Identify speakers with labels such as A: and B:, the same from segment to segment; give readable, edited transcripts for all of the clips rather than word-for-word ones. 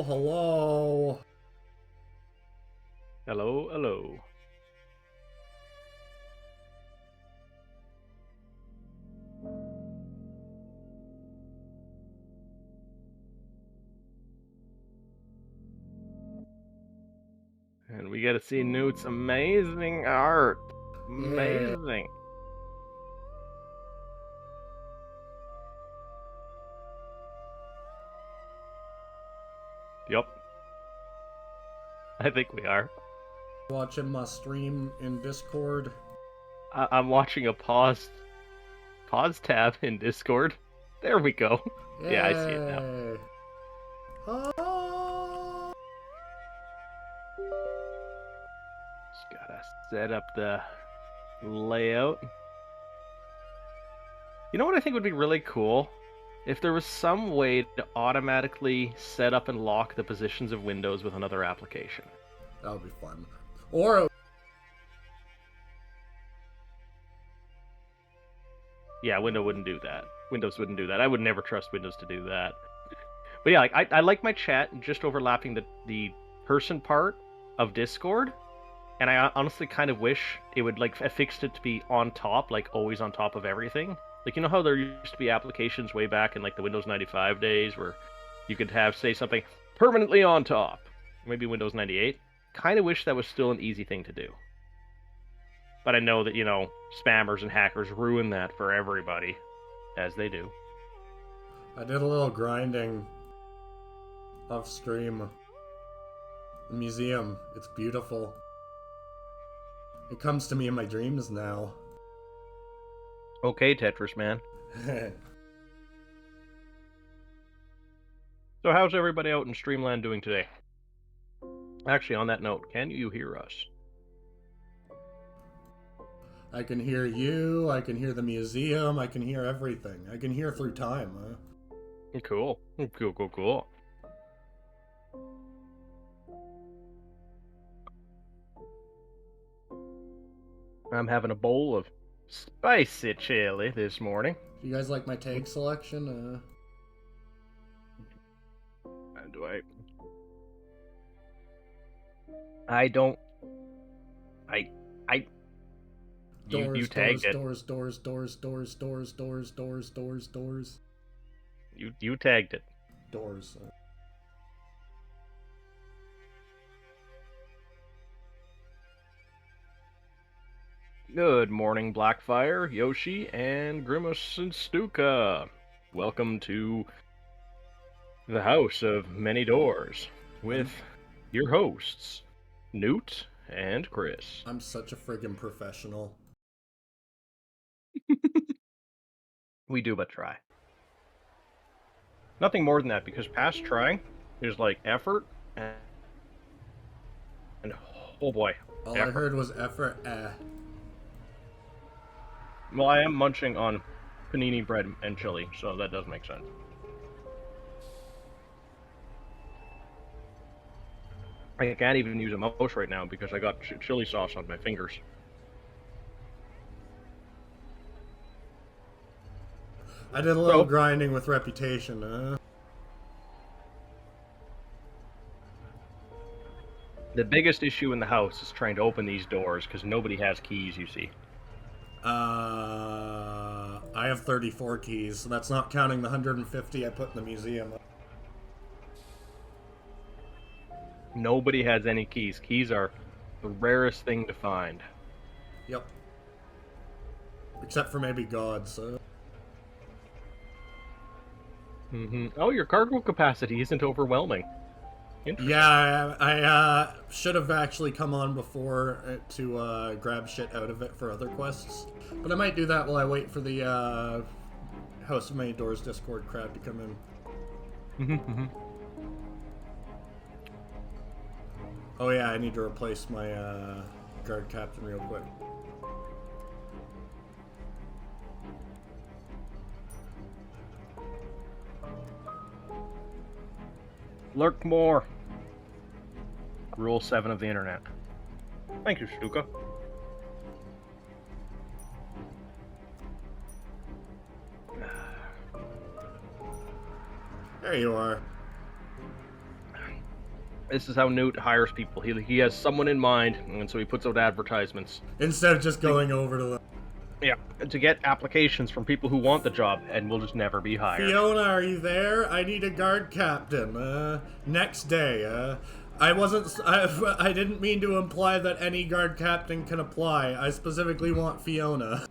A: hello.
B: Hello, hello. And we get to see Newt's amazing art.
A: Yeah.
B: Amazing. Yup. I think we are.
A: Watching my stream in Discord.
B: I'm watching a pause tab in Discord. There we go. Yeah, I see it now.
A: Yay. Ah.
B: Just gotta set up the layout. You know what I think would be really cool? If there was some way to automatically set up and lock the positions of windows with another application.
A: That would be fun. Or
B: Yeah, Windows wouldn't do that. Windows wouldn't do that. I would never trust Windows to do that. But yeah, like, I like my chat just overlapping the person part of Discord, and I honestly kind of wish it would like fixed it to be on top, like always on top of everything. Like, you know how there used to be applications way back in like the Windows 95 days where you could have say something permanently on top, maybe Windows 98. Kind of wish that was still an easy thing to do. But I know that, you know, spammers and hackers ruin that for everybody, as they do.
A: I did a little grinding off stream. The museum, it's beautiful. It comes to me in my dreams now.
B: Okay, Tetris man. So how's everybody out in Streamland doing today? Actually, on that note, can you hear us?
A: I can hear you, I can hear the museum, I can hear everything. I can hear through time, huh?
B: Cool. Cool. I'm having a bowl of spicy chili this morning.
A: Do you guys like my tag selection?
B: Do I don't. I.
A: Doors,
B: You tagged it.
A: doors.
B: You tagged it.
A: Doors.
B: Good morning, Blackfire, Yoshi, and Grimace and Stuka. Welcome to the House of Many Doors with your hosts, Newt and Chris.
A: I'm such a friggin' professional.
B: We do but try. Nothing more than that, because past trying is like effort and oh boy.
A: All
B: effort.
A: I heard was effort.
B: Well, I am munching on panini bread and chili, so that does make sense. I can't even use a mouse right now because I got chili sauce on my fingers.
A: I did a little grinding with Reputation,
B: The biggest issue in the house is trying to open these doors because nobody has keys, you see.
A: I have 34 keys, so that's not counting the 150 I put in the museum.
B: Nobody has any keys. Keys are the rarest thing to find.
A: Yep. Except for maybe gods.
B: Oh, your cargo capacity isn't overwhelming.
A: Yeah, I should have actually come on before to grab shit out of it for other quests. But I might do that while I wait for the House of Many Doors Discord crowd to come in. Oh yeah, I need to replace my guard captain real quick.
B: Lurk more. Rule 7 of the internet. Thank you, Stuka.
A: There you are.
B: This is how Newt hires people. He has someone in mind, and so he puts out advertisements.
A: Instead of just going over to them.
B: Yeah, to get applications from people who want the job and will just never be hired.
A: Fiona, are you there? I need a guard captain. Next day. I didn't mean to imply that any guard captain can apply. I specifically want Fiona.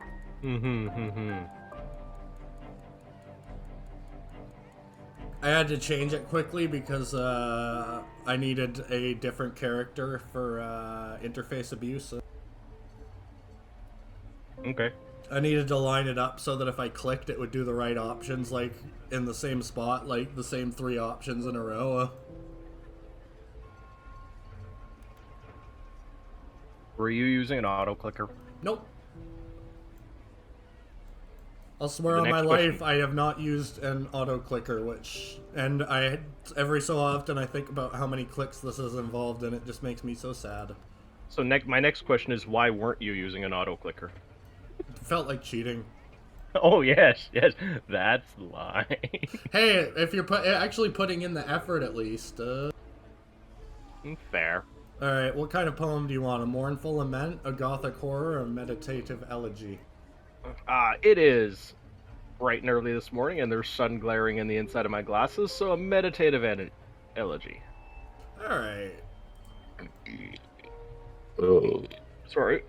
A: I had to change it quickly because I needed a different character for interface abuse.
B: Okay.
A: I needed to line it up so that if I clicked, it would do the right options, like in the same spot, like the same 3 options in a row.
B: Were you using an auto clicker?
A: Nope. I'll swear on my life I have not used an auto clicker, and every so often I think about how many clicks this is involved, and it just makes me so sad.
B: So my next question is, why weren't you using an auto clicker?
A: It felt like cheating.
B: Oh yes, that's the lie.
A: Hey, if you're actually putting in the effort at least.
B: Fair.
A: Alright, what kind of poem do you want? A mournful lament, a gothic horror, or a meditative elegy?
B: It is bright and early this morning, and there's sun glaring in the inside of my glasses, so a meditative elegy.
A: Alright.
B: Oh. Sorry.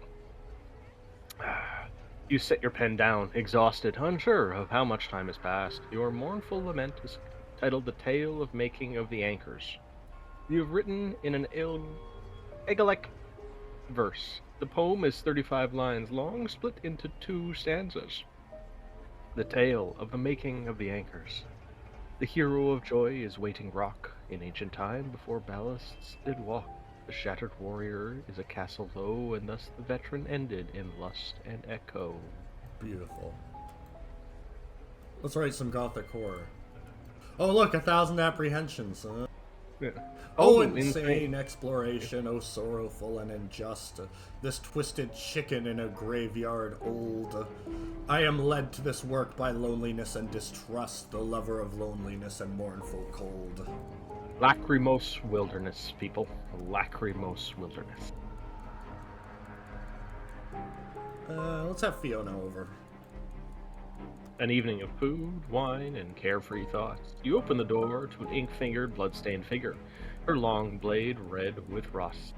B: You set your pen down, exhausted, unsure of how much time has passed. Your mournful lament is titled The Tale of Making of the Anchors. You've written in an Eclectic verse. The poem is 35 lines long, split into 2 stanzas. The tale of the making of the anchors. The hero of joy is waiting rock in ancient time before ballasts did walk. The shattered warrior is a castle low, and thus the veteran ended in lust and echo.
A: Beautiful. Let's write some gothic horror. Oh look, 1,000 apprehensions.
B: Yeah.
A: Oh, insane exploration, oh sorrowful and unjust. This twisted chicken in a graveyard old. I am led to this work by loneliness and distrust, the lover of loneliness and mournful cold.
B: Lachrymose wilderness, people. Lachrymose wilderness.
A: Let's have Fiona over.
B: An evening of food, wine, and carefree thoughts. You open the door to an ink-fingered, blood-stained figure, her long blade red with rust.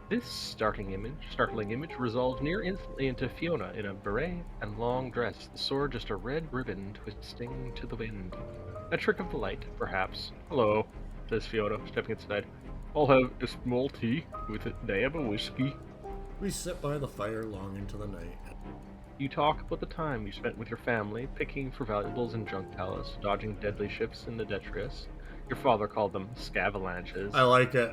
B: This startling image resolves near instantly into Fiona in a beret and long dress, the sword just a red ribbon twisting to the wind. A trick of the light, perhaps. Hello, says Fiona, stepping inside. I'll have a small tea with a dab of whiskey.
A: We sit by the fire long into the night.
B: You talk about the time you spent with your family, picking for valuables in junk palace, dodging deadly ships in the detritus. Your father called them scavalanches.
A: I like it.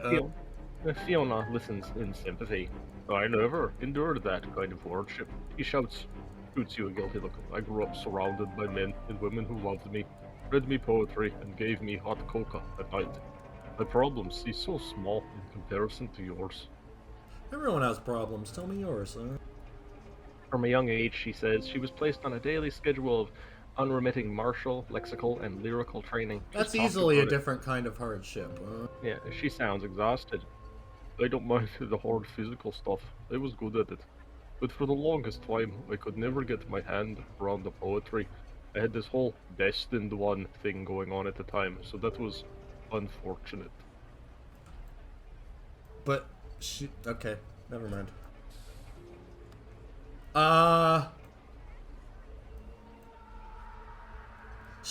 B: Fiona listens in sympathy. I never endured that kind of hardship. He shoots you a guilty look. I grew up surrounded by men and women who loved me, read me poetry, and gave me hot cocoa at night. My problems seem so small in comparison to yours.
A: Everyone has problems. Tell me yours.
B: From a young age, she says, she was placed on a daily schedule of unremitting martial, lexical, and lyrical training.
A: That's easily a different kind of hardship.
B: Yeah, she sounds exhausted. I don't mind the hard physical stuff. I was good at it. But for the longest time, I could never get my hand around the poetry. I had this whole destined one thing going on at the time, so that was unfortunate.
A: But okay, never mind.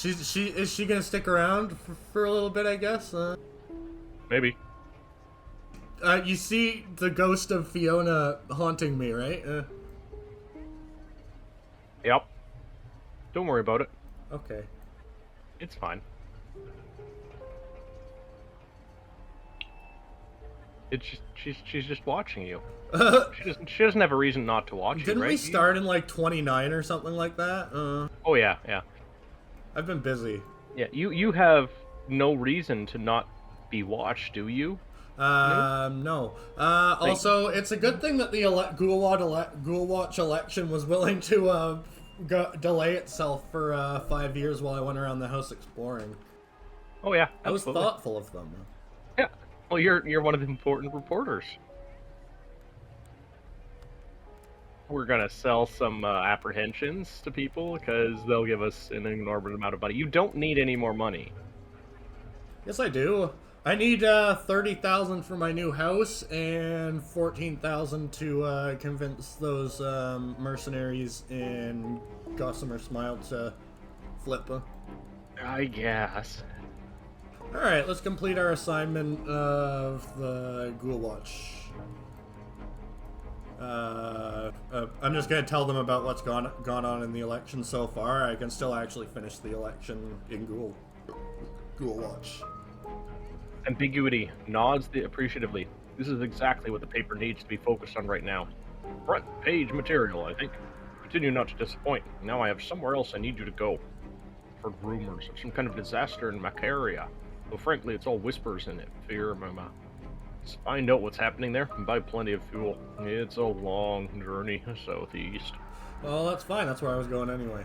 A: Is she gonna stick around for a little bit, I guess?
B: Maybe.
A: You see the ghost of Fiona haunting me, right?
B: Yep. Don't worry about it.
A: Okay.
B: It's fine. It's just, she's just watching you. She doesn't have a reason not to watch you, right?
A: Didn't we start in like 29 or something like that?
B: Oh yeah.
A: I've been busy.
B: Yeah, you have no reason to not be watched, do you?
A: No. Also, it's a good thing that the Ghoul Watch election was willing to delay itself for 5 years while I went around the house exploring.
B: Oh yeah,
A: I was thoughtful of them.
B: Yeah, Well, you're one of the important reporters. We're gonna sell some apprehensions to people because they'll give us an enormous amount of money. You don't need any more money.
A: Yes, I do. I need 30,000 for my new house and 14,000 to convince those mercenaries in Gossamer Smile to flip.
B: I guess.
A: All right, let's complete our assignment of the Ghoul Watch. I'm just gonna tell them about what's gone on in the election so far. I can still actually finish the election in Ghoul Watch.
B: Ambiguity nods appreciatively. This is exactly what the paper needs to be focused on right now. Front page material, I think. Continue not to disappoint. Now I have somewhere else I need you to go. Heard rumors of some kind of disaster in Macaria. Though frankly, it's all whispers in it. Fear, mama. Just find out what's happening there and buy plenty of fuel. It's a long journey southeast.
A: Well, that's fine. That's where I was going anyway.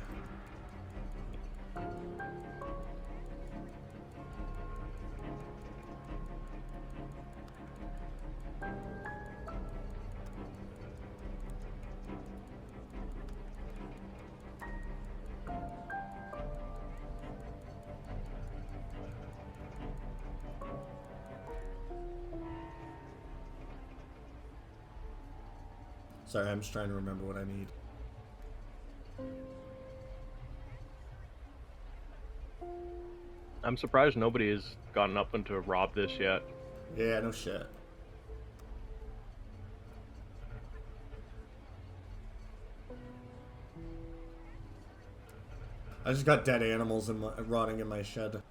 A: Sorry, I'm just trying to remember what I need.
B: I'm surprised nobody has gotten up into rob this yet.
A: Yeah, no shit. I just got dead animals rotting in my shed.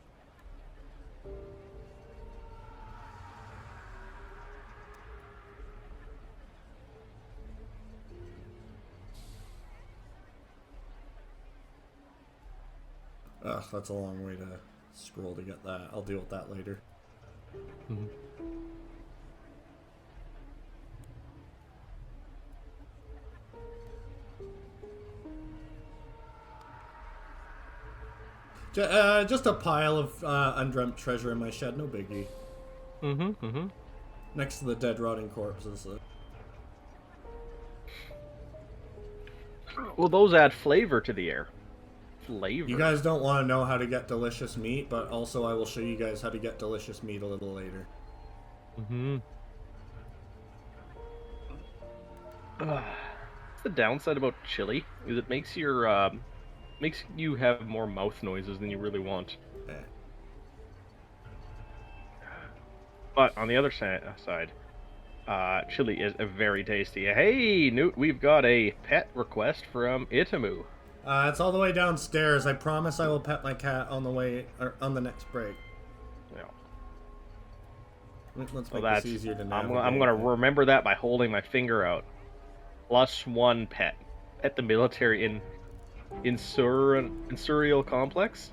A: Ugh, that's a long way to scroll to get that. I'll deal with that later.
B: Mm-hmm.
A: Just a pile of undreamt treasure in my shed, no biggie. Next to the dead, rotting corpses.
B: Well, those add flavor to the air. Flavor.
A: You guys don't want to know how to get delicious meat, but also I will show you guys how to get delicious meat a little later.
B: What's the downside about chili? Is it makes your makes you have more mouth noises than you really want.
A: Eh.
B: But on the other side, chili is very tasty. Hey, Newt, we've got a pet request from Itamu.
A: It's all the way downstairs. I promise I will pet my cat on the way, or on the next break.
B: Yeah.
A: Let's make this easier to navigate.
B: I'm gonna remember that by holding my finger out. +1 pet at the military Insurial complex.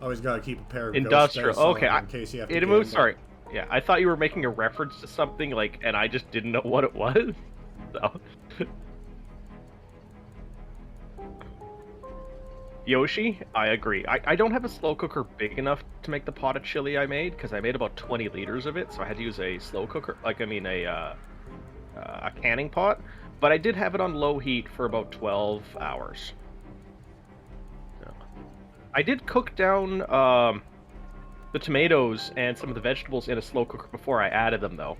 A: Always gotta keep a pair of
B: Industrial.
A: ghost dice
B: Okay,
A: on in case you have to.
B: Itamu, sorry. Yeah, I thought you were making a reference to something like, and I just didn't know what it was. So. Yoshi, I agree. I don't have a slow cooker big enough to make the pot of chili I made, because I made about 20 liters of it, so I had to use a slow cooker, a canning pot. But I did have it on low heat for about 12 hours. I did cook down the tomatoes and some of the vegetables in a slow cooker before I added them, though.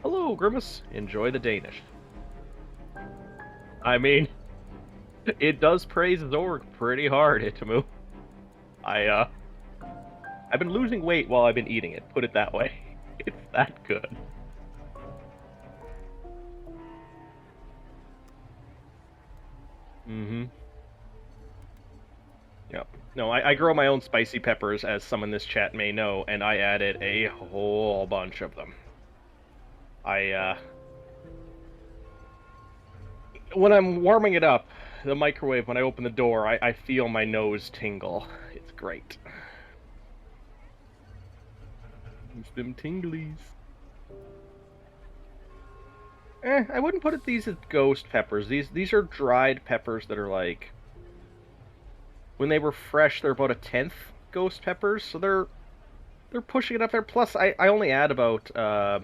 B: Hello, Grimace. Enjoy the Danish. I mean, it does praise Zorg pretty hard, Itamu. I've been losing weight while I've been eating it, put it that way. It's that good. Yep. No, I grow my own spicy peppers, as some in this chat may know, and I added a whole bunch of them. When I'm warming it up, the microwave, when I open the door, I feel my nose tingle. It's great. It's them tinglies. I wouldn't put these as ghost peppers. These are dried peppers that are like, when they were fresh, they're about a tenth ghost peppers, so they're pushing it up there. Plus, I only add about a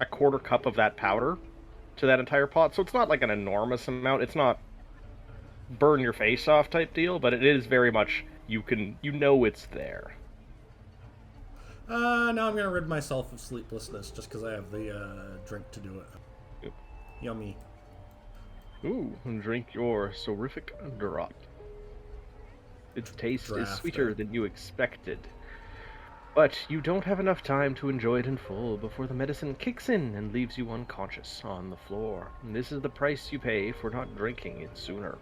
B: quarter cup of that powder to that entire pot, so it's not like an enormous amount. It's not burn your face off type deal, but it is very much you know it's there.
A: Now I'm gonna rid myself of sleeplessness just because I have the drink to do it.
B: Yep.
A: Yummy.
B: Ooh, and drink your sorific draught. Its taste is sweeter than you expected. But you don't have enough time to enjoy it in full before the medicine kicks in and leaves you unconscious on the floor. And this is the price you pay for not drinking it sooner.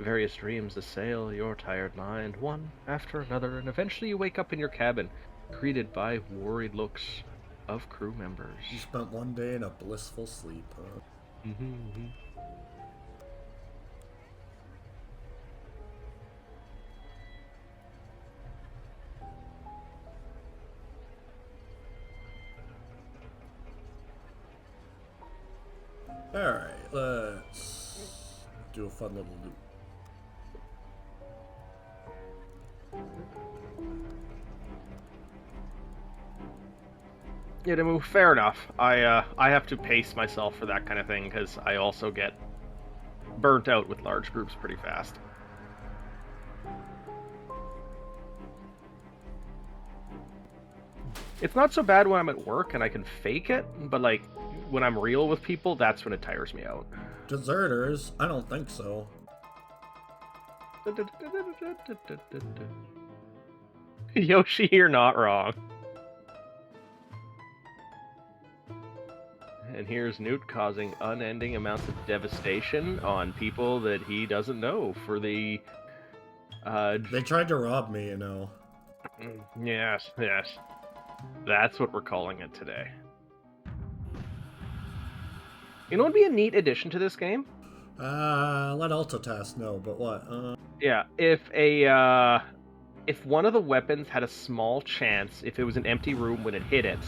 B: Various dreams assail your tired mind, one after another, and eventually you wake up in your cabin, greeted by worried looks of crew members.
A: You spent one day in a blissful sleep, huh?
B: Mm-hmm.
A: Alright, let's do a fun little loop.
B: Yeah, Demu, fair enough. I have to pace myself for that kind of thing because I also get burnt out with large groups pretty fast. It's not so bad when I'm at work and I can fake it, but like when I'm real with people, that's when it tires me out.
A: Deserters? I don't think so.
B: Yoshi, you're not wrong. And here's Newt causing unending amounts of devastation on people that he doesn't know for the...
A: They tried to rob me, you know.
B: Yes, yes. That's what we're calling it today. You know what would be a neat addition to this game?
A: Let Altatast know, but what?
B: Yeah, if one of the weapons had a small chance, if it was an empty room when it hit it,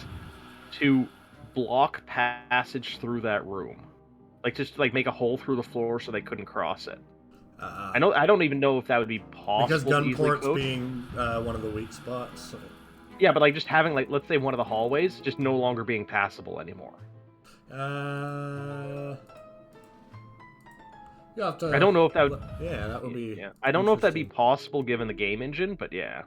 B: to block passage through that room. Like, just like make a hole through the floor so they couldn't cross it. I don't even know if that would be possible.
A: Because
B: to easily
A: gunport's
B: code.
A: being one of the weak spots. So.
B: Yeah, but like just having like, let's say one of the hallways just no longer being passable anymore.
A: You have to.
B: I don't know if that would.
A: Yeah, that would be.
B: Yeah, I don't know if that'd be possible given the game engine, but yeah.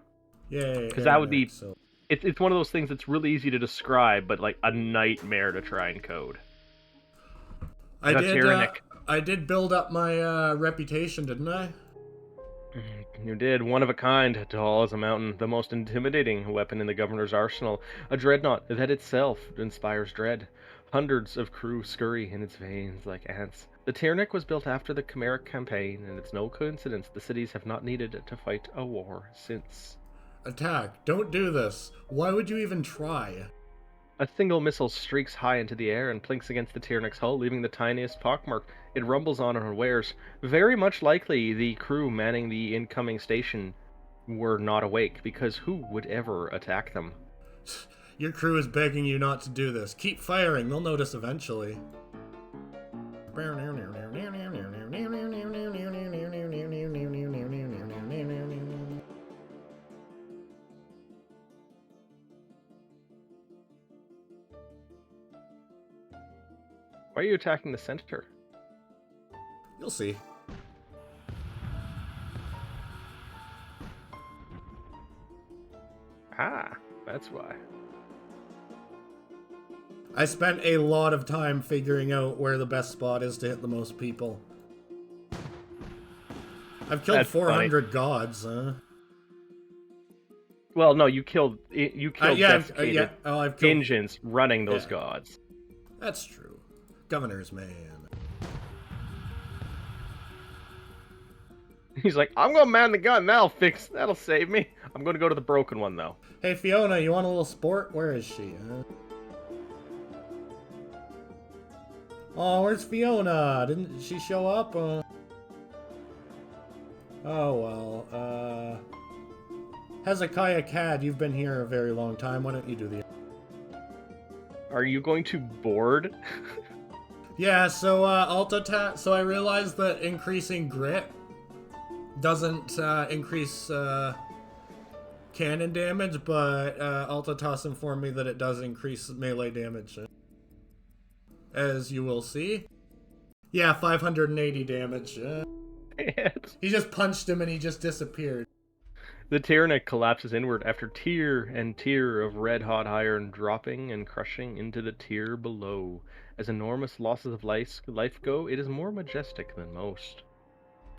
A: Yeah,
B: because that would be.
A: So.
B: It's one of those things that's really easy to describe, but like a nightmare to try and code.
A: I did build up my reputation, didn't I?
B: You did. One of a kind, tall as a mountain, the most intimidating weapon in the governor's arsenal, a dreadnought that itself inspires dread. Hundreds of crew scurry in its veins like ants. The Tyrannic was built after the Chimeric campaign, and it's no coincidence the cities have not needed to fight a war since.
A: Attack! Don't do this! Why would you even try?
B: A single missile streaks high into the air and plinks against the Tyrannic's hull, leaving the tiniest pockmark. It rumbles on unawares. Very much likely the crew manning the incoming station were not awake, because who would ever attack them?
A: Your crew is begging you not to do this. Keep firing, they'll notice eventually.
B: Why are you attacking the center?
A: You'll see.
B: Ah, that's why.
A: I spent a lot of time figuring out where the best spot is to hit the most people. I've killed
B: That's
A: 400
B: funny.
A: gods, huh?
B: Well, no, you killed
A: I've killed
B: engines running those gods.
A: That's true. Governor's man.
B: He's like, I'm gonna man the gun. That'll save me. I'm gonna go to the broken one though.
A: Hey Fiona, you want a little sport? Where is she? Huh? Oh, where's Fiona? Didn't she show up? Oh well. Hezekiah Cad, you've been here a very long time. Why don't you do the?
B: Are you going to board?
A: Yeah, so so I realized that increasing grit doesn't increase cannon damage, but Altatoss informed me that it does increase melee damage. As you will see. Yeah, 580 damage. He just punched him and he just disappeared.
B: The Tyrannic collapses inward after tier and tier of red-hot iron dropping and crushing into the tier below. As enormous losses of life go, it is more majestic than most.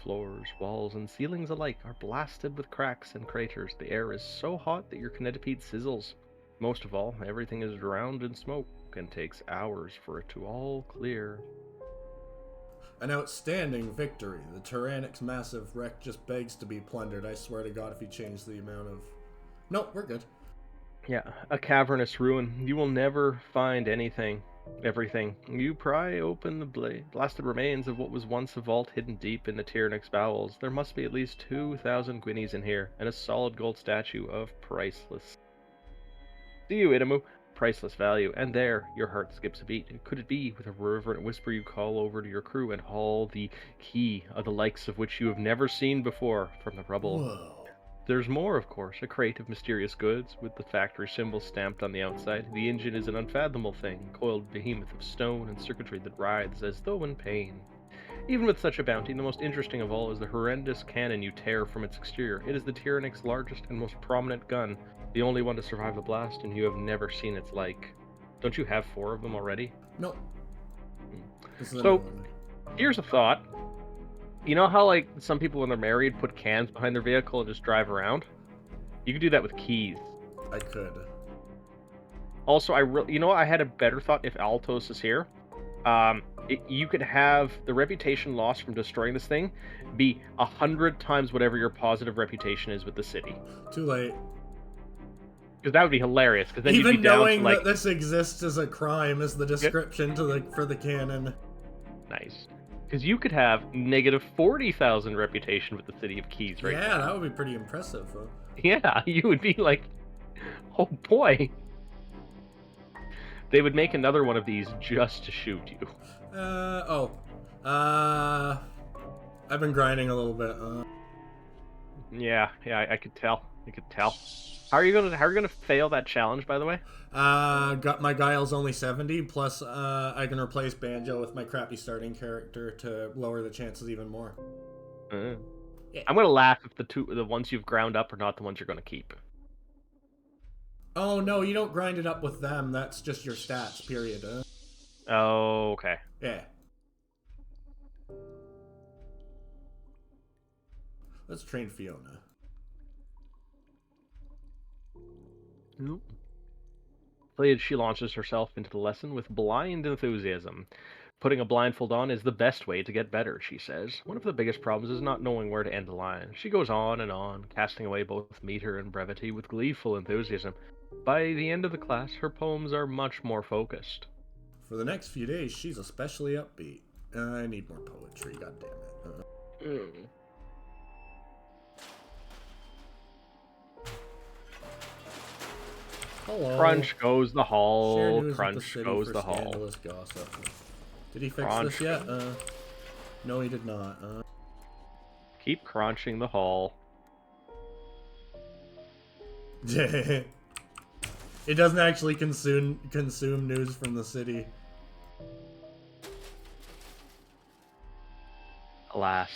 B: Floors, walls, and ceilings alike are blasted with cracks and craters. The air is so hot that your kinetipede sizzles. Most of all, everything is drowned in smoke and takes hours for it to all clear.
A: An outstanding victory. The Tyrannic's massive wreck just begs to be plundered. I swear to God, if you change the amount of... Nope, we're good.
B: Yeah, a cavernous ruin. You will never find everything. You pry open the blasted remains of what was once a vault hidden deep in the Tyrannic's bowels. There must be at least 2,000 guineas in here, and a solid gold statue of priceless. See you, Idamu. Priceless value. And there, your heart skips a beat. Could it be, with a reverent whisper, you call over to your crew and haul the key of the likes of which you have never seen before from the rubble?
A: Whoa.
B: There's more, of course, a crate of mysterious goods with the factory symbol stamped on the outside. The engine is an unfathomable thing, coiled behemoth of stone and circuitry that writhes as though in pain. Even with such a bounty, the most interesting of all is the horrendous cannon you tear from its exterior. It is the Tyrannic's largest and most prominent gun, the only one to survive the blast, and you have never seen its like. Don't you have 4 of them already?
A: Nope.
B: So, here's a thought. You know how, like, some people when they're married put cans behind their vehicle and just drive around? You could do that with keys.
A: I could.
B: Also, I had a better thought if Altos is here. You could have the reputation lost from destroying this thing be 100 times whatever your positive reputation is with the city.
A: Too late.
B: Because that would be hilarious. Because then
A: even
B: you'd be down
A: knowing
B: to, like,
A: that this exists as a crime is the description for the canon.
B: Nice. Because you could have negative 40,000 reputation with the city of Keys right now.
A: Yeah, that would be pretty impressive. Huh?
B: Yeah, you would be like, oh boy. They would make another one of these just to shoot you.
A: I've been grinding a little bit.
B: Yeah, I could tell. How are you gonna fail that challenge, by the way?
A: Got my Guile's only 70, plus I can replace Banjo with my crappy starting character to lower the chances even more.
B: Yeah. I'm gonna laugh if the ones you've ground up are not the ones you're gonna keep.
A: Oh no, you don't grind it up with them. That's just your stats. Period.
B: Oh, okay.
A: Yeah. Let's train Fiona.
B: Nope. Played, she launches herself into the lesson with blind enthusiasm. Putting a blindfold on is the best way to get better, she says. One of the biggest problems is not knowing where to end the line. She goes on and on, casting away both meter and brevity with gleeful enthusiasm. By the end of the class, her poems are much more focused.
A: For the next few days, she's especially upbeat. I need more poetry, goddammit. Hello.
B: Crunch goes the hall. Crunch goes the hall.
A: Gossip. Did he fix this yet? No, he did not.
B: Keep crunching the hall.
A: It doesn't actually consume news from the city.
B: Alas.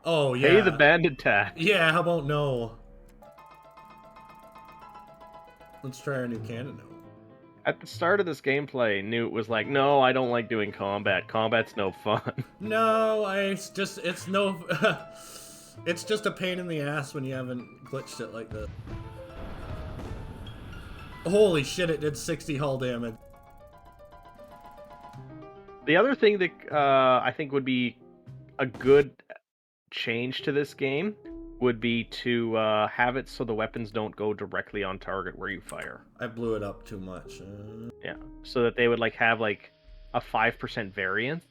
A: Oh yeah.
B: Pay the bandit tax.
A: Yeah, how about no? Let's try our new cannon now.
B: At the start of this gameplay, Newt was like, "No, I don't like doing combat. Combat's no fun."
A: No, it's just a pain in the ass when you haven't glitched it like this. Holy shit! It did 60 hull damage.
B: The other thing that I think would be a good change to this game would be to have it so the weapons don't go directly on target where you fire.
A: I blew it up too much.
B: Yeah, so that they would have a 5% variance.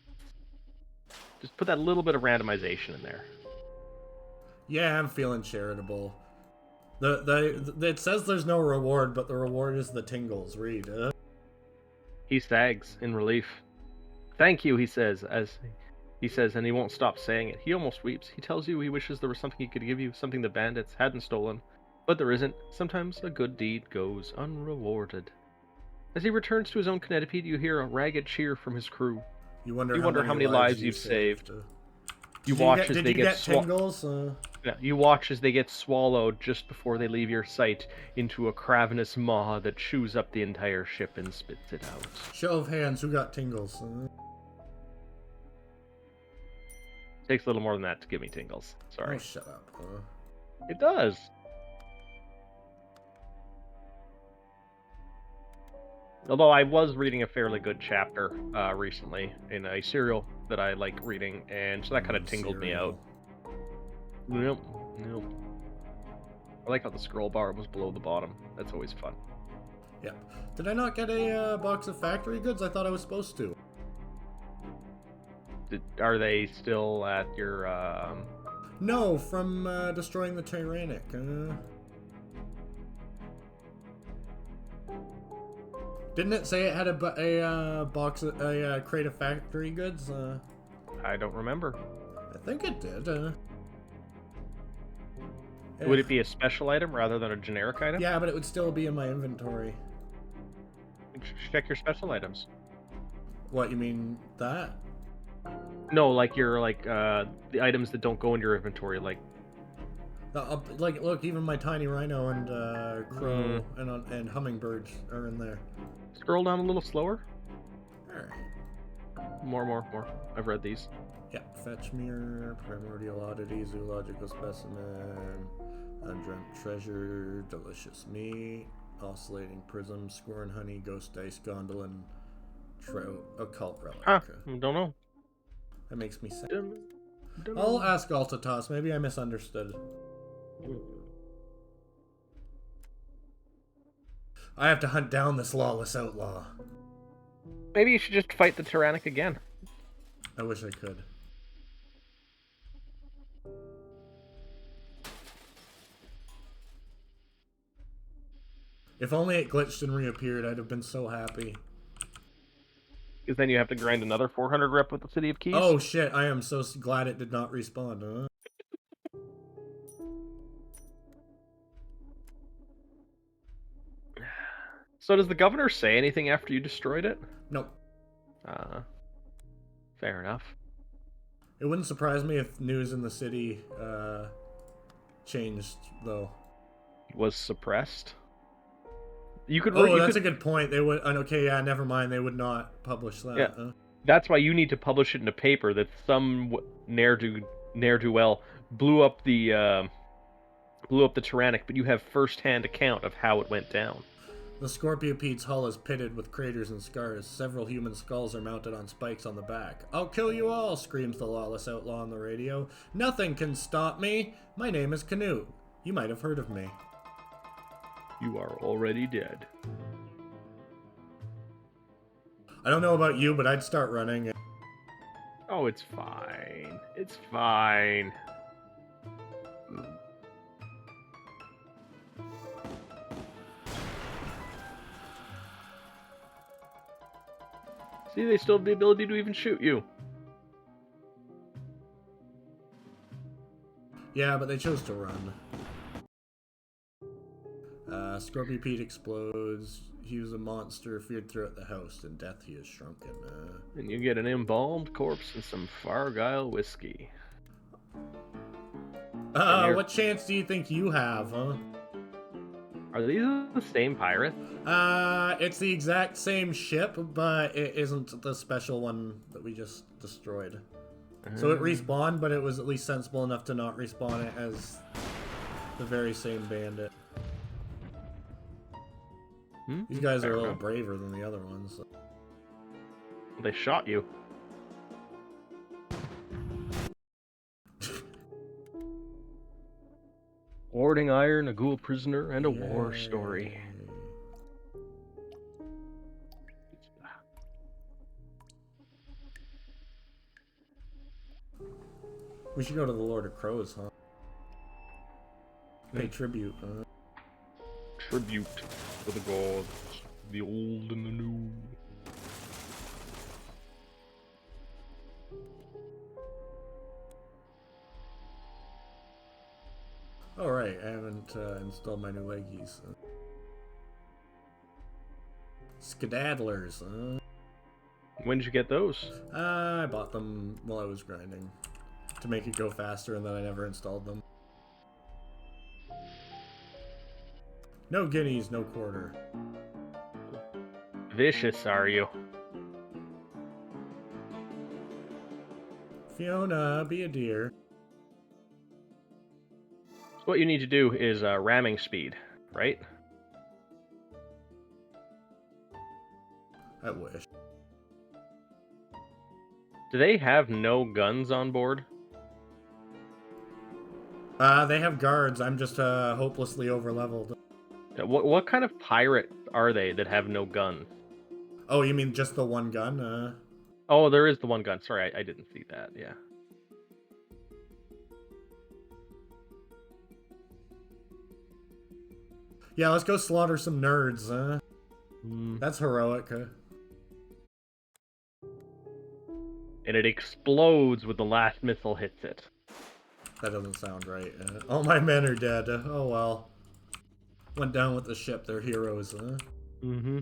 B: Just put that little bit of randomization in there.
A: Yeah, I'm feeling charitable. It says there's no reward, but the reward is the tingles. Read.
B: He sags in relief. Thank you, he says, and he won't stop saying it. He almost weeps. He tells you he wishes there was something he could give you, something the bandits hadn't stolen. But there isn't. Sometimes a good deed goes unrewarded. As he returns to his own Connecticut, you hear a ragged cheer from his crew.
A: You wonder
B: how many lives you've saved. You watch as they get
A: tingles?
B: you watch as they get swallowed just before they leave your sight into a cravenous maw that chews up the entire ship and spits it out.
A: Show of hands, who got tingles?
B: Takes a little more than that to give me tingles. Sorry.
A: Oh, shut up.
B: It does. Although I was reading a fairly good chapter recently in a serial that I like reading, and so that kind of tingled me out. Yep. I like how the scroll bar was below the bottom. That's always fun.
A: Yeah. Did I not get a box of factory goods? I thought I was supposed to.
B: Are they still at your...
A: No, from destroying the Tyrannic. Didn't it say it had a box of a crate of factory goods?
B: I don't remember.
A: I think it did.
B: Would it be a special item rather than a generic item?
A: Yeah, but it would still be in my inventory.
B: Check your special items.
A: What, you mean that?
B: No, like your the items that don't go in your inventory, like.
A: Look, even my tiny rhino and crow and hummingbirds are in there.
B: Scroll down a little slower.
A: Alright.
B: More. I've read these.
A: Yeah, fetch mirror, primordial oddity, zoological specimen, undreamt treasure, delicious meat, oscillating prism, scorn honey, ghost dice, gondolin, trout, occult relic.
B: Don't know.
A: That makes me sad.
B: Don't
A: I'll
B: know.
A: ask Altatos. Maybe I misunderstood. I have to hunt down this lawless outlaw.
B: Maybe you should just fight the Tyrannic again.
A: I wish I could. If only it glitched and reappeared, I'd have been so happy.
B: Because then you have to grind another 400 rep with the City of Keys.
A: Oh shit, I am so glad it did not respawn.
B: So does the governor say anything after you destroyed it?
A: Nope.
B: Fair enough.
A: It wouldn't surprise me if news in the city changed, though.
B: It was suppressed. You could.
A: That's a good point. They would. Okay, yeah, never mind. They would not publish that.
B: Yeah. That's why you need to publish it in a paper that some ne'er-do-well blew up the Tyrannic, but you have first-hand account of how it went down.
A: The Scorpiopede's hull is pitted with craters and scars. Several human skulls are mounted on spikes on the back. "I'll kill you all," screams the lawless outlaw on the radio. "Nothing can stop me. My name is Canute. You might have heard of me."
B: You are already dead.
A: I don't know about you, but I'd start running.
B: Oh, it's fine. It's fine. See, they still have the ability to even shoot you.
A: Yeah, but they chose to run. Scorpiopede explodes. He was a monster, feared throughout the house. In death, he is shrunken.
B: And you get an embalmed corpse and some Fargyle whiskey.
A: What chance do you think you have, huh?
B: Are these the same pirate?
A: It's the exact same ship, but it isn't the special one that we just destroyed. So it respawned, but it was at least sensible enough to not respawn it as the very same bandit. These guys are a little braver than the other ones. So.
B: They shot you. Warding Iron, a ghoul prisoner, and a war story.
A: We should go to the Lord of Crows, huh? Pay tribute, huh?
B: Tribute to the gods, the old and the new.
A: right. I haven't installed my new leggies. Skedaddlers.
B: When did you get those?
A: I bought them while I was grinding to make it go faster, and then I never installed them. No guineas, no quarter.
B: Vicious, are you?
A: Fiona, be a deer.
B: So what you need to do is ramming speed, right?
A: I wish.
B: Do they have no guns on board?
A: They have guards. I'm just hopelessly overleveled.
B: What kind of pirate are they that have no gun?
A: Oh, you mean just the one gun?
B: Oh, there is the one gun. Sorry, I didn't see that. Yeah.
A: Yeah, let's go slaughter some nerds. That's heroic.
B: And it explodes when the last missile hits it.
A: That doesn't sound right. All my men are dead. Oh well. Went down with the ship. They're heroes.
B: Mm-hmm.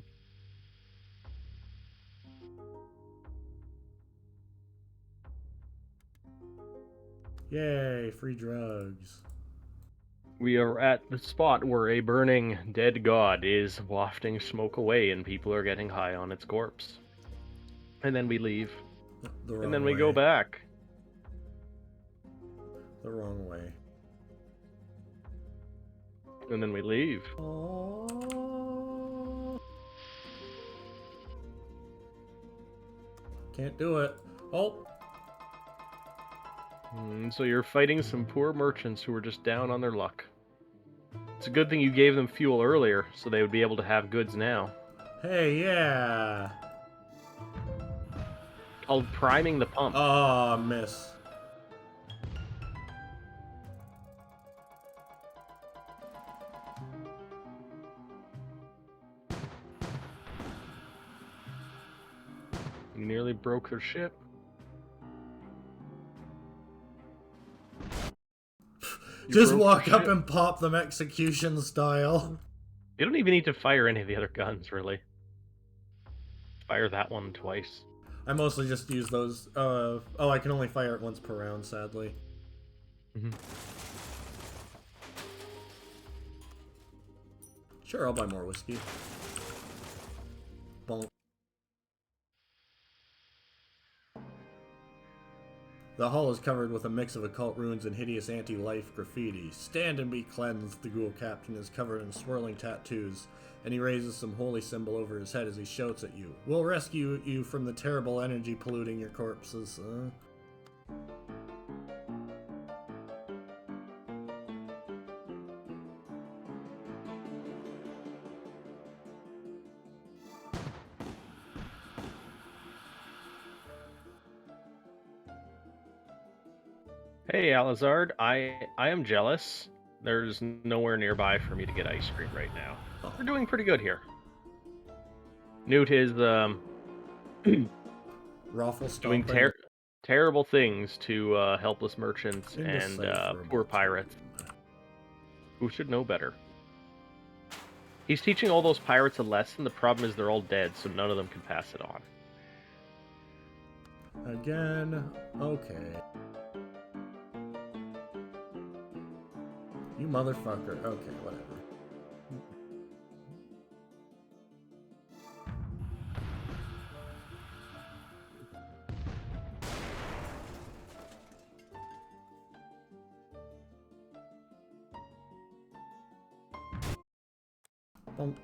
A: Yay, free drugs.
B: We are at the spot where a burning dead god is wafting smoke away and people are getting high on its corpse. And then we leave. And then we go back.
A: The wrong way.
B: And then we leave.
A: Oh. Can't do it. Oh.
B: So you're fighting some poor merchants who are just down on their luck. It's a good thing you gave them fuel earlier, so they would be able to have goods now.
A: Hey, yeah.
B: Called priming the pump.
A: Oh, miss.
B: You nearly broke their ship.
A: Just walk up and pop them execution style.
B: You don't even need to fire any of the other guns, really. Fire that one twice.
A: I mostly just use those. Oh, I can only fire it once per round, sadly. Sure, I'll buy more whiskey. Bonk. The hall is covered with a mix of occult ruins and hideous anti-life graffiti. Stand and be cleansed, the ghoul captain is covered in swirling tattoos, and he raises some holy symbol over his head as he shouts at you. We'll rescue you from the terrible energy polluting your corpses.
B: Hey, Alizard, I am jealous. There's nowhere nearby for me to get ice cream right now. We're doing pretty good here. Newt is doing terrible things to helpless merchants and poor pirates who should know better. He's teaching all those pirates a lesson. The problem is they're all dead, so none of them can pass it on.
A: Again, okay. You motherfucker. Okay, whatever. Bonk.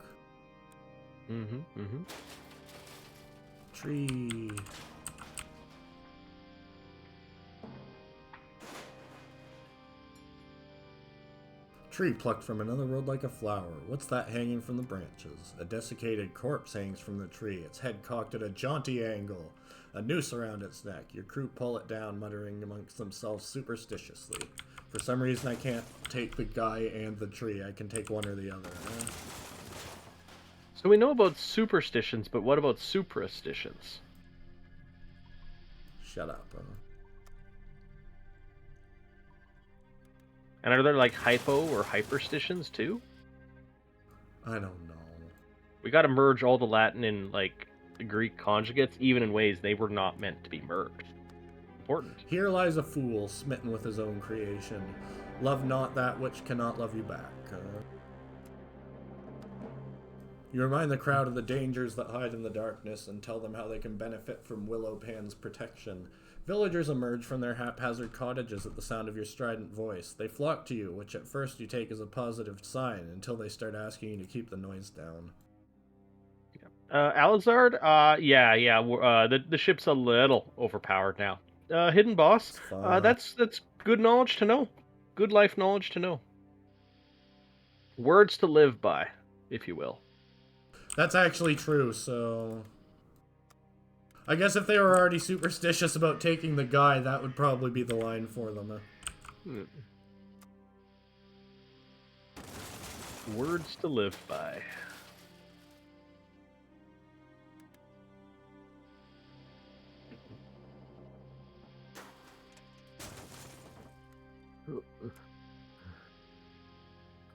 A: Tree. Tree plucked from another world like a flower. What's that hanging from the branches? A desiccated corpse hangs from the tree, its head cocked at a jaunty angle. A noose around its neck. Your crew pull it down, muttering amongst themselves superstitiously. For some reason I can't take the guy and the tree. I can take one or the other.
B: So we know about superstitions, but what about suprastitions?
A: Shut up.
B: And are there like hypo or hyperstitions too?
A: I don't know.
B: We got to merge all the Latin and like the Greek conjugates, even in ways they were not meant to be merged. Important.
A: Here lies a fool, smitten with his own creation. Love not that which cannot love you back. You remind the crowd of the dangers that hide in the darkness and tell them how they can benefit from Willow Pan's protection. Villagers emerge from their haphazard cottages at the sound of your strident voice. They flock to you, which at first you take as a positive sign, until they start asking you to keep the noise down.
B: Alizard, the ship's a little overpowered now. Hidden boss,
A: It's fine.
B: that's good knowledge to know. Good life knowledge to know. Words to live by, if you will.
A: That's actually true, so... I guess if they were already superstitious about taking the guy, that would probably be the line for them.
B: Words to live by.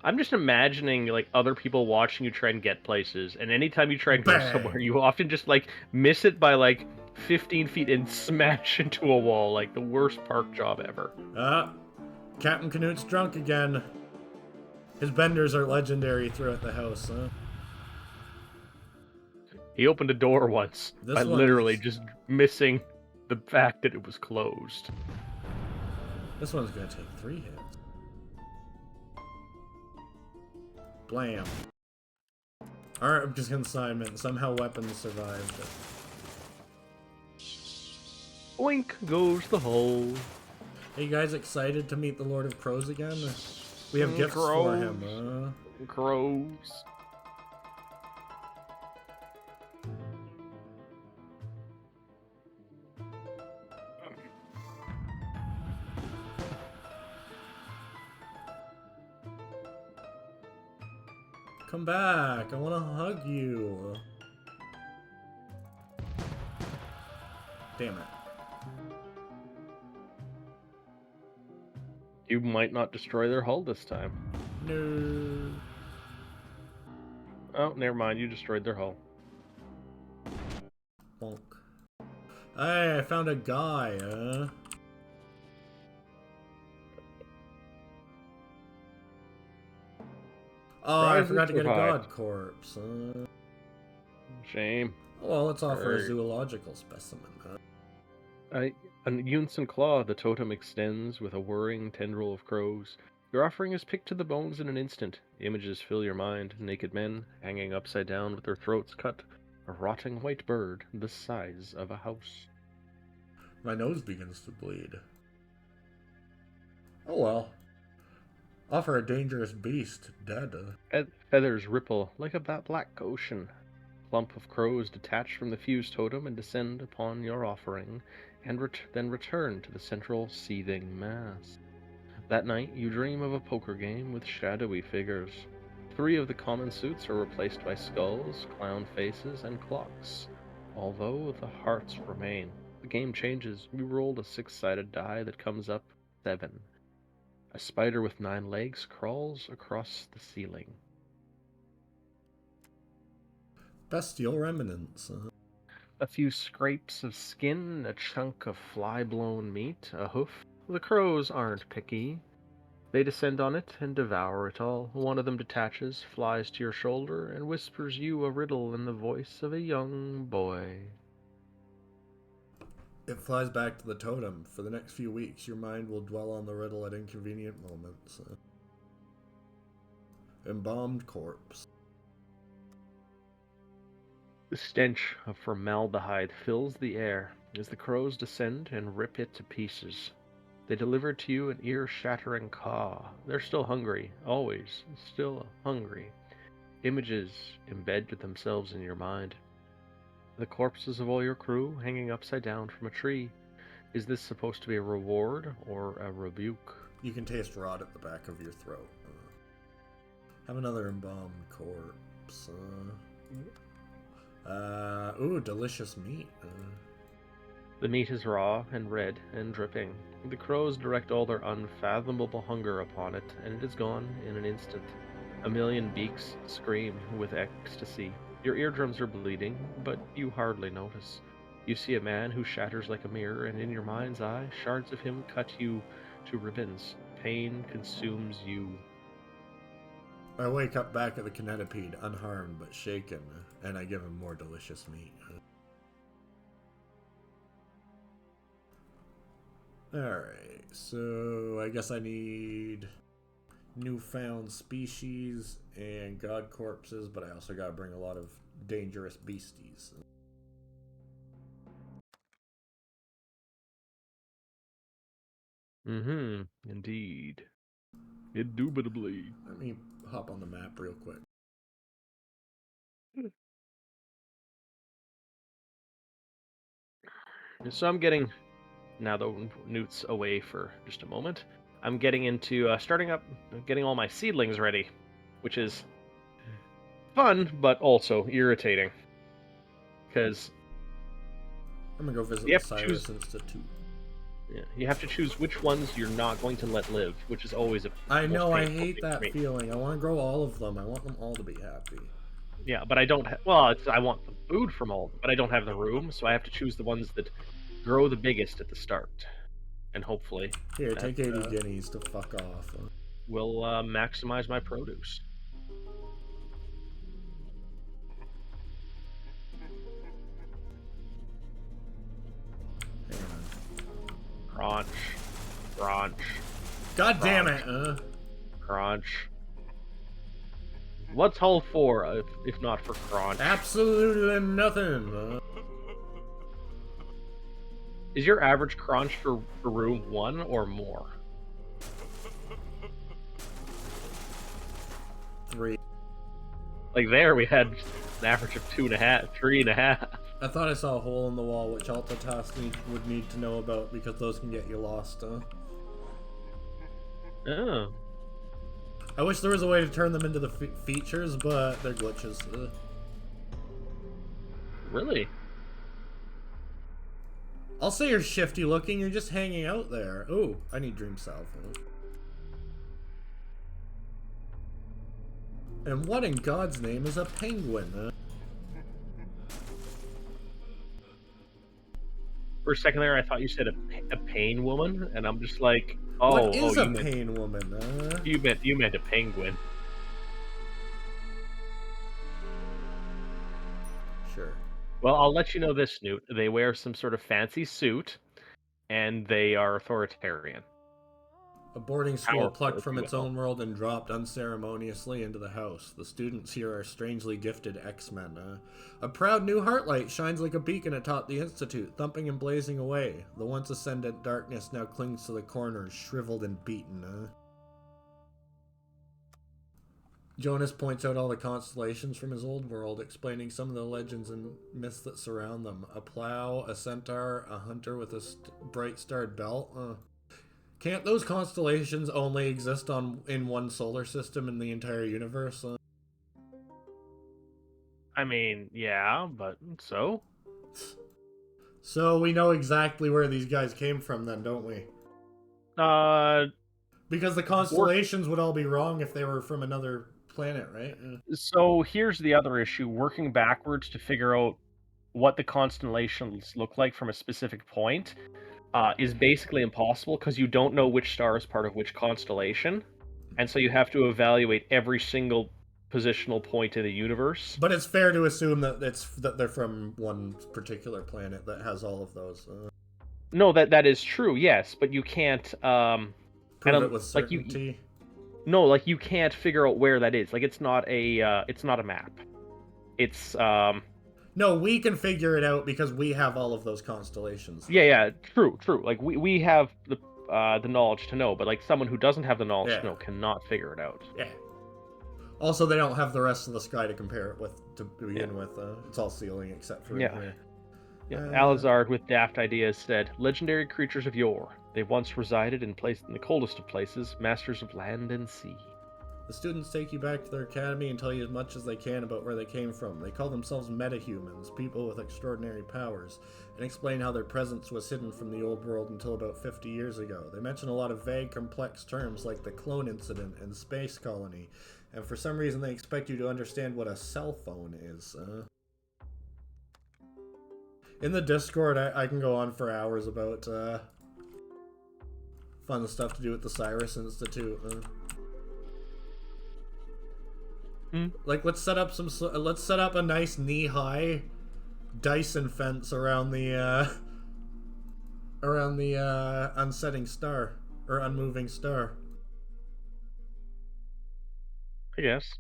B: I'm just imagining like other people watching you try and get places, and anytime you try and go somewhere, you often just like miss it by like 15 feet and smash into a wall, like the worst park job ever.
A: Captain Canute's drunk again. His benders are legendary throughout the house, huh?
B: He opened a door once by literally just missing the fact that it was closed.
A: This one's gonna take 3 hits. Blam. Alright, just consignment. Somehow weapons survived.
B: Oink goes the hull.
A: Are you guys excited to meet the Lord of Crows again? We have gifts for him.
B: Crows.
A: Come back. I want to hug you. Damn it.
B: You might not destroy their hull this time.
A: No.
B: Oh, never mind. You destroyed their hull.
A: Bonk. Hey, I found a guy, Oh, I forgot to get a god corpse.
B: Shame.
A: Well, let's offer a zoological specimen.
B: An unison claw, the totem extends with a whirring tendril of crows. Your offering is picked to the bones in an instant. Images fill your mind. Naked men, hanging upside down with their throats cut. A rotting white bird, the size of a house.
A: My nose begins to bleed. Oh well. Offer a dangerous beast, dead.
B: Feathers ripple like a black ocean. Clump of crows detach from the fused totem and descend upon your offering, and then return to the central seething mass. That night, you dream of a poker game with shadowy figures. 3 of the common suits are replaced by skulls, clown faces, and clocks. Although the hearts remain, the game changes. You rolled a 6-sided die that comes up 7. A spider with 9 legs crawls across the ceiling.
A: Bestial remnants.
B: A few scrapes of skin, a chunk of fly-blown meat, a hoof. The crows aren't picky. They descend on it and devour it all. One of them detaches, flies to your shoulder, and whispers you a riddle in the voice of a young boy.
A: It flies back to the totem. For the next few weeks, your mind will dwell on the riddle at inconvenient moments. Embalmed corpse.
B: The stench of formaldehyde fills the air as the crows descend and rip it to pieces. They deliver to you an ear-shattering caw. They're still hungry, always, still hungry. Images embed themselves in your mind. The corpses of all your crew hanging upside down from a tree. Is this supposed to be a reward or a rebuke?
A: You can taste rot at the back of your throat. Have another embalmed corpse. Ooh, delicious meat.
B: The meat is raw and red and dripping. The crows direct all their unfathomable hunger upon it, and it is gone in an instant. A million beaks scream with ecstasy. Your eardrums are bleeding, but you hardly notice. You see a man who shatters like a mirror, and in your mind's eye, shards of him cut you to ribbons. Pain consumes you.
A: I wake up back at the kinetipede, unharmed but shaken, and I give him more delicious meat. Alright, so I guess I need newfound species and god corpses, but I also gotta bring a lot of dangerous beasties.
B: Indeed. Indubitably.
A: Let me hop on the map real quick.
B: So I'm getting, now that Newt's away for just a moment, I'm getting into getting all my seedlings ready, which is fun, but also irritating. Because
A: I'm gonna go visit
B: you
A: the
B: have to choose.
A: Cyrus Institute.
B: Yeah, you have to choose which ones you're not going to let live, which is always a
A: I know, I
B: most painful
A: hate
B: thing for
A: that
B: me.
A: feeling. I want to grow all of them. I want them all to be happy.
B: Yeah, but I don't. Well, I want the food from all of them, but I don't have the room, so I have to choose the ones that grow the biggest at the start, and hopefully
A: Here,
B: that
A: take 80 guineas to fuck off.
B: will maximize my produce.
A: Hang on.
B: Crunch, crunch,
A: God damn it!
B: crunch. What's hull for, if not for crunch?
A: Absolutely nothing.
B: Is your average crunch for room 1 or more?
A: 3.
B: Like there, we had an average of 2.5, 3.5.
A: I thought I saw a hole in the wall, which Alta Task would need to know about because those can get you lost.
B: Oh.
A: I wish there was a way to turn them into the features, but they're glitches.
B: Really?
A: I'll say you're shifty looking, you're just hanging out there. Ooh, I need Dream Salve. And what in God's name is a penguin?
B: For a second there, I thought you said a pain woman, and I'm just like, oh,
A: What is a
B: you meant,
A: pain woman?
B: you meant a penguin.
A: Sure.
B: Well, I'll let you know this, Newt. They wear some sort of fancy suit, and they are authoritarian.
A: A boarding school
B: Powerful,
A: plucked
B: if
A: from
B: you
A: its
B: will.
A: own world and dropped unceremoniously into the house. The students here are strangely gifted X-Men. A proud new heartlight shines like a beacon atop the institute, thumping and blazing away. The once ascendant darkness now clings to the corners, shriveled and beaten. Jonas points out all the constellations from his old world, explaining some of the legends and myths that surround them. A plow, a centaur, a hunter with a bright starred belt. Can't those constellations only exist in one solar system in the entire universe?
B: I mean, yeah, but so?
A: So we know exactly where these guys came from then, don't we? Because the constellations would all be wrong if they were from another planet, right?
B: So here's the other issue, working backwards to figure out what the constellations look like from a specific point is basically impossible because you don't know which star is part of which constellation, and so you have to evaluate every single positional point in the universe.
A: But it's fair to assume that they're from one particular planet that has all of those.
B: No, that is true, yes, but you can't
A: Prove it with certainty.
B: No, like you can't figure out where that is. Like it's not a map. It's
A: No, we can figure it out because we have all of those constellations.
B: Yeah, true. Like we have the knowledge to know, but like someone who doesn't have the knowledge to know cannot figure it out.
A: Yeah. Also, they don't have the rest of the sky to compare it with to begin with. It's all ceiling except for here.
B: Yeah. Alizard with daft ideas said, "Legendary creatures of yore. They once resided in the coldest of places, masters of land and sea."
A: The students take you back to their academy and tell you as much as they can about where they came from. They call themselves metahumans, people with extraordinary powers, and explain how their presence was hidden from the old world until about 50 years ago. They mention a lot of vague, complex terms like the clone incident and space colony, and for some reason they expect you to understand what a cell phone is. In the Discord, I can go on for hours about fun stuff to do with the Cyrus Institute. Like, let's set up a nice knee-high Dyson fence around the unsetting star or unmoving star.
B: I guess.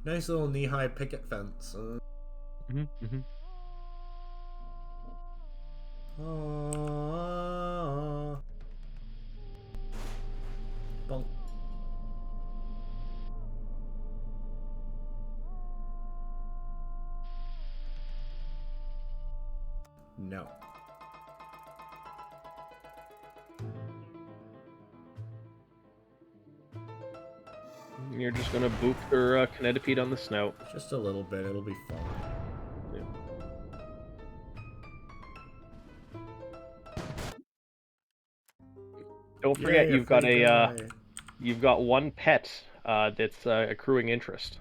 A: Nice little knee-high picket fence. Bonk. No.
B: You're just gonna boop their kinetipede on the snout.
A: Just a little bit, it'll be fine.
B: Yeah. Don't forget, you've got one pet that's accruing interest.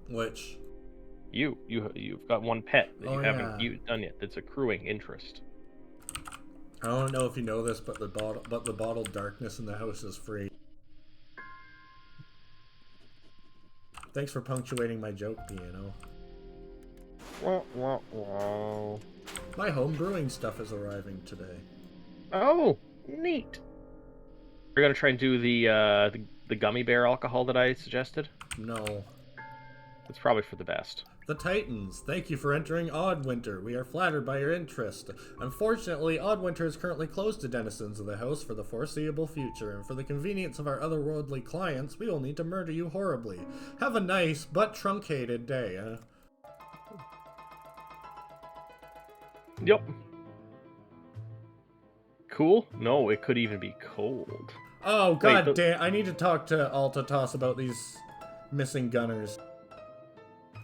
A: Which?
B: You've got one pet that you haven't done yet that's accruing interest.
A: I don't know if you know this, but the bottled darkness in the house is free. Thanks for punctuating my joke, Piano. My home brewing stuff is arriving today.
B: Oh, neat. We're gonna try and do the gummy bear alcohol that I suggested.
A: No.
B: It's probably for the best.
A: The Titans, thank you for entering Oddwinter. We are flattered by your interest. Unfortunately, Oddwinter is currently closed to denizens of the house for the foreseeable future, and for the convenience of our otherworldly clients, we will need to murder you horribly. Have a nice, but truncated day,
B: Yep. Cool? No, it could even be cold.
A: Oh, god damn. I need to talk to Altatos about these missing gunners.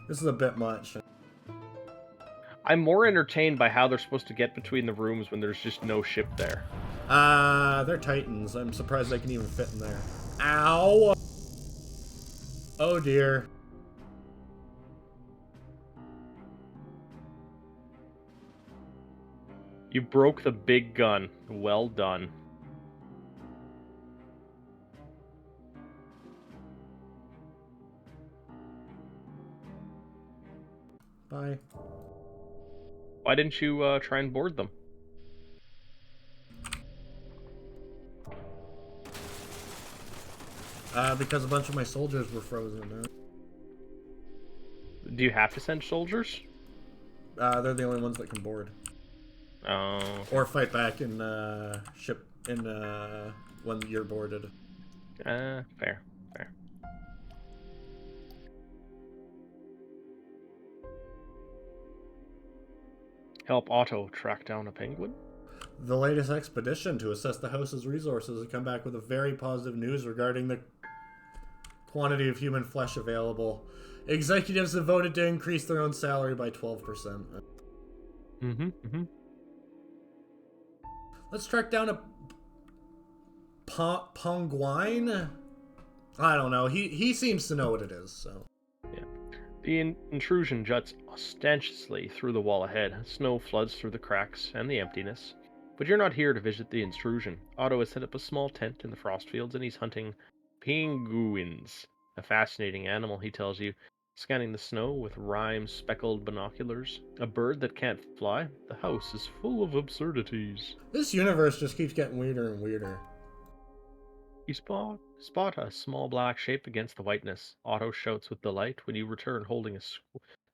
A: This is a bit much.
B: I'm more entertained by how they're supposed to get between the rooms when there's just no ship there.
A: They're Titans. I'm surprised they can even fit in there. Ow! Oh dear.
B: You broke the big gun. Well done.
A: Bye.
B: Why didn't you try and board them?
A: Because a bunch of my soldiers were frozen.
B: Do you have to send soldiers?
A: They're the only ones that can board.
B: Oh.
A: Or fight back in when you're boarded.
B: Fair. Help Otto track down a penguin?
A: The latest expedition to assess the house's resources has come back with a very positive news regarding the quantity of human flesh available. Executives have voted to increase their own salary by 12%. Let's track down a penguin? I don't know. He seems to know what it is, so.
B: Yeah. The intrusion juts ostentatiously through the wall ahead. Snow floods through the cracks and the emptiness. But you're not here to visit the intrusion. Otto has set up a small tent in the frost fields and he's hunting penguins. A fascinating animal, he tells you, scanning the snow with rime-speckled binoculars. A bird that can't fly. The house is full of absurdities.
A: This universe just keeps getting weirder and weirder.
B: You spot a small black shape against the whiteness. Otto shouts with delight when you return holding a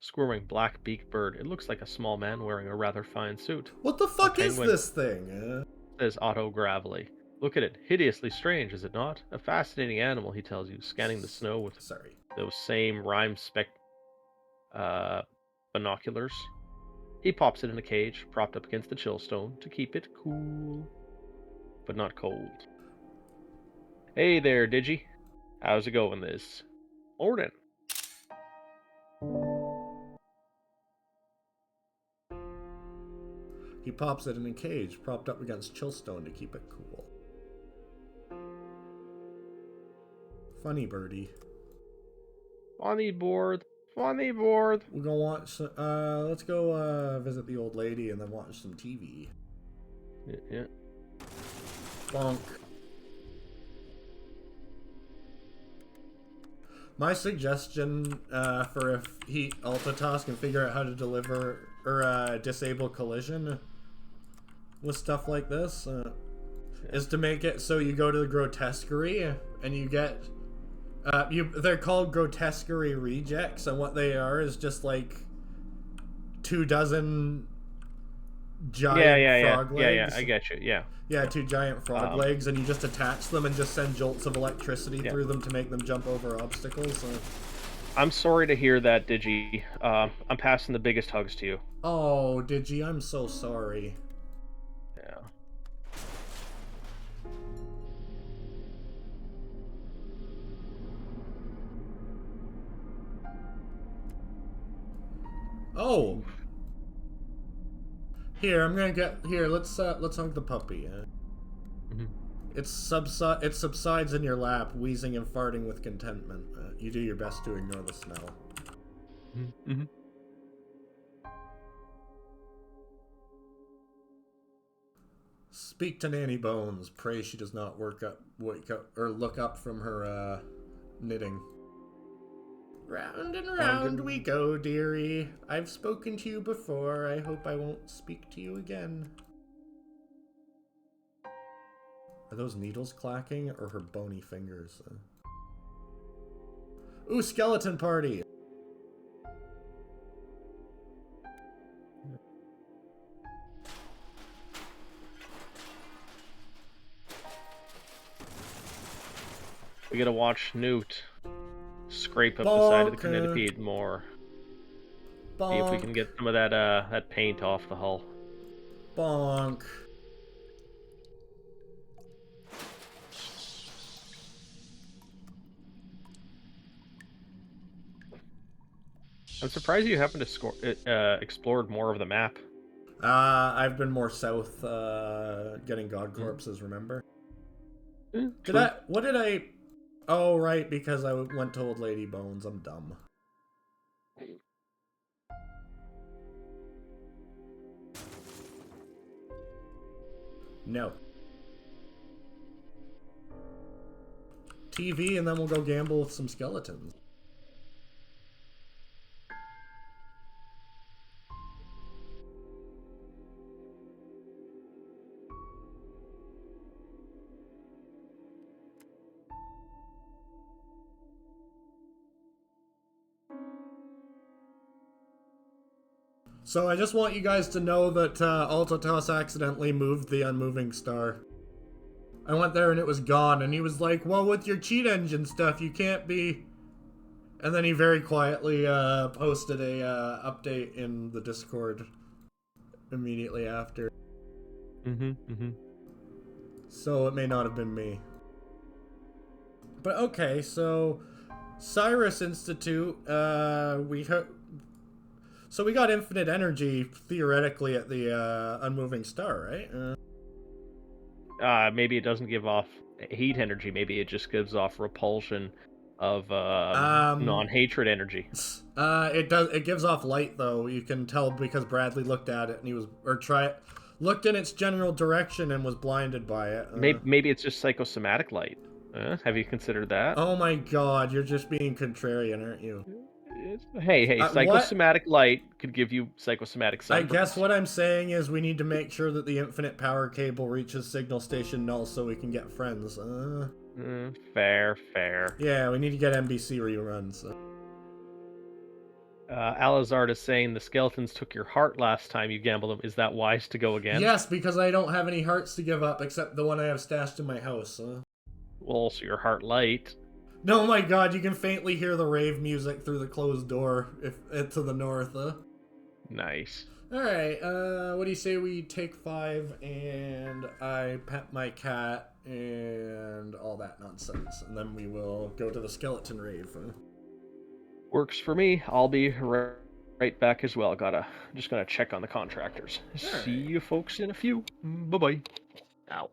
B: squirming black-beaked bird. It looks like a small man wearing a rather fine suit.
A: What the fuck is this thing?
B: Says Otto gravelly. Look at it. Hideously strange, is it not? A fascinating animal, he tells you, scanning the snow with those same rime-spec binoculars. He pops it in a cage, propped up against the chill stone, to keep it cool, but not cold. Hey there, Digi. How's it going this morning?
A: He pops it in a cage, propped up against Chillstone to keep it cool. Funny birdie.
B: Funny board. Funny board.
A: We're gonna watch some, let's go visit the old lady and then watch some TV.
B: Yeah.
A: Bonk. My suggestion for if Ultitas can figure out how to deliver or disable collision with stuff like this is to make it so you go to the grotesquerie and you get they're called grotesquerie rejects, and what they are is just like 24 giant frog legs.
B: Yeah, I get you. Yeah,
A: 2 giant frog legs, and you just attach them and just send jolts of electricity through them to make them jump over obstacles.
B: I'm sorry to hear that, Digi. I'm passing the biggest hugs to you.
A: Oh, Digi, I'm so sorry.
B: Yeah.
A: Oh. Here, I'm gonna get here. Let's hug the puppy. It subsides in your lap, wheezing and farting with contentment. You do your best to ignore the smell. Speak to Nanny Bones. Pray she does not wake up, or look up from her knitting. Round and round we go, dearie. I've spoken to you before. I hope I won't speak to you again. Are those needles clacking or her bony fingers? Ooh, skeleton party!
B: We gotta watch Newt scrape up the side of the Canopide more.
A: Bonk.
B: See if we can get some of that paint off the hull.
A: Bonk.
B: I'm surprised you haven't explored more of the map.
A: I've been more south, getting god corpses, remember? What did I... Oh, right, because I went to Old Lady Bones. I'm dumb. No. TV, and then we'll go gamble with some skeletons. So I just want you guys to know that Altatoss accidentally moved the unmoving star. I went there and it was gone, and he was like, well, with your cheat engine stuff, you can't be... And then he very quietly posted a update in the Discord immediately after. So it may not have been me. But okay, so... Cyrus Institute, So we got infinite energy, theoretically, at the unmoving star, right?
B: Maybe it doesn't give off heat energy. Maybe it just gives off repulsion of non-hatred energy.
A: It gives off light, though. You can tell because Bradley looked at it and he was... looked in its general direction and was blinded by it.
B: Maybe it's just psychosomatic light. Have you considered that?
A: Oh my god, you're just being contrarian, aren't you?
B: Hey, psychosomatic light could give you psychosomatic sunburns.
A: I guess what I'm saying is we need to make sure that the infinite power cable reaches signal station null so we can get friends.
B: Fair.
A: Yeah, we need to get NBC reruns.
B: Alizard is saying the skeletons took your heart last time you gambled them. Is that wise to go again?
A: Yes, because I don't have any hearts to give up except the one I have stashed in my house.
B: Well, so your heart light.
A: No, my god, you can faintly hear the rave music through the closed door to the north.
B: Nice.
A: Alright, what do you say we take 5 and I pet my cat and all that nonsense, and then we will go to the skeleton rave.
B: Works for me. I'll be right back as well. Just gotta check on the contractors. See
A: Alright.
B: you folks in a few. Bye bye. Ow.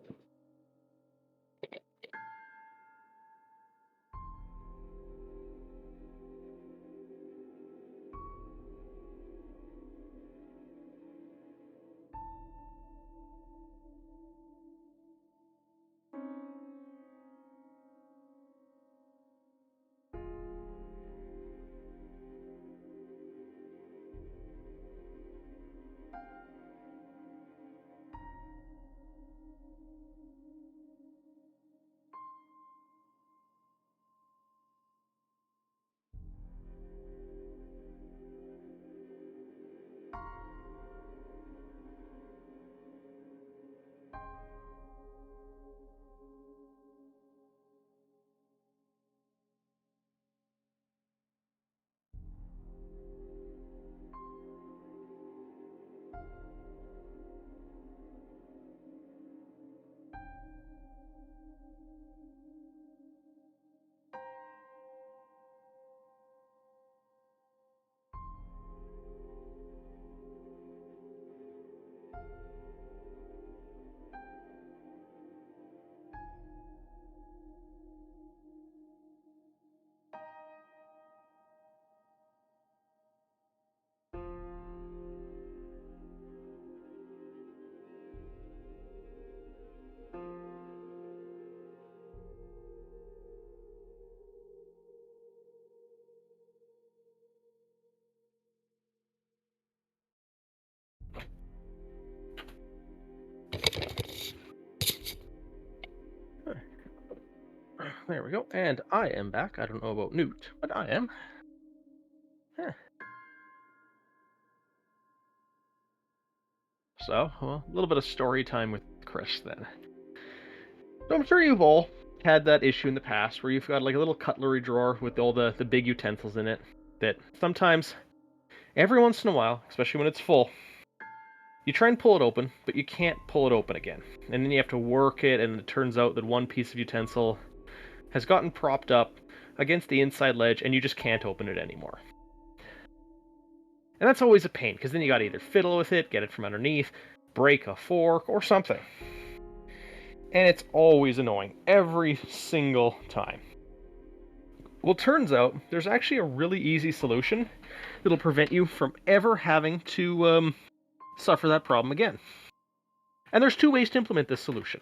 B: There we go. And I am back. I don't know about Newt, but I am. Huh. So, well, a little bit of story time with Chris then. So I'm sure you've all had that issue in the past where you've got like a little cutlery drawer with all the big utensils in it that sometimes, every once in a while, especially when it's full, you try and pull it open, but you can't pull it open again. And then you have to work it, and it turns out that one piece of utensil has gotten propped up against the inside ledge, and you just can't open it anymore. And that's always a pain, because then you gotta either fiddle with it, get it from underneath, break a fork, or something. And it's always annoying, every single time. Well, turns out there's actually a really easy solution that'll prevent you from ever having to suffer that problem again. And there's two ways to implement this solution.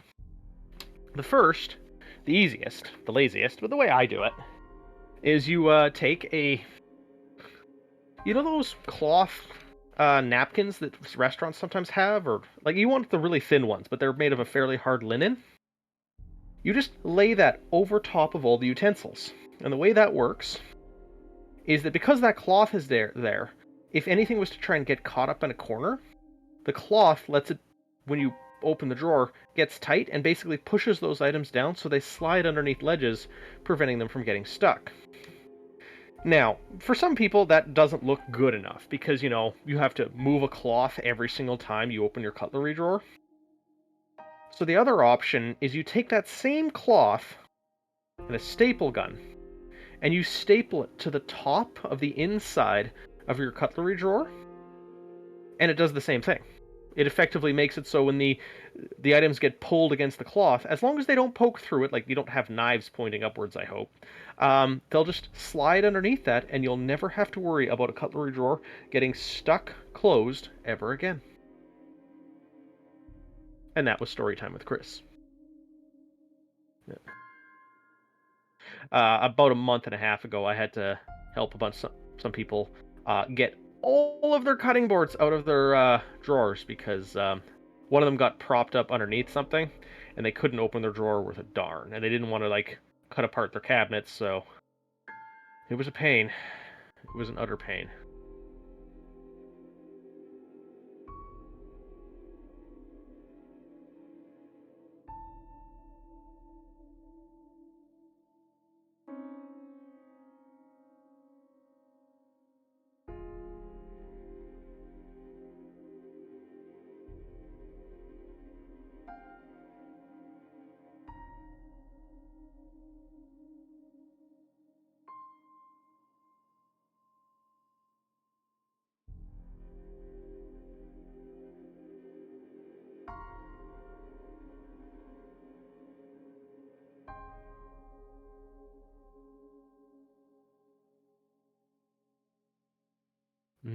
B: The first, the easiest, the laziest, but the way I do it, is you take a, you know those cloth napkins that restaurants sometimes have, or like you want the really thin ones, but they're made of a fairly hard linen. You just lay that over top of all the utensils, and the way that works is that because that cloth is there, if anything was to try and get caught up in a corner, the cloth lets it, when you open the drawer, gets tight and basically pushes those items down so they slide underneath ledges, preventing them from getting stuck. Now, for some people, that doesn't look good enough because, you have to move a cloth every single time you open your cutlery drawer. So the other option is you take that same cloth and a staple gun, and you staple it to the top of the inside of your cutlery drawer, and it does the same thing. It effectively makes it so when the items get pulled against the cloth, as long as they don't poke through it, like you don't have knives pointing upwards, I hope, they'll just slide underneath that, and you'll never have to worry about a cutlery drawer getting stuck closed ever again. And that was story time with Chris. About a month and a half ago, I had to help some people get all of their cutting boards out of their drawers because one of them got propped up underneath something, and they couldn't open their drawer worth a darn, and they didn't want to like cut apart their cabinets, so it was a pain. It was an utter pain.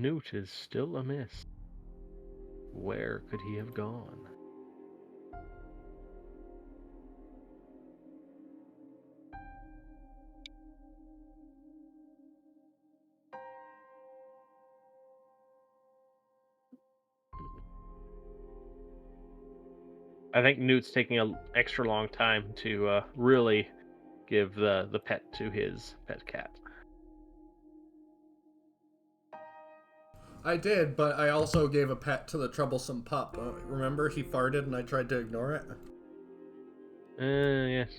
B: Newt is still amiss. Where could he have gone? I think Newt's taking an extra long time to really give the pet to his pet cat.
A: I did, but I also gave a pet to the troublesome pup. Remember, he farted and I tried to ignore it?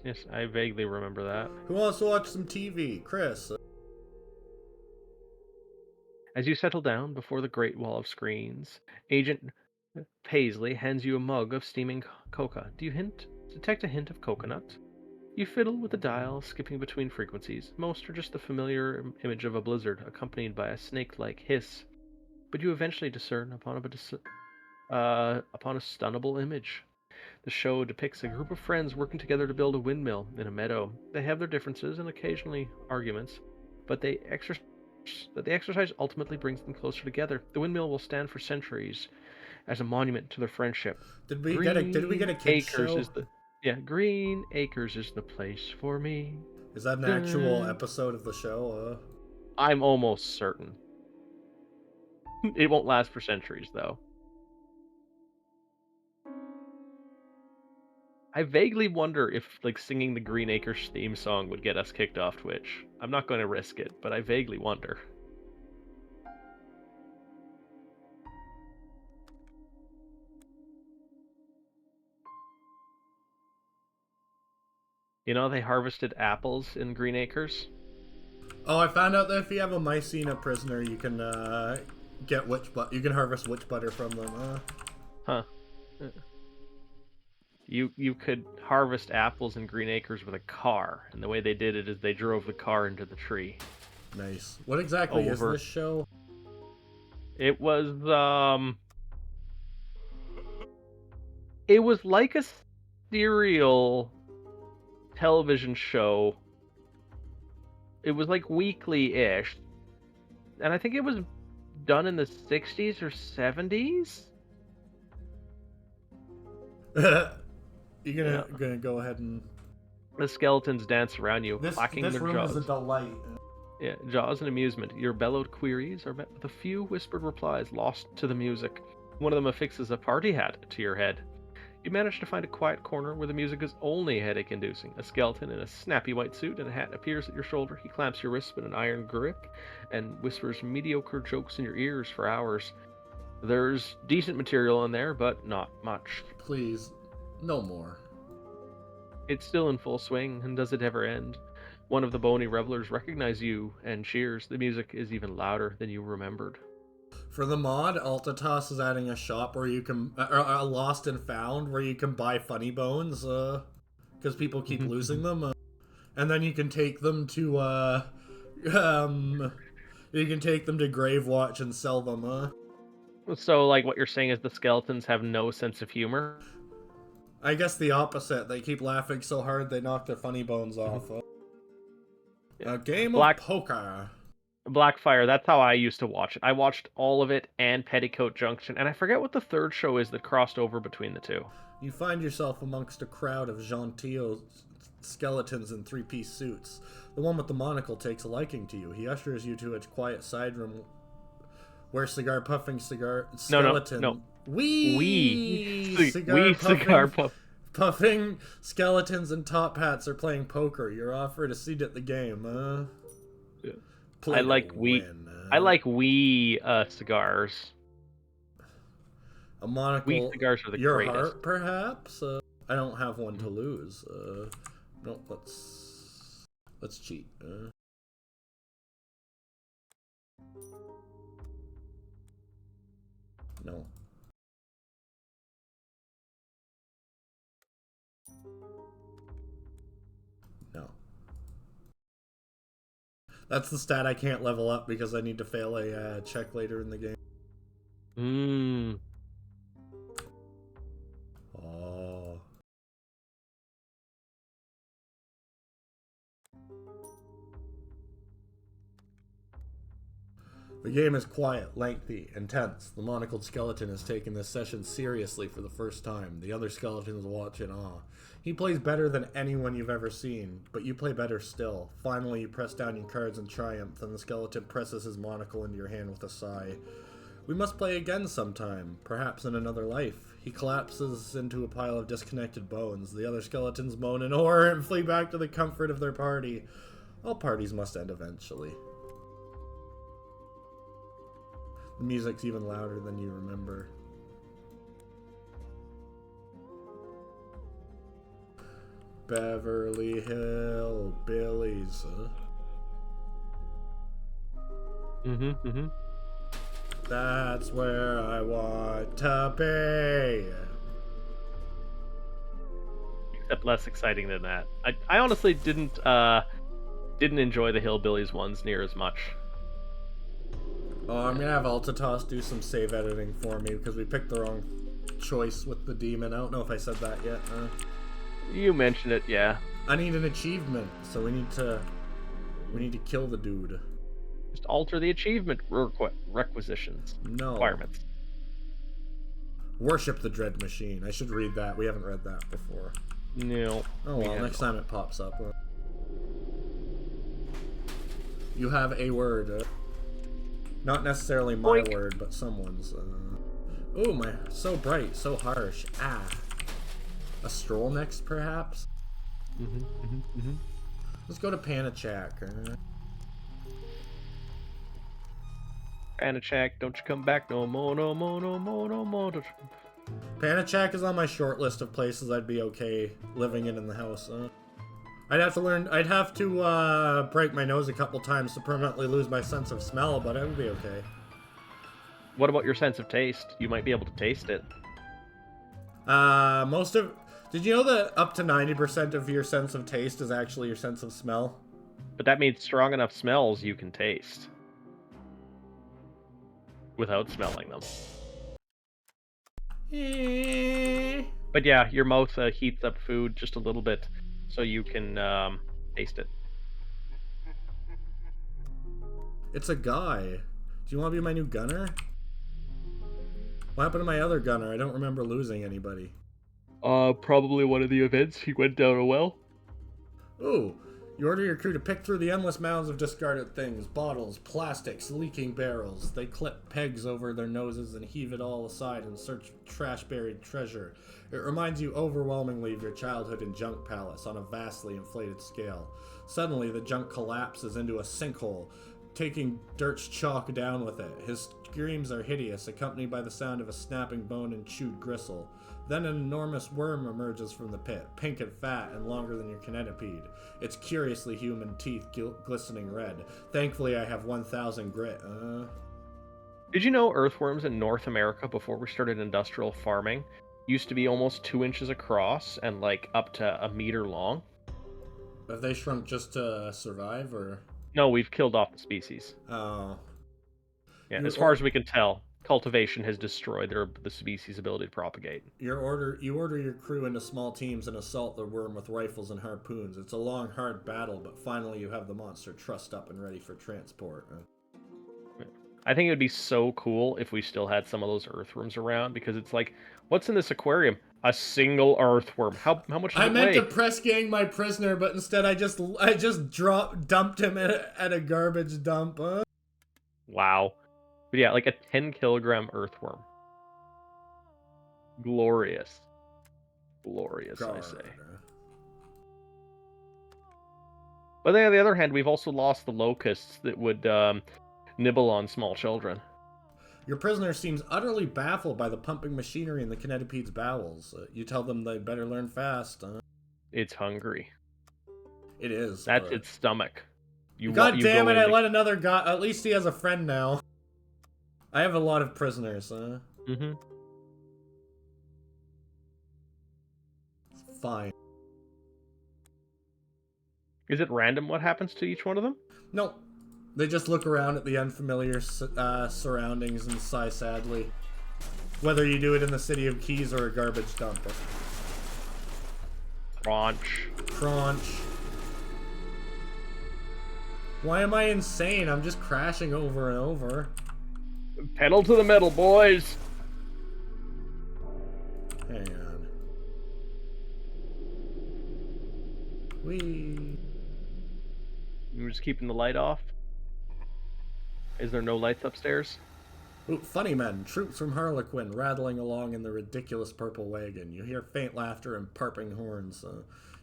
B: Yes, I vaguely remember that.
A: Who wants to watch some TV? Chris.
B: As you settle down before the great wall of screens, Agent Paisley hands you a mug of steaming coca. Do you detect a hint of coconut? You fiddle with the dial, skipping between frequencies. Most are just the familiar image of a blizzard, accompanied by a snake-like hiss. But you eventually discern upon a stunnable image. The show depicts a group of friends working together to build a windmill in a meadow. They have their differences and occasionally arguments, but the exercise ultimately brings them closer together. The windmill will stand for centuries as a monument to their friendship.
A: Did we get a kids show?
B: Green Acres is the place for me.
A: Is that an actual episode of the show?
B: I'm almost certain. It won't last for centuries, though. I vaguely wonder if singing the Green Acres theme song would get us kicked off Twitch. I'm not going to risk it, but I vaguely wonder. You know, they harvested apples in Green Acres.
A: Oh, I found out that if you have a Mycena prisoner, you can get you can harvest witch butter from them.
B: Huh. You could harvest apples in Green Acres with a car, and the way they did it is they drove the car into the tree.
A: Nice. What exactly is this show?
B: It was it was like a serial television show. It was like weekly-ish. And I think it was done in the 60s or 70s.
A: You're gonna go ahead and
B: the skeletons dance around you, clacking their jaws.
A: This room is a delight.
B: Yeah, jaws and amusement. Your bellowed queries are met with a few whispered replies lost to the music. One of them affixes a party hat to your head. You manage to find a quiet corner where the music is only headache-inducing. A skeleton in a snappy white suit and a hat appears at your shoulder. He clamps your wrist in an iron grip and whispers mediocre jokes in your ears for hours. There's decent material in there, but not much.
A: Please, no more.
B: It's still in full swing, and does it ever end? One of the bony revelers recognize you and cheers. The music is even louder than you remembered.
A: For the mod, Altatos is adding a shop where you can, a lost and found, where you can buy funny bones, because people keep losing them, and then you can take them to, you can take them to Gravewatch and sell them,
B: So, what you're saying is the skeletons have no sense of humor?
A: I guess the opposite. They keep laughing so hard they knock their funny bones off. A game of poker.
B: Blackfire, that's how I used to watch it. I watched all of it and Petticoat Junction, and I forget what the third show is that crossed over between the two.
A: You find yourself amongst a crowd of genteel skeletons in three-piece suits. The one with the monocle takes a liking to you. He ushers you to a quiet side room where cigar-puffing skeleton...
B: No.
A: Puffing skeletons in top hats are playing poker. You're offered a seat at the game.
B: Yeah. I like wee cigars.
A: A monocle.
B: Wee cigars are the
A: your
B: greatest.
A: Heart, perhaps. I don't have one to lose. No, let's cheat. No. No. That's the stat I can't level up because I need to fail a check later in the game. Oh. The game is quiet, lengthy, intense. The monocled skeleton has taken this session seriously for the first time. The other skeletons watch in awe. He plays better than anyone you've ever seen, but you play better still. Finally, you press down your cards in triumph, and the skeleton presses his monocle into your hand with a sigh. We must play again sometime, perhaps in another life. He collapses into a pile of disconnected bones. The other skeletons moan in horror and flee back to the comfort of their party. All parties must end eventually. The music's even louder than you remember. Beverly Hillbillies. That's where I want to be.
B: Except less exciting than that. I honestly didn't enjoy the Hillbillies ones near as much.
A: Oh, I'm gonna have Altatoss do some save editing for me because we picked the wrong choice with the demon. I don't know if I said that yet.
B: You mentioned it, yeah.
A: I need an achievement, so we need to kill the dude.
B: Just alter the achievement requisitions.
A: No.
B: Requirements.
A: Worship the Dread Machine. I should read that. We haven't read that before.
B: No.
A: Oh well, next time it pops up. You have a word. Not necessarily my
B: Boink.
A: word, but someone's. Oh my! So bright, so harsh. Ah. A stroll next, perhaps. Let's go to Panachak.
B: Panachak, don't you come back no more, no more, no more, no more.
A: Panachak is on my short list of places I'd be okay living in the house. I'd have to break my nose a couple times to permanently lose my sense of smell, but it would be okay.
B: What about your sense of taste? You might be able to taste it.
A: Did you know that up to 90% of your sense of taste is actually your sense of smell?
B: But that means strong enough smells you can taste. Without smelling them. But yeah, your mouth heats up food just a little bit so you can taste it.
A: It's a guy. Do you want to be my new gunner? What happened to my other gunner? I don't remember losing anybody.
B: Probably one of the events. He went down a well.
A: Ooh. You order your crew to pick through the endless mounds of discarded things. Bottles, plastics, leaking barrels. They clip pegs over their noses and heave it all aside in search of trash-buried treasure. It reminds you overwhelmingly of your childhood in Junk Palace on a vastly inflated scale. Suddenly, the junk collapses into a sinkhole, taking Dirt's chalk down with it. His screams are hideous, accompanied by the sound of a snapping bone and chewed gristle. Then an enormous worm emerges from the pit, pink and fat and longer than your kinetipede. Its curiously human teeth glistening red. Thankfully, I have 1,000 grit.
B: Did you know earthworms in North America, before we started industrial farming, used to be almost 2 inches across and like up to a meter long?
A: Have they shrunk just to survive, or?
B: No, we've killed off the species.
A: Oh.
B: Yeah, as far as we can tell, cultivation has destroyed the species' ability to propagate.
A: You order your crew into small teams and assault the worm with rifles and harpoons. It's a long, hard battle, but finally you have the monster trussed up and ready for transport.
B: I think it would be so cool if we still had some of those earthworms around, because it's like, what's in this aquarium? A single earthworm. How much does
A: I
B: it
A: meant
B: weigh?
A: to press gang my prisoner, but instead I just dumped him at a garbage dump.
B: Wow. But yeah, like a 10-kilogram earthworm. Glorious. Glorious, I say. But then on the other hand, we've also lost the locusts that would nibble on small children.
A: Your prisoner seems utterly baffled by the pumping machinery in the kinetipede's bowels. You tell them they better learn fast.
B: It's hungry.
A: It is.
B: That's its stomach.
A: God damn it, I let another guy... At least he has a friend now. I have a lot of prisoners. Fine.
B: Is it random what happens to each one of them?
A: No. They just look around at the unfamiliar surroundings and sigh sadly. Whether you do it in the city of Keys or a garbage dump.
B: Crunch.
A: Crunch. Why am I insane? I'm just crashing over and over.
B: Pedal to the metal, boys!
A: Hang on. Whee!
B: We're just keeping the light off. Is there no lights upstairs?
A: Ooh, funny men, troops from Harlequin rattling along in the ridiculous purple wagon. You hear faint laughter and parping horns.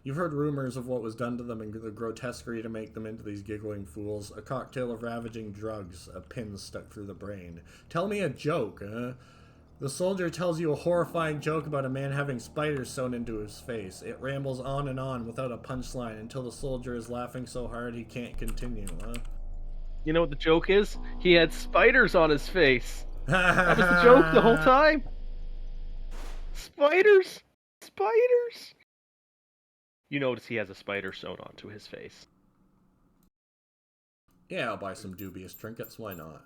A: You've heard rumors of what was done to them and the grotesquerie to make them into these giggling fools. A cocktail of ravaging drugs, a pin stuck through the brain. Tell me a joke, The soldier tells you a horrifying joke about a man having spiders sewn into his face. It rambles on without a punchline until the soldier is laughing so hard he can't continue,
B: You know what the joke is? He had spiders on his face. That was the joke the whole time. Spiders! Spiders! You notice he has a spider sewn onto his face.
A: Yeah, I'll buy some dubious trinkets. Why not?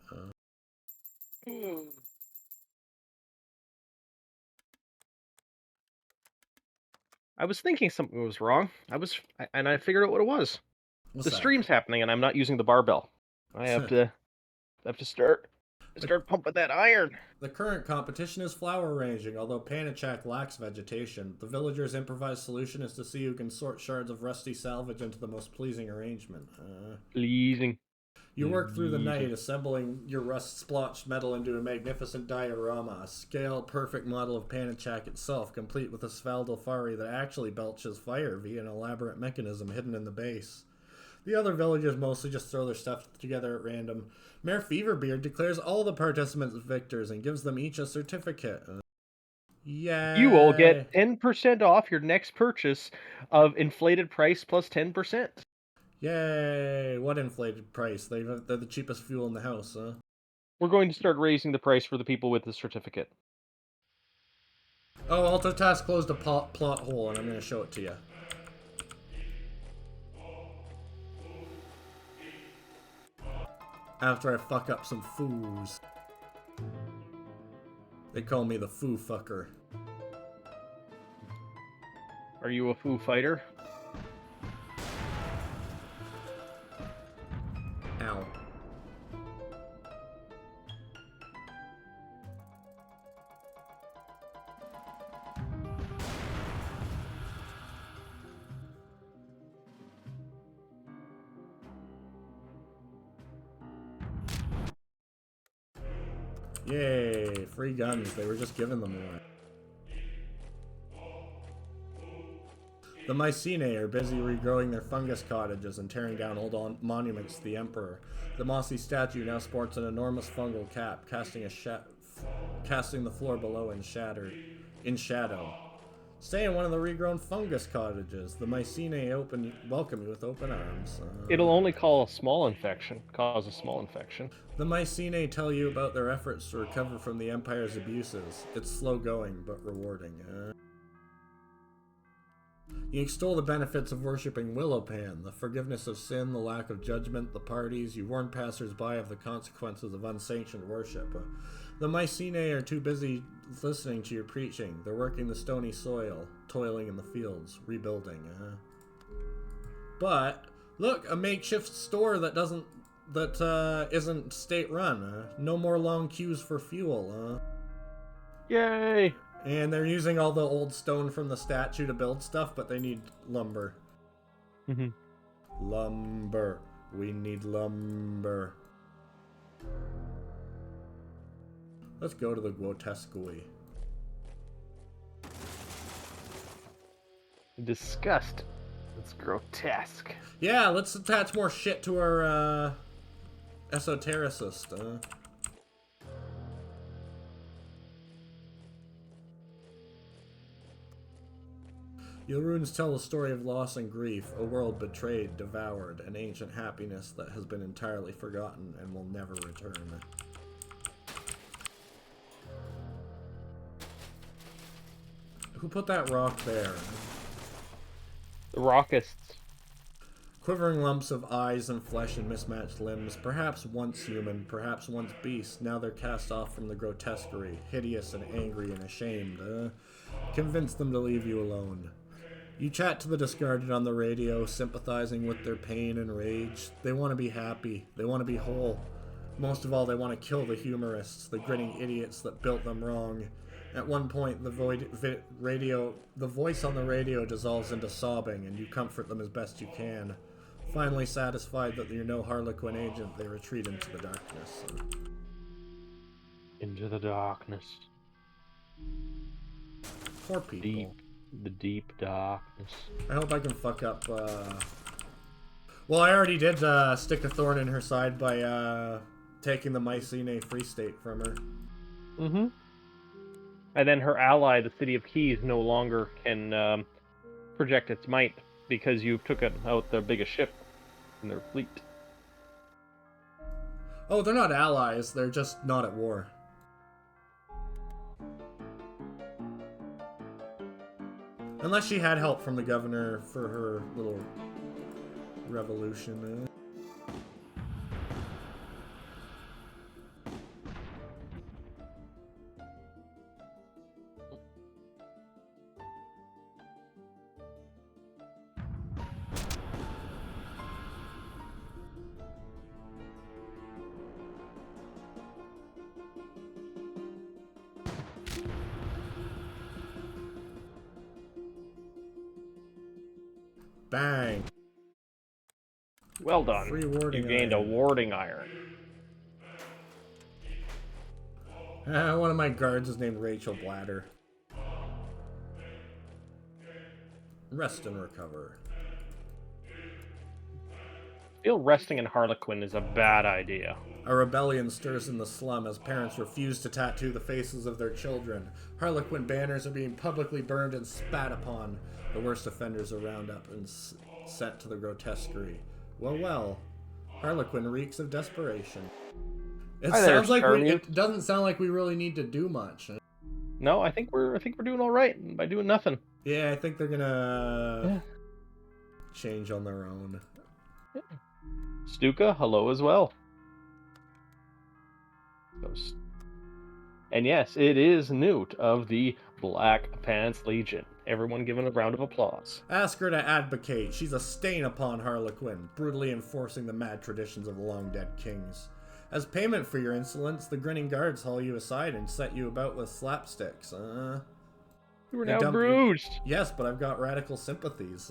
B: I was thinking something was wrong. I figured out what it was.
A: What's
B: The
A: that?
B: stream's happening, and I'm not using the barbell. I have to start pumping that iron.
A: The current competition is flower arranging. Although Panachak lacks vegetation, the villagers' improvised solution is to see who can sort shards of rusty salvage into the most pleasing arrangement.
B: Pleasing.
A: You work through the night, assembling your rust-splotched metal into a magnificent diorama, a scale-perfect model of Panachak itself, complete with a Svaldolfari that actually belches fire via an elaborate mechanism hidden in the base. The other villagers mostly just throw their stuff together at random. Mayor Feverbeard declares all the participants victors and gives them each a certificate. Yay!
B: You will get 10% off your next purchase of inflated price plus 10%.
A: Yay! What inflated price? They're the cheapest fuel in the house, huh?
B: We're going to start raising the price for the people with the certificate.
A: Oh, AutoTask closed a plot hole, and I'm going to show it to you. After I fuck up some foos. They call me the foo fucker.
B: Are you a Foo Fighter?
A: Ow. Yay, free guns. They were just giving them away. The Mycenae are busy regrowing their fungus cottages and tearing down old monuments to the Emperor. The mossy statue now sports an enormous fungal cap, casting the floor below in shadow. Stay in one of the regrown fungus cottages. The Mycenae welcome you with open arms.
B: It'll only cause a small infection.
A: The Mycenae tell you about their efforts to recover from the Empire's abuses. It's slow going, but rewarding. You extol the benefits of worshipping Willowpan, the forgiveness of sin, the lack of judgment, the parties. You warn passers-by of the consequences of unsanctioned worship. The Mycenae are too busy listening to your preaching. They're working the stony soil, toiling in the fields, rebuilding. But look, a makeshift store that isn't state-run. No more long queues for fuel.
B: Yay!
A: And they're using all the old stone from the statue to build stuff, but they need lumber. Lumber. We need lumber. Let's go to the grotesquerie.
B: Disgust. It's grotesque.
A: Yeah, let's attach more shit to our esotericist. Your runes tell a story of loss and grief, a world betrayed, devoured, an ancient happiness that has been entirely forgotten and will never return. Who put that rock there?
B: The Rockists.
A: Quivering lumps of eyes and flesh and mismatched limbs, perhaps once human, perhaps once beast, now they're cast off from the grotesquerie, hideous and angry and ashamed. Convince them to leave you alone. You chat to the discarded on the radio, sympathizing with their pain and rage. They want to be happy. They want to be whole. Most of all, they want to kill the humorists, the grinning idiots that built them wrong. At one point, the voice on the radio dissolves into sobbing, and you comfort them as best you can. Finally satisfied that you're no Harlequin agent, they retreat into the darkness.
B: Into the darkness.
A: Poor people.
B: The deep darkness.
A: I hope I can fuck up, Well, I already did stick a thorn in her side by taking the Mycenae Free State from her.
B: Mm-hmm. And then her ally, the City of Keys, no longer can project its might because you took out their biggest ship in their fleet.
A: Oh, they're not allies. They're just not at war. Unless she had help from the governor for her little revolution. Bang.
B: Well done.
A: Free warding
B: you gained
A: iron.
B: a warding iron.
A: One of my guards is named Rachel Bladder. Rest and recover.
B: I feel resting in Harlequin is a bad idea.
A: A rebellion stirs in the slum as parents refuse to tattoo the faces of their children. Harlequin banners are being publicly burned and spat upon. The worst offenders are rounded up and sent to the grotesquerie. Well. Harlequin reeks of desperation. It doesn't sound like we really need to do much.
B: No, I think we're doing all right by doing nothing.
A: Yeah, I think they're gonna change on their own.
B: Yeah. Stuka, hello as well. And yes, it is Newt of the Black Pants Legion. Everyone give a round of applause.
A: Ask her to advocate. She's a stain upon Harlequin, brutally enforcing the mad traditions of long-dead kings. As payment for your insolence, the grinning guards haul you aside and set you about with slapsticks.
B: You were now bruised.
A: Yes, but I've got radical sympathies.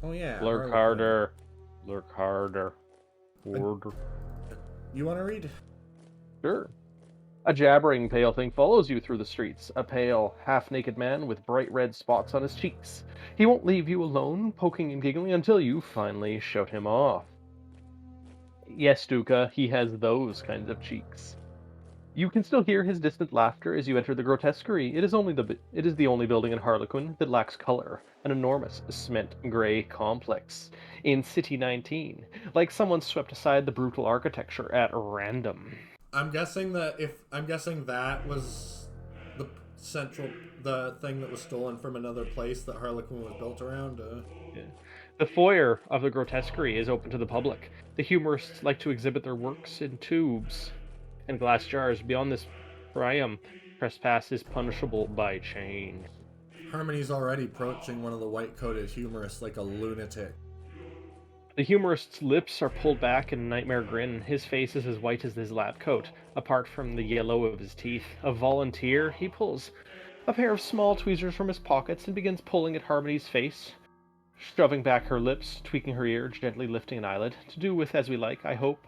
A: Oh yeah.
B: Lurk harder. Lurk harder. Order.
A: You want to read?
B: Sure. A jabbering pale thing follows you through the streets, a pale, half-naked man with bright red spots on his cheeks. He won't leave you alone, poking and giggling until you finally shout him off. Yes, Stuka, he has those kinds of cheeks. You can still hear his distant laughter as you enter the grotesquerie. It is the only building in Harlequin that lacks color, an enormous cement gray complex in City 19, like someone swept aside the brutal architecture at random.
A: I'm guessing that was the thing that was stolen from another place that Harlequin was built around.
B: Yeah. The foyer of the grotesquerie is open to the public. The humorists like to exhibit their works in tubes and glass jars. Beyond this priam, trespass is punishable by chains.
A: Harmony's already approaching one of the white-coated humorists like a lunatic.
B: The humorist's lips are pulled back in a nightmare grin. His face is as white as his lab coat, apart from the yellow of his teeth. A volunteer, he pulls a pair of small tweezers from his pockets and begins pulling at Harmony's face, shoving back her lips, tweaking her ear, gently lifting an eyelid. To do with as we like, I hope.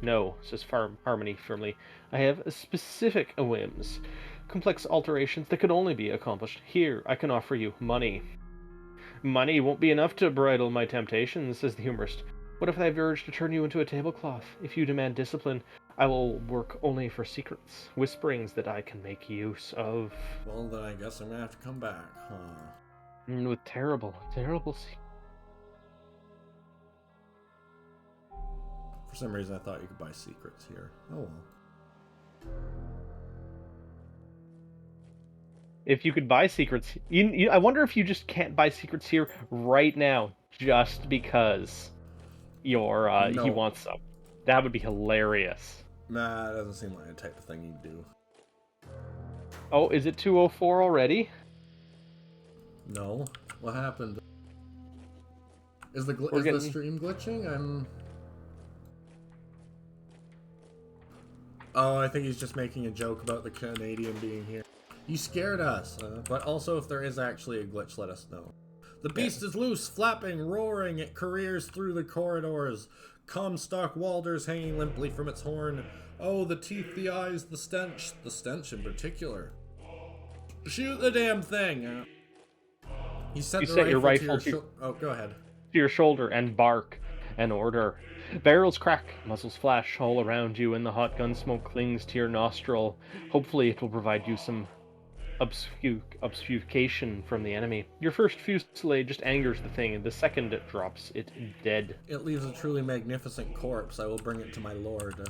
B: No, says Harmony firmly. I have specific whims. Complex alterations that could only be accomplished. Here, I can offer you money. Money won't be enough to bridle my temptations, says the humorist. What if I have urge to turn you into a tablecloth? If you demand discipline, I will work only for secrets, whisperings that I can make use of.
A: Well, then I guess I'm gonna have to come back, huh?
B: And with terrible secrets.
A: For some reason, I thought you could buy secrets here. Oh well.
B: If you could buy secrets, I wonder if you just can't buy secrets here right now, just because he wants some. That would be hilarious.
A: Nah, that doesn't seem like the type of thing you'd do.
B: Oh, is it 2:04 already?
A: No. What happened? Is
B: We're
A: the
B: getting...
A: stream glitching? Oh, I think he's just making a joke about the Canadian being here. You scared us, but also if there is actually a glitch, let us know. The beast is loose, flapping, roaring, it careers through the corridors. Comstock Walders hanging limply from its horn. Oh, the teeth, the eyes, the stench in particular. Shoot the damn thing! You set the
B: your
A: rifle to
B: rifle
A: your shoulder. Oh, go ahead.
B: to your shoulder and bark an order. Barrels crack, muzzles flash all around you, and the hot gun smoke clings to your nostril. Hopefully, it will provide you some obfuscation from the enemy. Your first fusillade just angers the thing, and the second it drops, it dead.
A: It leaves a truly magnificent corpse. I will bring it to my lord.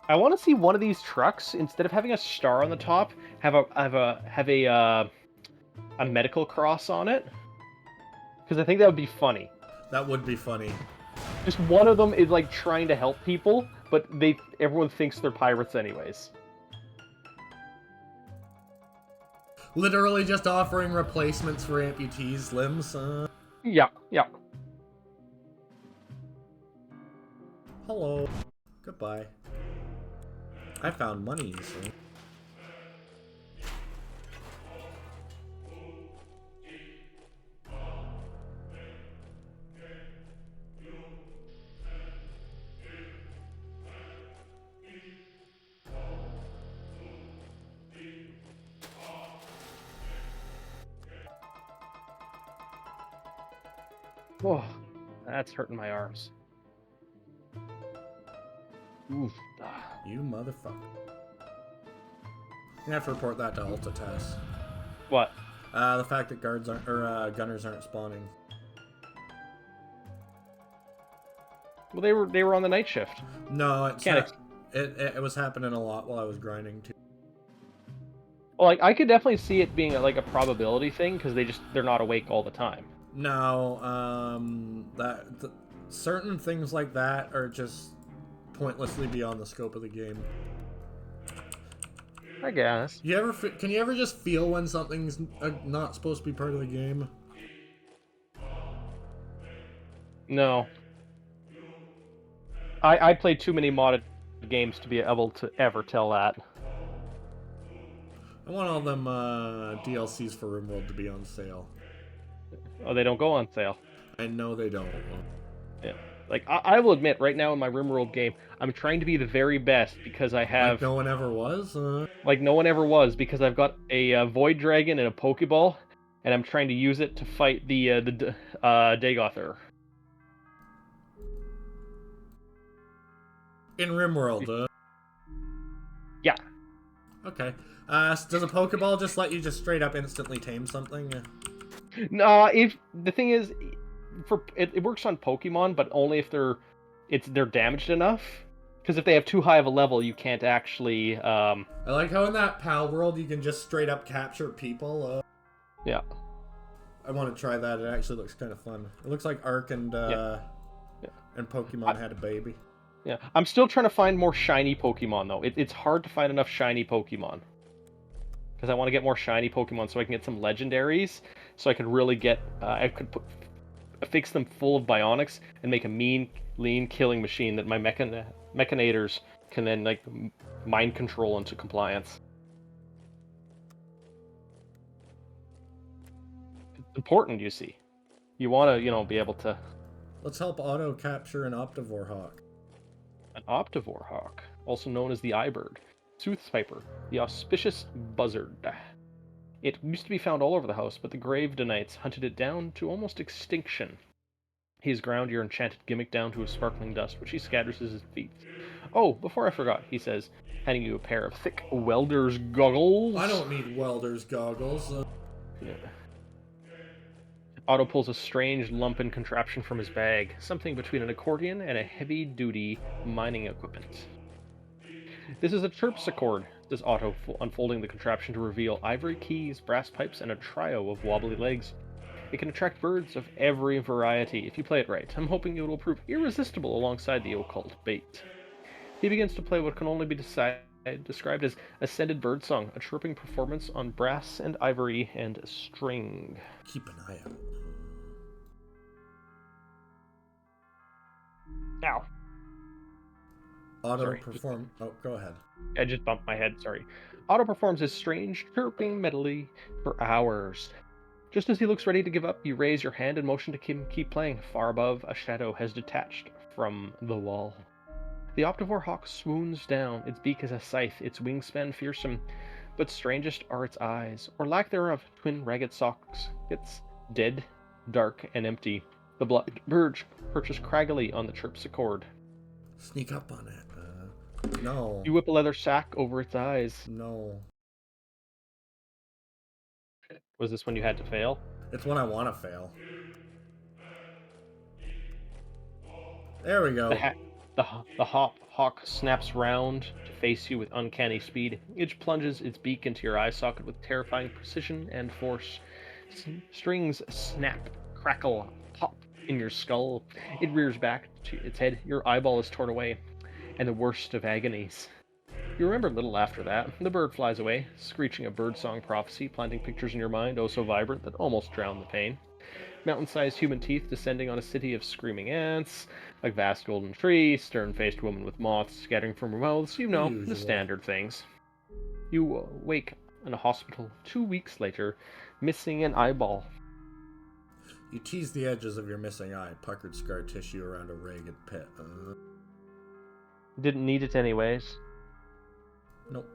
B: I want to see one of these trucks, instead of having a star on the top, have a medical cross on it, because I think that would be funny.
A: That would be funny.
B: Just one of them is like trying to help people, but everyone thinks they're pirates anyways.
A: Literally just offering replacements for amputees' limbs.
B: Yeah.
A: Hello. Goodbye. I found money, you see.
B: Oh, that's hurting my arms. Oof.
A: You motherfucker. You have to report that to Alta Tess.
B: What?
A: The fact that guards aren't, or gunners aren't spawning.
B: Well, they were on the night shift.
A: No, it was happening a lot while I was grinding too.
B: Well, like I could definitely see it being like a probability thing because they're not awake all the time.
A: No, certain things like that are just pointlessly beyond the scope of the game.
B: I guess.
A: Can you ever just feel when something's not supposed to be part of the game?
B: No. I played too many modded games to be able to ever tell that.
A: I want all them DLCs for RimWorld to be on sale.
B: Oh, they don't go on sale.
A: I know they don't.
B: Yeah. Like, I will admit, right now in my RimWorld game, I'm trying to be the very best because I have...
A: Like no one ever was?
B: Like no one ever was, because I've got a Void Dragon and a Pokeball, and I'm trying to use it to fight the Dagother.
A: In RimWorld,
B: Yeah.
A: Okay. Does a Pokeball just let you just straight up instantly tame something?
B: No, if the thing is, it works on Pokemon, but only if they're damaged enough. Because if they have too high of a level, you can't actually.
A: I like how in that PAL world you can just straight up capture people.
B: Yeah.
A: I want to try that. It actually looks kind of fun. It looks like Ark and and Pokemon had a baby.
B: Yeah, I'm still trying to find more shiny Pokemon though. It's hard to find enough shiny Pokemon. Because I want to get more shiny Pokemon so I can get some legendaries, so I could really get, I could fix them full of bionics and make a mean, lean killing machine that my mechanators can then like mind control into compliance. It's important, you see. You want to, be able to.
A: Let's help auto capture an Optivore Hawk.
B: An Optivore Hawk, also known as the Eyebird. Soothpiper, the auspicious buzzard. It used to be found all over the house, but the Gravedenites hunted it down to almost extinction. He's ground your enchanted gimmick down to a sparkling dust, which he scatters at his feet. Oh, before I forgot, he says, handing you a pair of thick welder's goggles.
A: I don't need welder's goggles.
B: Yeah. Otto pulls a strange lumpen contraption from his bag, something between an accordion and a heavy-duty mining equipment. This is a terpsichord, says Otto, unfolding the contraption to reveal ivory keys, brass pipes, and a trio of wobbly legs. It can attract birds of every variety if you play it right. I'm hoping it will prove irresistible alongside the occult bait. He begins to play what can only be described as ascended birdsong, a chirping performance on brass and ivory and string.
A: Keep an eye out.
B: Ow.
A: Auto
B: Sorry.
A: perform. Oh, go ahead.
B: I just bumped my head, sorry. Otto performs his strange, chirping medley for hours. Just as he looks ready to give up, you raise your hand and motion to keep playing. Far above, a shadow has detached from the wall. The Optivore hawk swoons down, its beak is a scythe, its wingspan fearsome, but strangest are its eyes, or lack thereof, twin ragged sockets, dead, dark, and empty. The black bird perches craggily on the chirpsichord.
A: Sneak up on it. No.
B: You whip a leather sack over its eyes.
A: No.
B: Was this when you had to fail?
A: It's when I want to fail. There we go.
B: The hawk snaps round to face you with uncanny speed. It plunges its beak into your eye socket with terrifying precision and force. Strings snap, crackle, pop in your skull. It rears back to its head. Your eyeball is torn away, and the worst of agonies. You remember little after that. The bird flies away, screeching a birdsong prophecy, planting pictures in your mind, oh so vibrant that almost drown the pain. Mountain-sized human teeth descending on a city of screaming ants, a vast golden tree, stern-faced woman with moths scattering from her mouths, you know, the standard things. You wake in a hospital 2 weeks later, missing an eyeball.
A: You tease the edges of your missing eye, puckered scar tissue around a ragged pit.
B: Didn't need it anyways.
A: Nope.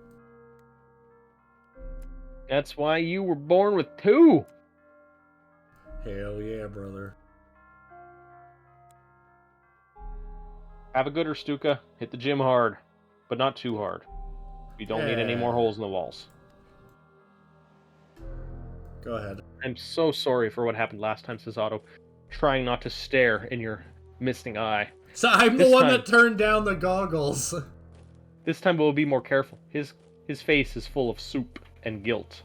B: That's why you were born with 2!
A: Hell yeah, brother.
B: Have a gooder, Stuka. Hit the gym hard, but not too hard. We don't need any more holes in the walls.
A: Go ahead.
B: I'm so sorry for what happened last time, says Otto, trying not to stare in your missing eye.
A: So I'm the one that turned down the goggles.
B: This time we'll be more careful. His face is full of soup and guilt.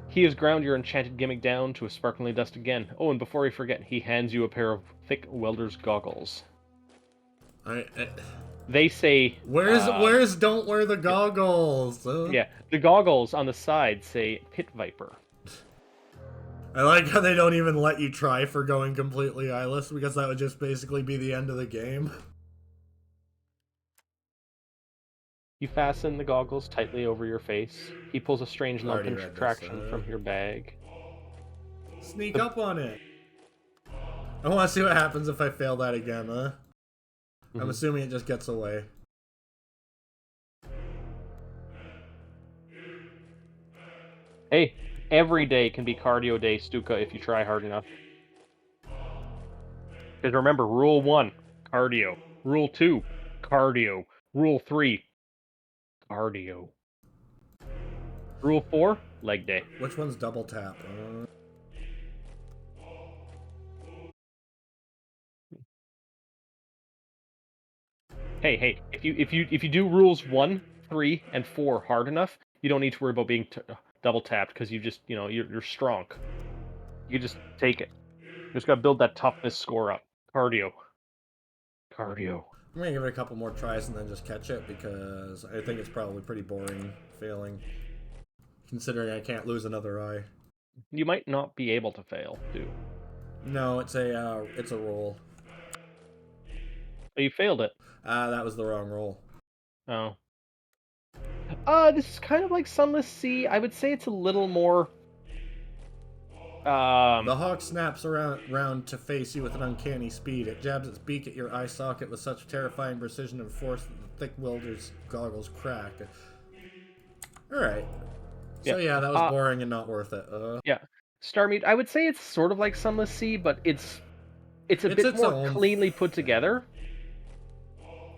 B: He has ground your enchanted gimmick down to a sparkling dust again. Oh, and before we forget, he hands you a pair of thick welder's goggles. They say...
A: Where's don't wear the goggles?
B: Yeah, the goggles on the side say Pit Viper.
A: I like how they don't even let you try for going completely eyeless, because that would just basically be the end of the game.
B: You fasten the goggles tightly over your face. He pulls a strange lump in traction from your bag.
A: Sneak up on it. I want to see what happens if I fail that again, huh? I'm assuming it just gets away.
B: Hey, every day can be cardio day, Stuka, if you try hard enough. Because remember, Rule 1, cardio. Rule 2, cardio. Rule 3, cardio. Rule 4, leg day.
A: Which one's double tap?
B: Hey, if you do rules 1, 3, and 4 hard enough, you don't need to worry about being double tapped because you just, you're strong. You just take it. You just gotta build that toughness score up. Cardio. Cardio.
A: I'm gonna give it a couple more tries and then just catch it, because I think it's probably pretty boring failing, considering I can't lose another eye.
B: You might not be able to fail, too.
A: No, it's a roll.
B: Oh, you failed it.
A: That was the wrong roll.
B: Oh. This is kind of like Sunless Sea. I would say it's a little more...
A: The hawk snaps around to face you with an uncanny speed. It jabs its beak at your eye socket with such terrifying precision and force that the thick welder's goggles crack. Alright. So yeah, that was boring and not worth it.
B: Yeah. Starmead, I would say it's sort of like Sunless Sea, but it's a bit more cleanly put together.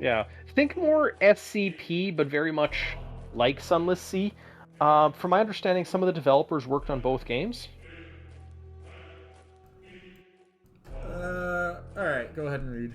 B: Yeah. Think more SCP, but very much like Sunless Sea. From my understanding, some of the developers worked on both games.
A: Alright, go ahead and read.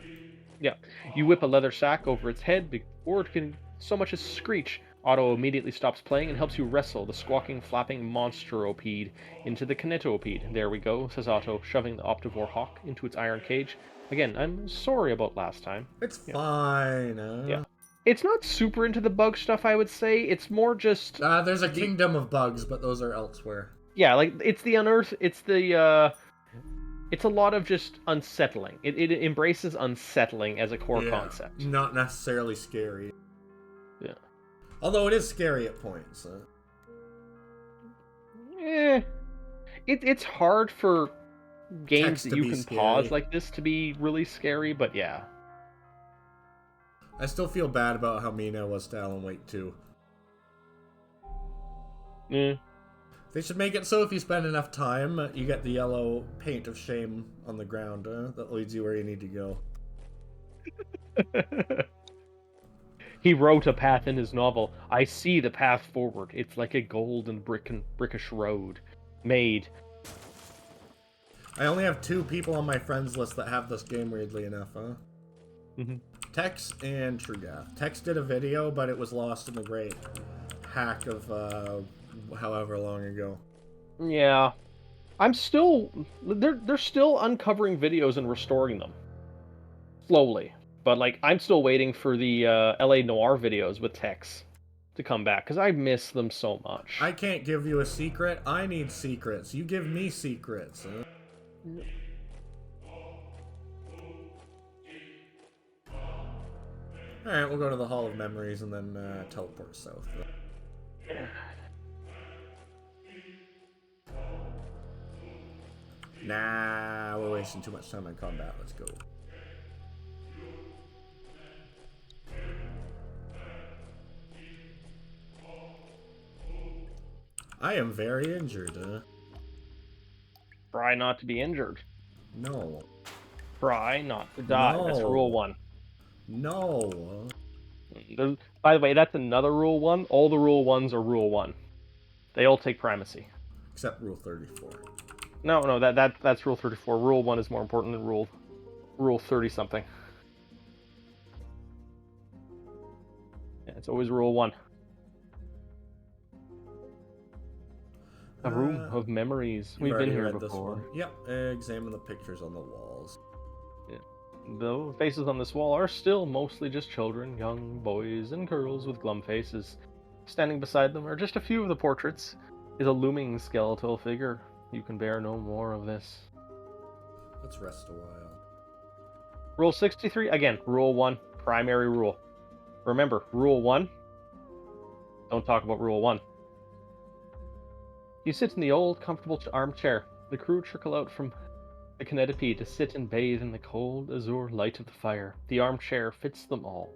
B: Yeah. You whip a leather sack over its head before it can so much as screech. Otto immediately stops playing and helps you wrestle the squawking, flapping monsteropede into the kinetopede. There we go, says Otto, shoving the Optivore hawk into its iron cage. Again, I'm sorry about last time.
A: It's
B: Yeah.
A: fine.
B: Yeah. It's not super into the bug stuff, I would say. It's more just
A: There's a kingdom of bugs, but those are elsewhere.
B: yeah, like it's the unearth. It's the it's a lot of just unsettling. It embraces unsettling as a core
A: Yeah,
B: concept.
A: not necessarily scary.
B: Yeah.
A: Although it is scary at points.
B: Eh. It's hard for games
A: Text
B: that
A: to
B: you
A: be
B: can pause
A: scary.
B: like this to be really scary, but yeah.
A: I still feel bad about how mean I was to Alan Wake 2.
B: Eh.
A: They should make it so if you spend enough time, you get the yellow paint of shame on the ground that leads you where you need to go.
B: He wrote a path in his novel. I see the path forward. It's like a golden brickish road made.
A: I only have 2 people on my friends list that have this game, weirdly enough, huh?
B: Mhm.
A: Tex and Truegath. Tex did a video, but it was lost in the great hack of however long ago.
B: Yeah. I'm still they're still uncovering videos and restoring them slowly. But like I'm still waiting for the LA Noir videos with Tex to come back cuz I miss them so much.
A: I can't give you a secret. I need secrets. You give me secrets. Alright, we'll go to the Hall of Memories and then teleport south. Nah, we're wasting too much time on combat. Let's go. I am very injured.
B: Try not to be injured.
A: No.
B: Try not to die. That's rule
A: No.
B: 1.
A: No.
B: By the way, that's another rule 1. All the rule 1s are rule 1. They all take primacy.
A: Except Rule 34.
B: No, that's rule 34. Rule 1 is more important than rule 30 something. Yeah, it's always rule 1. A room of memories. We've been here before.
A: Yep, examine the pictures on the walls.
B: Yeah. The faces on this wall are still mostly just children, young boys and girls with glum faces. Standing beside them are just a few of the portraits. Is a looming skeletal figure. You can bear no more of this.
A: Let's rest a while.
B: Rule 63, again, rule 1, primary rule. Remember, rule 1, don't talk about rule 1. You sit in the old, comfortable armchair. The crew trickle out from the canopy to sit and bathe in the cold azure light of the fire. The armchair fits them all.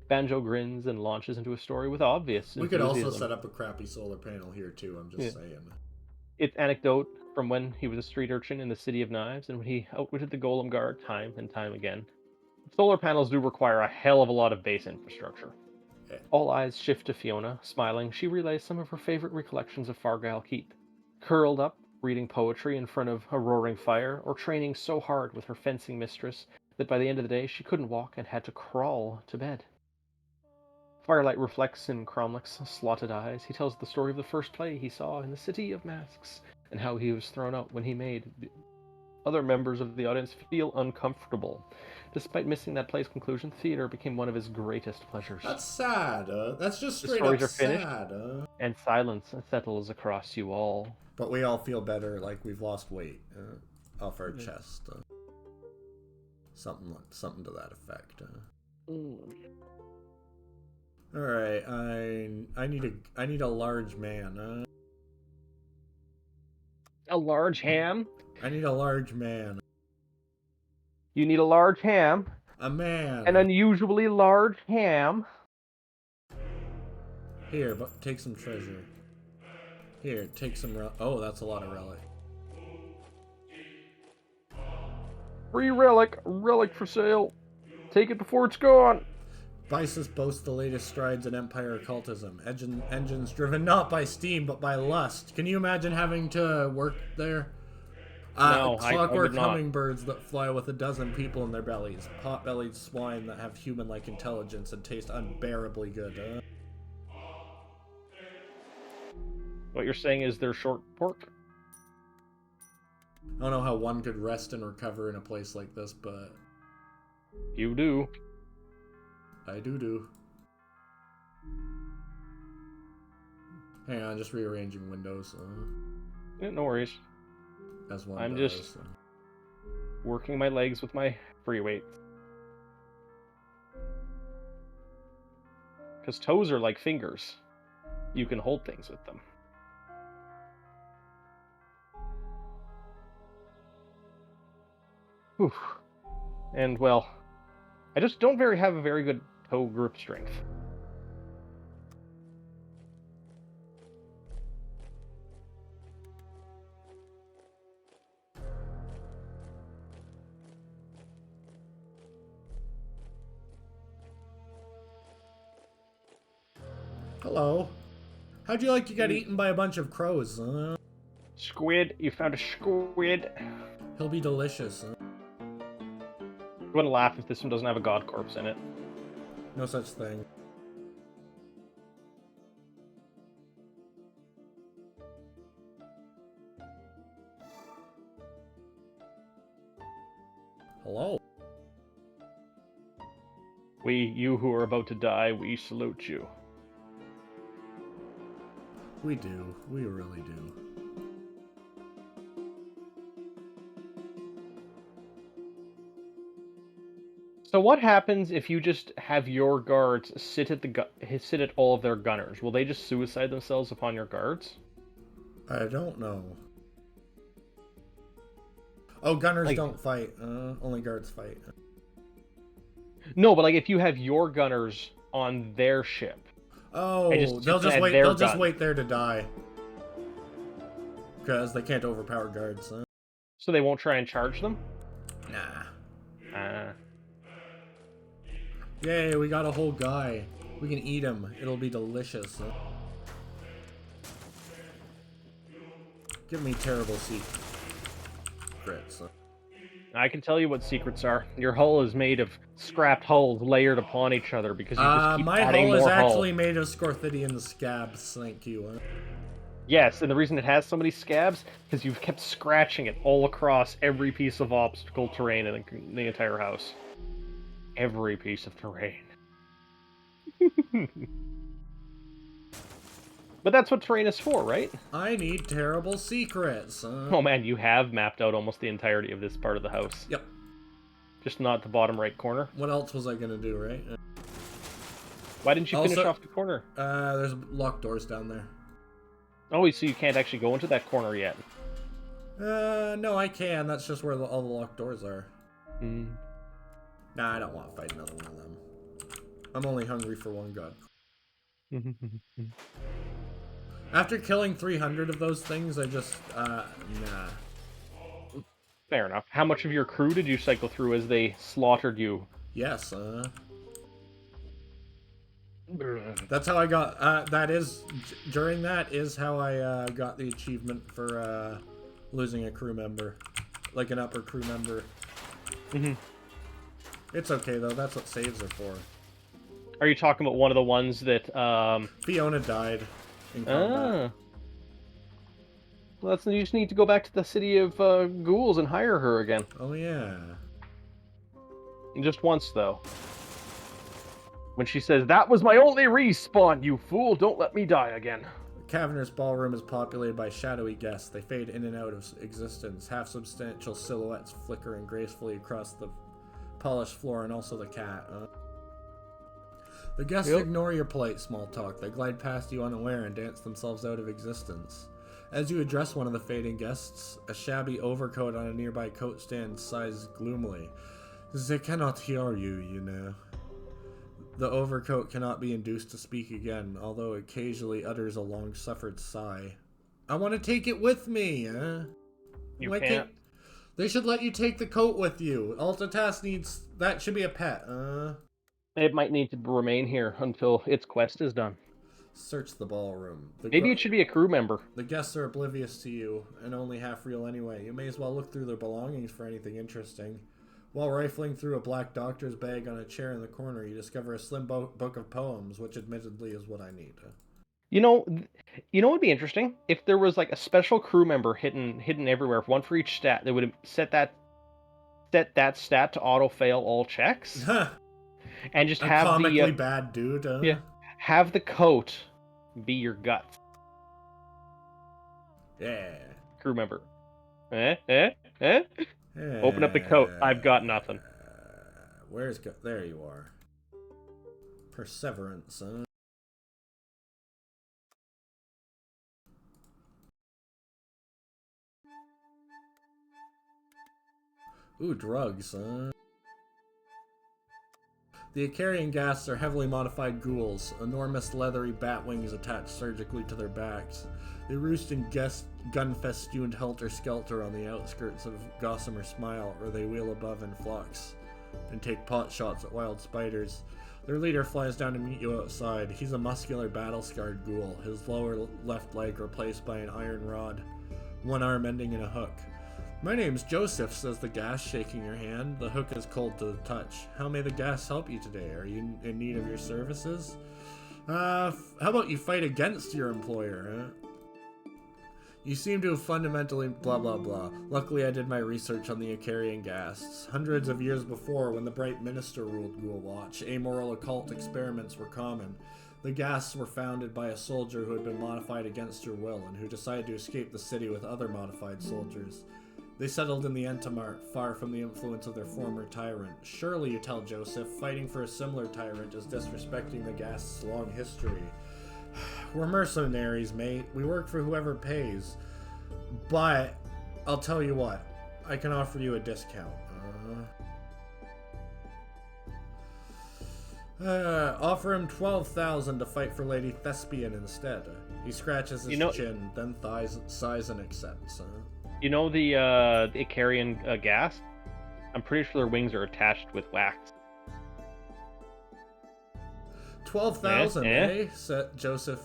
B: Banjo grins and launches into a story with obvious
A: We could also
B: enthusiasm.
A: set up a crappy solar panel here too, I'm just saying.
B: It's anecdote from when he was a street urchin in the City of Knives and when he outwitted the Golem Guard time and time again. Solar panels do require a hell of a lot of base infrastructure. All eyes shift to Fiona. Smiling, she relays some of her favorite recollections of Fargyle Keep. Curled up, reading poetry in front of a roaring fire, or training so hard with her fencing mistress that by the end of the day she couldn't walk and had to crawl to bed. Firelight reflects in Cromlech's slotted eyes. He tells the story of the first play he saw in the City of Masks, and how he was thrown out when he made other members of the audience feel uncomfortable. Despite missing that play's conclusion, theater became one of his greatest pleasures.
A: That's sad. That's just
B: The
A: straight
B: stories
A: up
B: are finished,
A: sad.
B: and silence settles across you all.
A: But we all feel better, like we've lost weight off our chest. Something to that effect. All right, I need a large man.
B: A large ham?
A: I need a large man.
B: You need a large ham?
A: A man.
B: An unusually large ham?
A: Here, but take some treasure. Here, take some oh, that's a lot of relic.
B: Free relic. Relic for sale. Take it before it's gone.
A: Bisus boasts the latest strides in Empire occultism. Engines driven not by steam, but by lust. Can you imagine having to work there?
B: No, I
A: clockwork
B: would not.
A: hummingbirds that fly with a dozen people in their bellies. Pot-bellied swine that have human-like intelligence and taste unbearably good.
B: What you're saying is they're short pork?
A: I don't know how one could rest and recover in a place like this, but...
B: You do.
A: I do. Hang on, just rearranging windows.
B: Yeah, no worries.
A: As one
B: I'm
A: does.
B: just working my legs with my free weights. Because toes are like fingers. You can hold things with them. Whew. And, well, I just don't have a very good toe grip strength.
A: Hello. How'd you like to get eaten by a bunch of crows?
B: Squid, you found a squid.
A: He'll be delicious.
B: I'm gonna laugh if this one doesn't have a god corpse in it.
A: No such thing. Hello.
B: You who are about to die, we salute you.
A: We do. We really do.
B: So what happens if you just have your guards sit at all of their gunners? Will they just suicide themselves upon your guards?
A: I don't know. Oh, gunners
B: Like,
A: don't fight. Only guards fight.
B: no, but like if you have your gunners on their ship.
A: Oh, they'll just wait. They'll just wait there to die. Because they can't overpower guards.
B: So they won't try and charge them?
A: Nah. Yay, we got a whole guy. We can eat him. It'll be delicious. Give me terrible secrets.
B: I can tell you what secrets are. Your hull is made of scrapped hulls layered upon each other because you just keep
A: my
B: adding
A: hull
B: more
A: is actually made of Scorthidian scabs. Thank you.
B: Yes, and the reason it has so many scabs because you've kept scratching it all across every piece of obstacle terrain in the entire house. Every piece of terrain. But that's what terrain is for, right?
A: I need terrible secrets.
B: Oh man, you have mapped out almost the entirety of this part of the house.
A: Yep.
B: Just not the bottom right corner.
A: What else was I gonna do, right?
B: Why didn't you finish off the corner?
A: There's locked doors down there.
B: Oh, so you can't actually go into that corner yet?
A: No, I can. That's just where all the locked doors are.
B: Hmm.
A: Nah, I don't want to fight another one of them. I'm only hungry for one god. After killing 300 of those things, I just, nah.
B: Fair enough. How much of your crew did you cycle through as they slaughtered you?
A: Yes, that's how I got, during that is how I, got the achievement for, losing a crew member. Like an upper crew member. It's okay, though. That's what saves are for.
B: Are you talking about one of the ones that,
A: Fiona died in combat.
B: Well, you just need to go back to the city of, ghouls and hire her again.
A: Oh, yeah.
B: Just once, though. When she says, "That was my only respawn, you fool! Don't let me die again."
A: The cavernous ballroom is populated by shadowy guests. They fade in and out of existence. Half-substantial silhouettes flickering gracefully across the polished floor and also the cat. The guests ignore your polite small talk. They glide past you unaware and dance themselves out of existence. As you address one of the fading guests, a shabby overcoat on a nearby coat stand sighs gloomily. "They cannot hear you, you know." The overcoat cannot be induced to speak again, although it occasionally utters a long-suffered sigh. "I want to take it with me,
B: You can't.
A: They should let you take the coat with you. Altatask needs... That should be a pet,
B: It might need to remain here until its quest is done.
A: Search the ballroom.
B: Maybe it should be a crew member.
A: The guests are oblivious to you, and only half real anyway. You may as well look through their belongings for anything interesting. While rifling through a black doctor's bag on a chair in the corner, you discover a slim book of poems, which admittedly is what I need.
B: You know, what would be interesting if there was like a special crew member hidden everywhere, one for each stat that would set that stat to auto fail all checks,
A: A
B: and just have
A: comically
B: the
A: bad dude,
B: yeah, have the coat be your guts
A: Yeah.
B: crew member. Eh, eh, eh? Open up the coat. I've got nothing.
A: There you are. Perseverance, huh? Ooh, drugs, huh? The Icarian ghasts are heavily modified ghouls, enormous leathery bat wings attached surgically to their backs. They roost in gun-festooned helter-skelter on the outskirts of Gossamer Smile, or they wheel above in flocks and take pot shots at wild spiders. Their leader flies down to meet you outside. He's a muscular, battle-scarred ghoul, his lower left leg replaced by an iron rod, one arm ending in a hook. My name's Joseph, says the gas, shaking your hand. The hook is cold to the touch. How may the gas help you today? Are you in need of your services? How about you fight against your employer, huh? You seem to have fundamentally blah blah blah. Luckily I did my research on the Icarian ghasts. Hundreds of years before, when the Bright Minister ruled Ghoul Watch, amoral occult experiments were common. The ghasts were founded by a soldier who had been modified against your will, and who decided to escape the city with other modified soldiers. They settled in the Entomart, far from the influence of their former tyrant. Surely, you tell Joseph, fighting for a similar tyrant is disrespecting the ghast's long history. We're mercenaries, mate. We work for whoever pays. But, I'll tell you what. I can offer you a discount. Offer him 12,000 to fight for Lady Thespian instead. He scratches his chin, then sighs and accepts.
B: You know the Icarian gas? I'm pretty sure their wings are attached with wax.
A: 12,000, eh? Joseph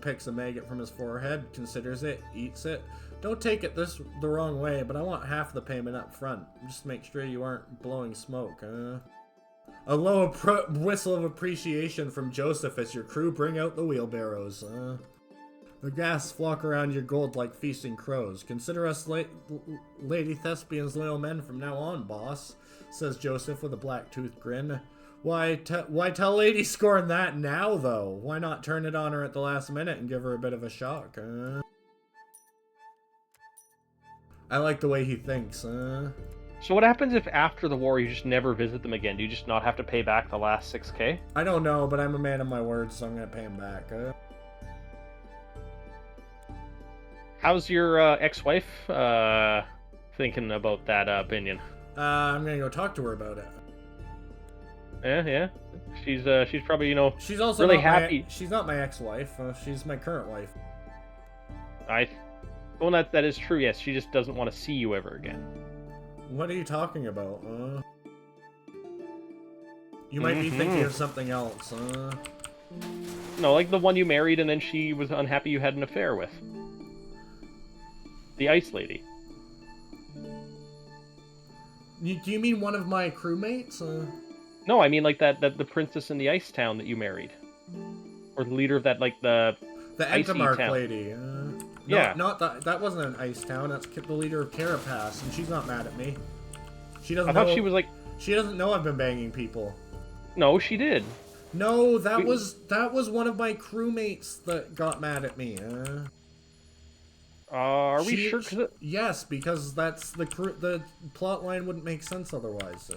A: picks a maggot from his forehead, considers it, eats it. Don't take it the wrong way, but I want half the payment up front. Just make sure you aren't blowing smoke, A low whistle of appreciation from Joseph as your crew bring out the wheelbarrows, The gas flock around your gold like feasting crows. Consider us Lady Thespian's loyal men from now on, boss, says Joseph with a black-toothed grin. Why tell Lady Scorn that now, though? Why not turn it on her at the last minute and give her a bit of a shock, I like the way he thinks,
B: So what happens if after the war you just never visit them again? Do you just not have to pay back the last 6K?
A: I don't know, but I'm a man of my word, so I'm gonna pay him back,
B: How's your ex-wife thinking about that opinion?
A: I'm gonna go talk to her about it.
B: Yeah. She's probably,
A: she's also
B: really happy.
A: She's not my ex-wife. She's my current wife.
B: Well, that is true. Yes, she just doesn't want to see you ever again.
A: What are you talking about? You might be thinking of something else.
B: No, like the one you married and then she was unhappy you had an affair with. The ice lady.
A: Do you mean one of my crewmates?
B: No, I mean like the princess in the ice town that you married, or the leader of that the
A: Entomart lady.
B: Yeah,
A: not that wasn't an ice town. That's the leader of Carapace, and she's not mad at me. She doesn't.
B: I thought she was like.
A: She doesn't know I've been banging people.
B: No, she did.
A: No, that was one of my crewmates that got mad at me.
B: Are we sure?
A: Yes, because that's the plot line wouldn't make sense otherwise.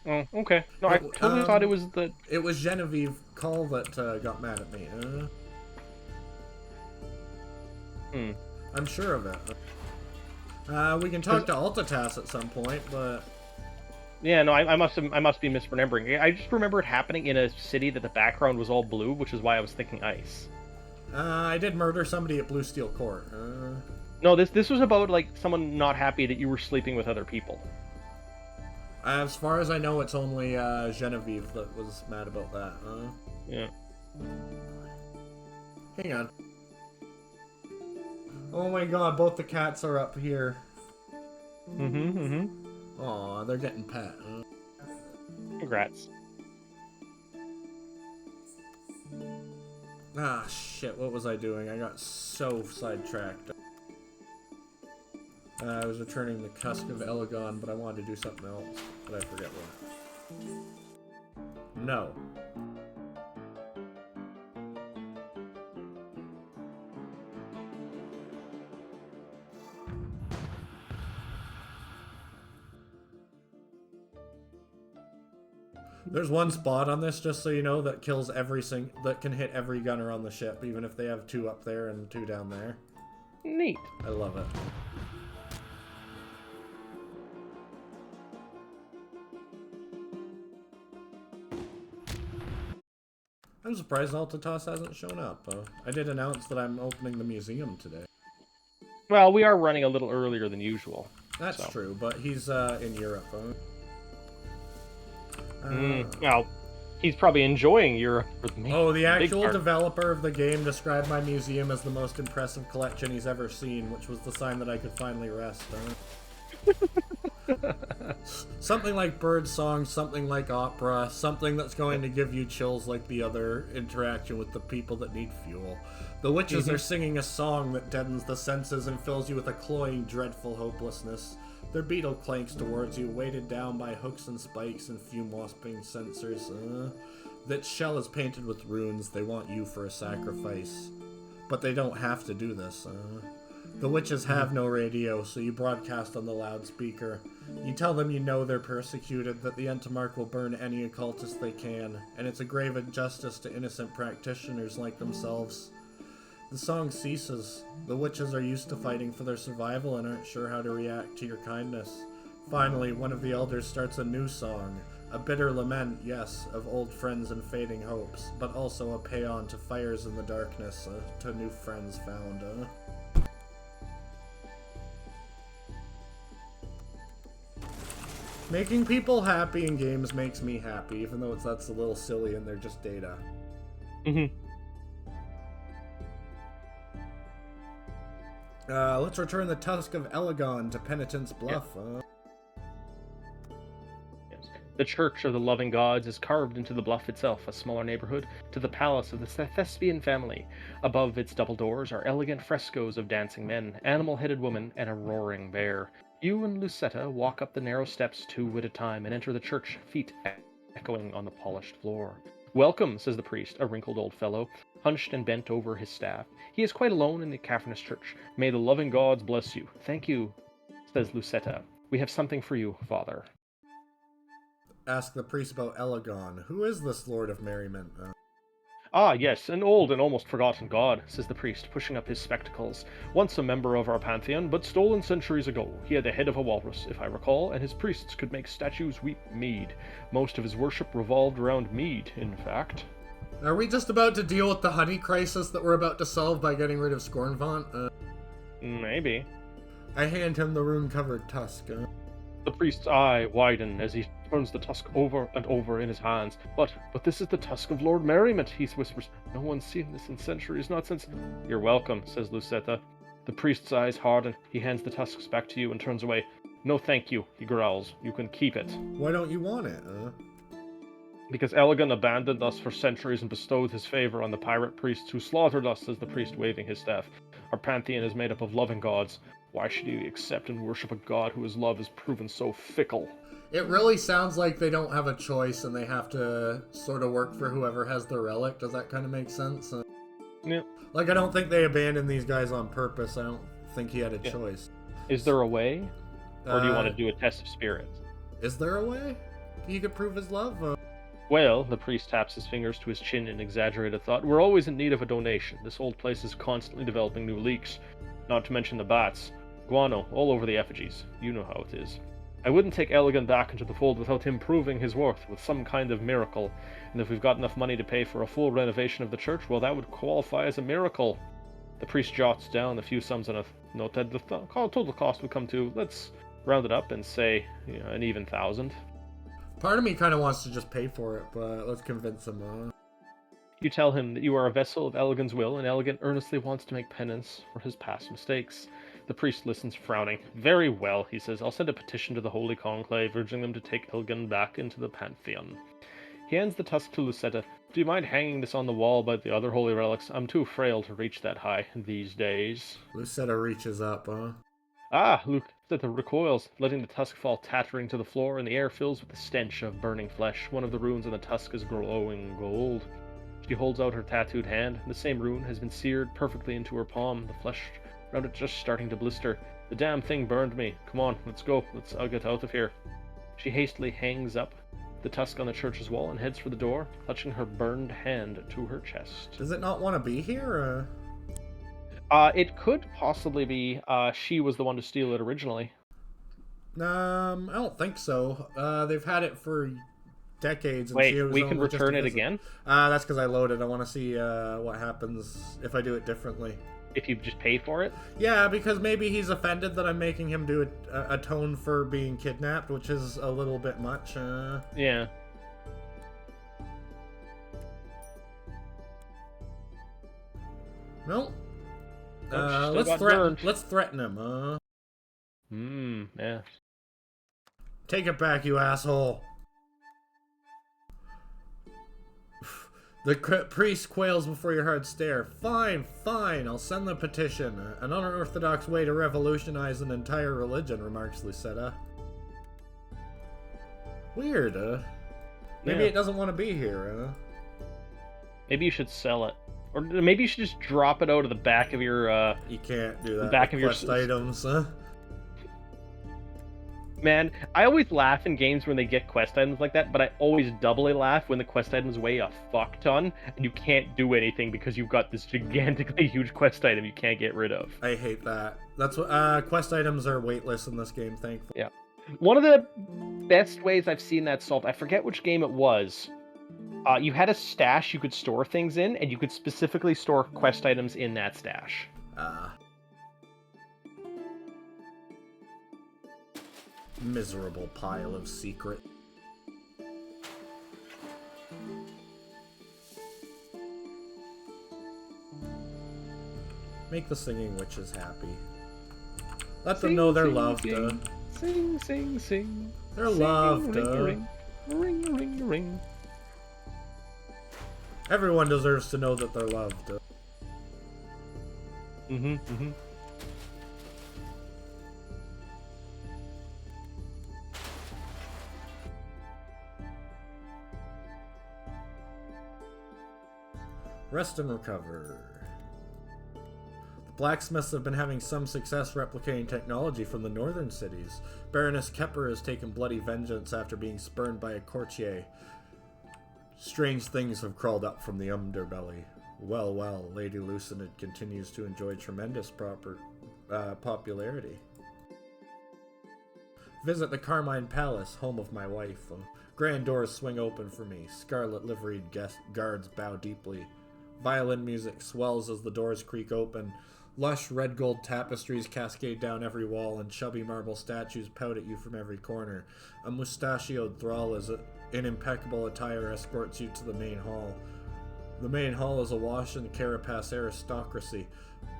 B: Oh, okay. No, I totally thought it was the.
A: It was Genevieve Call that got mad at me. I'm sure of it. We can talk to Altatas at some point, but.
B: Yeah, no, I must be misremembering. I just remember it happening in a city that the background was all blue, which is why I was thinking ice.
A: I did murder somebody at Blue Steel Court.
B: No, this was about like someone not happy that you were sleeping with other people.
A: As far as I know, it's only Genevieve that was mad about that.
B: Yeah.
A: Hang on. Oh my god, both the cats are up here. Aw, they're getting pet.
B: Congrats.
A: Ah, shit, what was I doing? I got so sidetracked. I was returning the Cusk of Elegon, but I wanted to do something else. But I forget what. No. There's one spot on this, just so you know, that kills that can hit every gunner on the ship, even if they have 2 up there and 2 down there.
B: Neat.
A: I love it. I'm surprised Altatos hasn't shown up. I did announce that I'm opening the museum today.
B: Well, we are running a little earlier than usual.
A: That's true, but he's in Europe.
B: Well, he's probably enjoying Europe.
A: Oh, the actual developer of the game described my museum as the most impressive collection he's ever seen, which was the sign that I could finally rest. Something like birdsong, something like opera, something that's going to give you chills like the other interaction with the people that need fuel. The witches are singing a song that deadens the senses and fills you with a cloying, dreadful hopelessness. Their beetle clanks towards you, weighted down by hooks and spikes and fume-wasping sensors. That shell is painted with runes. They want you for a sacrifice. But they don't have to do this. The witches have no radio, so you broadcast on the loudspeaker. You tell them you know they're persecuted, that the Entamark will burn any occultist they can, and it's a grave injustice to innocent practitioners like themselves. The song ceases. The witches are used to fighting for their survival and aren't sure how to react to your kindness. Finally, one of the elders starts a new song. A bitter lament, yes, of old friends and fading hopes, but also a paean to fires in the darkness, to new friends found. Making people happy in games makes me happy, even though that's a little silly and they're just data. Let's return the Tusk of Elegon to Penitent's Bluff.
B: Yes. The Church of the Loving Gods is carved into the bluff itself, a smaller neighborhood, to the palace of the Thespian family. Above its double doors are elegant frescoes of dancing men, animal-headed women, and a roaring bear. You and Lucetta walk up the narrow steps 2 at a time and enter the church, feet echoing on the polished floor. Welcome, says the priest, a wrinkled old fellow, hunched and bent over his staff. He is quite alone in the cavernous church. May the loving gods bless you. Thank you, says Lucetta. We have something for you, father.
A: Ask the priest about Elegon. Who is this Lord of Merriment?
B: Ah, yes, an old and almost forgotten god, says the priest, pushing up his spectacles. Once a member of our pantheon, but stolen centuries ago. He had the head of a walrus, if I recall, and his priests could make statues weep mead. Most of his worship revolved around mead, in fact.
A: Are we just about to deal with the honey crisis that we're about to solve by getting rid of Scornvaunt?
B: Maybe.
A: I hand him the rune-covered tusk.
B: The priest's eye widen as he turns the tusk over and over in his hands. But this is the tusk of Lord Merriment, he whispers. No one's seen this in centuries, not since... You're welcome, says Lucetta. The priest's eyes harden. He hands the tusks back to you and turns away. No thank you, he growls. You can keep it.
A: Why don't you want it,
B: Because Elegon abandoned us for centuries and bestowed his favor on the pirate priests who slaughtered us, says the priest, waving his staff. Our pantheon is made up of loving gods. Why should you accept and worship a god whose love has proven so fickle?
A: It really sounds like they don't have a choice and they have to sort of work for whoever has the relic. Does that kind of make sense?
B: Yeah.
A: Like, I don't think they abandoned these guys on purpose. I don't think he had a choice.
B: Is there a way? Or do you want to do a test of spirit?
A: Is there a way? You could prove his love?
B: Well, the priest taps his fingers to his chin in exaggerated thought. We're always in need of a donation. This old place is constantly developing new leaks. Not to mention the bats. Guano, all over the effigies. You know how it is. I wouldn't take Elegon back into the fold without him proving his worth with some kind of miracle. And if we've got enough money to pay for a full renovation of the church, well, that would qualify as a miracle. The priest jots down a few sums on a note that the total cost would come to, let's round it up and say, an even 1,000.
A: Part of me kind of wants to just pay for it, but let's convince him.
B: You tell him that you are a vessel of Elegon's will, and Elegon earnestly wants to make penance for his past mistakes. The priest listens, frowning. Very well, he says. I'll send a petition to the Holy Conclave, urging them to take Elegon back into the Pantheon. He hands the tusk to Lucetta. Do you mind hanging this on the wall by the other holy relics? I'm too frail to reach that high these days.
A: Lucetta reaches up, huh?
B: Ah, Lucetta recoils, letting the tusk fall tattering to the floor, and the air fills with the stench of burning flesh. One of the runes on the tusk is glowing gold. She holds out her tattooed hand. The same rune has been seared perfectly into her palm, the flesh around it just starting to blister. The damn thing burned me. Come on, let's go. I'll get out of here. She hastily hangs up the tusk on the church's wall and heads for the door, clutching her burned hand to her chest.
A: Does it not want to be here?
B: It could possibly be she was the one to steal it originally.
A: I don't think so. They've had it for decades. And
B: Wait,
A: she was
B: we can
A: only just
B: return
A: a
B: it
A: visit.
B: again?
A: That's because I loaded. I want to see what happens if I do it differently.
B: If you just pay for it?
A: Yeah, because maybe he's offended that I'm making him do atone for being kidnapped, which is a little bit much.
B: Yeah.
A: No.
B: Still
A: Let's
B: got
A: threaten.
B: burned.
A: Let's threaten him.
B: Yeah.
A: Take it back, you asshole. The priest quails before your hard stare. Fine, fine, I'll send the petition. An unorthodox way to revolutionize an entire religion, remarks Lucetta. Weird, Maybe
B: Yeah.
A: it doesn't want to be here,
B: Maybe you should sell it. Or maybe you should just drop it out of the back of your,
A: You can't do that
B: back
A: with
B: of your
A: quest items, huh?
B: Man, I always laugh in games when they get quest items like that, but I always doubly laugh when the quest items weigh a fuck ton, and you can't do anything because you've got this gigantically huge quest item you can't get rid of.
A: I hate that. That's what, quest items are weightless in this game, thankfully.
B: Yeah. One of the best ways I've seen that solved, I forget which game it was. You had a stash you could store things in, and you could specifically store quest items in that stash.
A: Miserable pile of secret. Make the singing witches happy. Let them know they're loved.
B: Sing, sing, sing.
A: They're
B: Sing,
A: loved.
B: ring, ring, ring, ring.
A: Everyone deserves to know that they're loved. Rest and recover. The blacksmiths have been having some success replicating technology from the northern cities. Baroness Kepper has taken bloody vengeance after being spurned by a courtier. Strange things have crawled up from the underbelly. Well, well, Lady Lucinid continues to enjoy tremendous popularity. Visit the Carmine Palace, home of my wife. Grand doors swing open for me. Scarlet liveried guards bow deeply. Violin music swells as the doors creak open. Lush red gold tapestries cascade down every wall, and chubby marble statues pout at you from every corner. A mustachioed thrall in impeccable attire escorts you to the main hall. The main hall is awash in carapace aristocracy.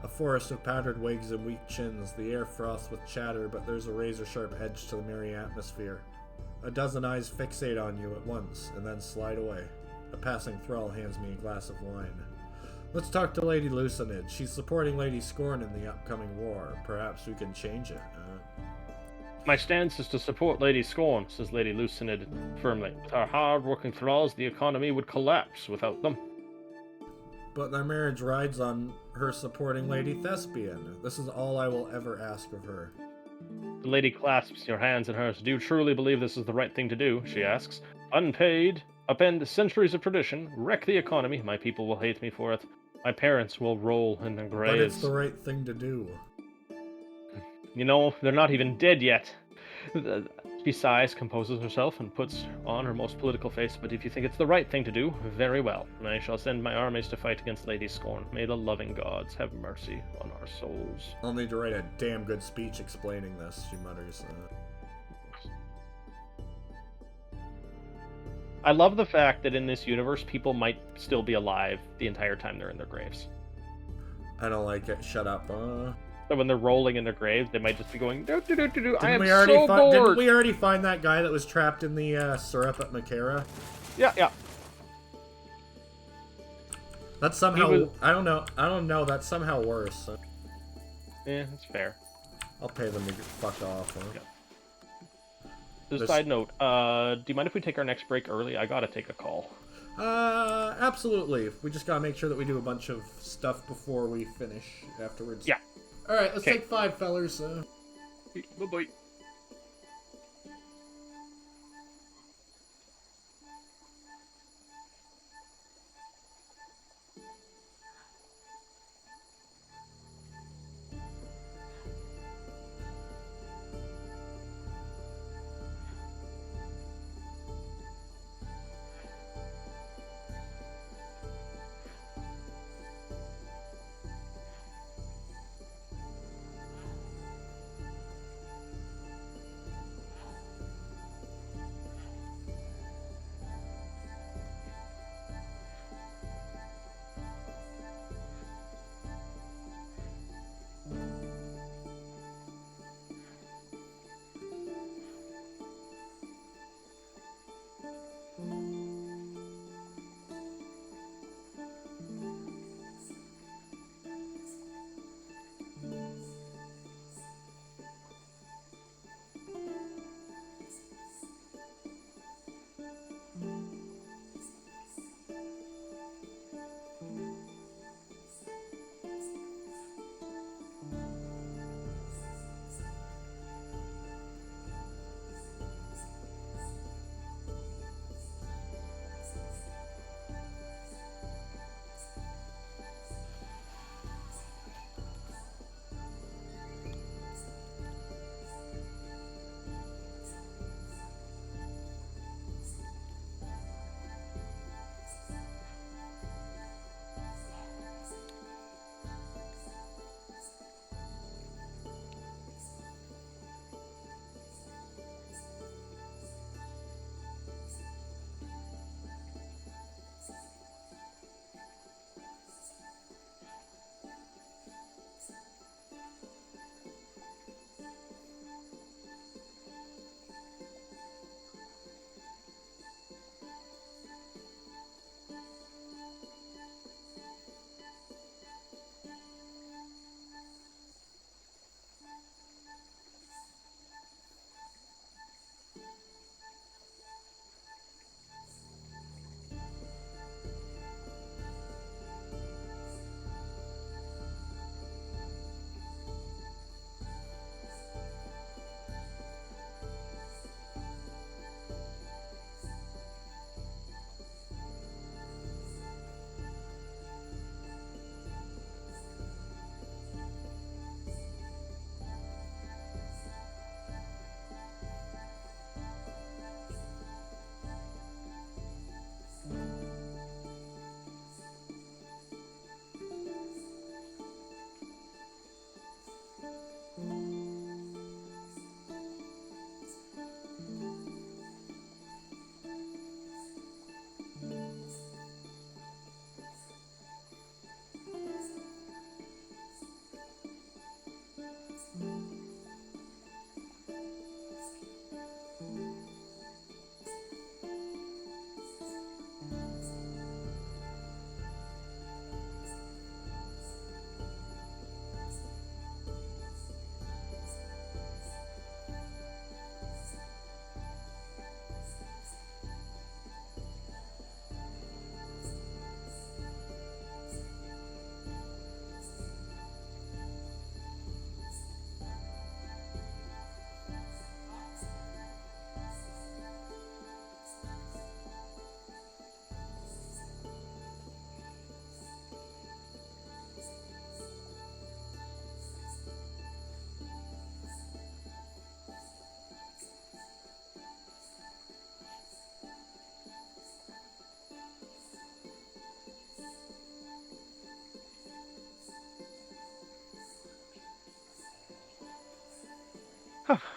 A: A forest of powdered wigs and weak chins. The air froths with chatter, but there's a razor-sharp edge to the merry atmosphere. A dozen eyes fixate on you at once, and then slide away. A passing thrall hands me a glass of wine. Let's talk to Lady Lucinid. She's supporting Lady Scorn in the upcoming war. Perhaps we can change it.
B: My stance is to support Lady Scorn, says Lady Lucinid firmly. With our hard-working thralls, the economy would collapse without them.
A: But their marriage rides on her supporting Lady Thespian. This is all I will ever ask of her.
B: The lady clasps your hands in hers. Do you truly believe this is the right thing to do? She asks. Unpaid, upend centuries of tradition, wreck the economy. My people will hate me for it. My parents will roll in their graves.
A: But it's the right thing to do.
B: You know, they're not even dead yet. She sighs, composes herself, and puts on her most political face. But if you think it's the right thing to do, very well. I shall send my armies to fight against Lady Scorn. May the loving gods have mercy on our souls.
A: I'll need to write a damn good speech explaining this, she mutters.
B: I love the fact that in this universe, people might still be alive the entire time they're in their graves.
A: I don't like it. Shut up.
B: So when they're rolling in their graves, they might just be going, do do do do do. I am
A: Didn't
B: so bored.
A: Didn't we already find that guy that was trapped in the syrup at Makara?
B: Yeah, yeah.
A: That's somehow
B: was-
A: I don't know. I don't know. That's somehow worse.
B: That's fair.
A: I'll pay them to get fuck off. Huh?
B: Yeah. Just a
A: This-
B: side note, do you mind if we take our next break early? I gotta take a call.
A: Absolutely. We just gotta make sure that we do a bunch of stuff before we finish afterwards.
B: Yeah.
A: All right, let's
B: Okay.
A: take 5, fellers.
B: Bye-bye.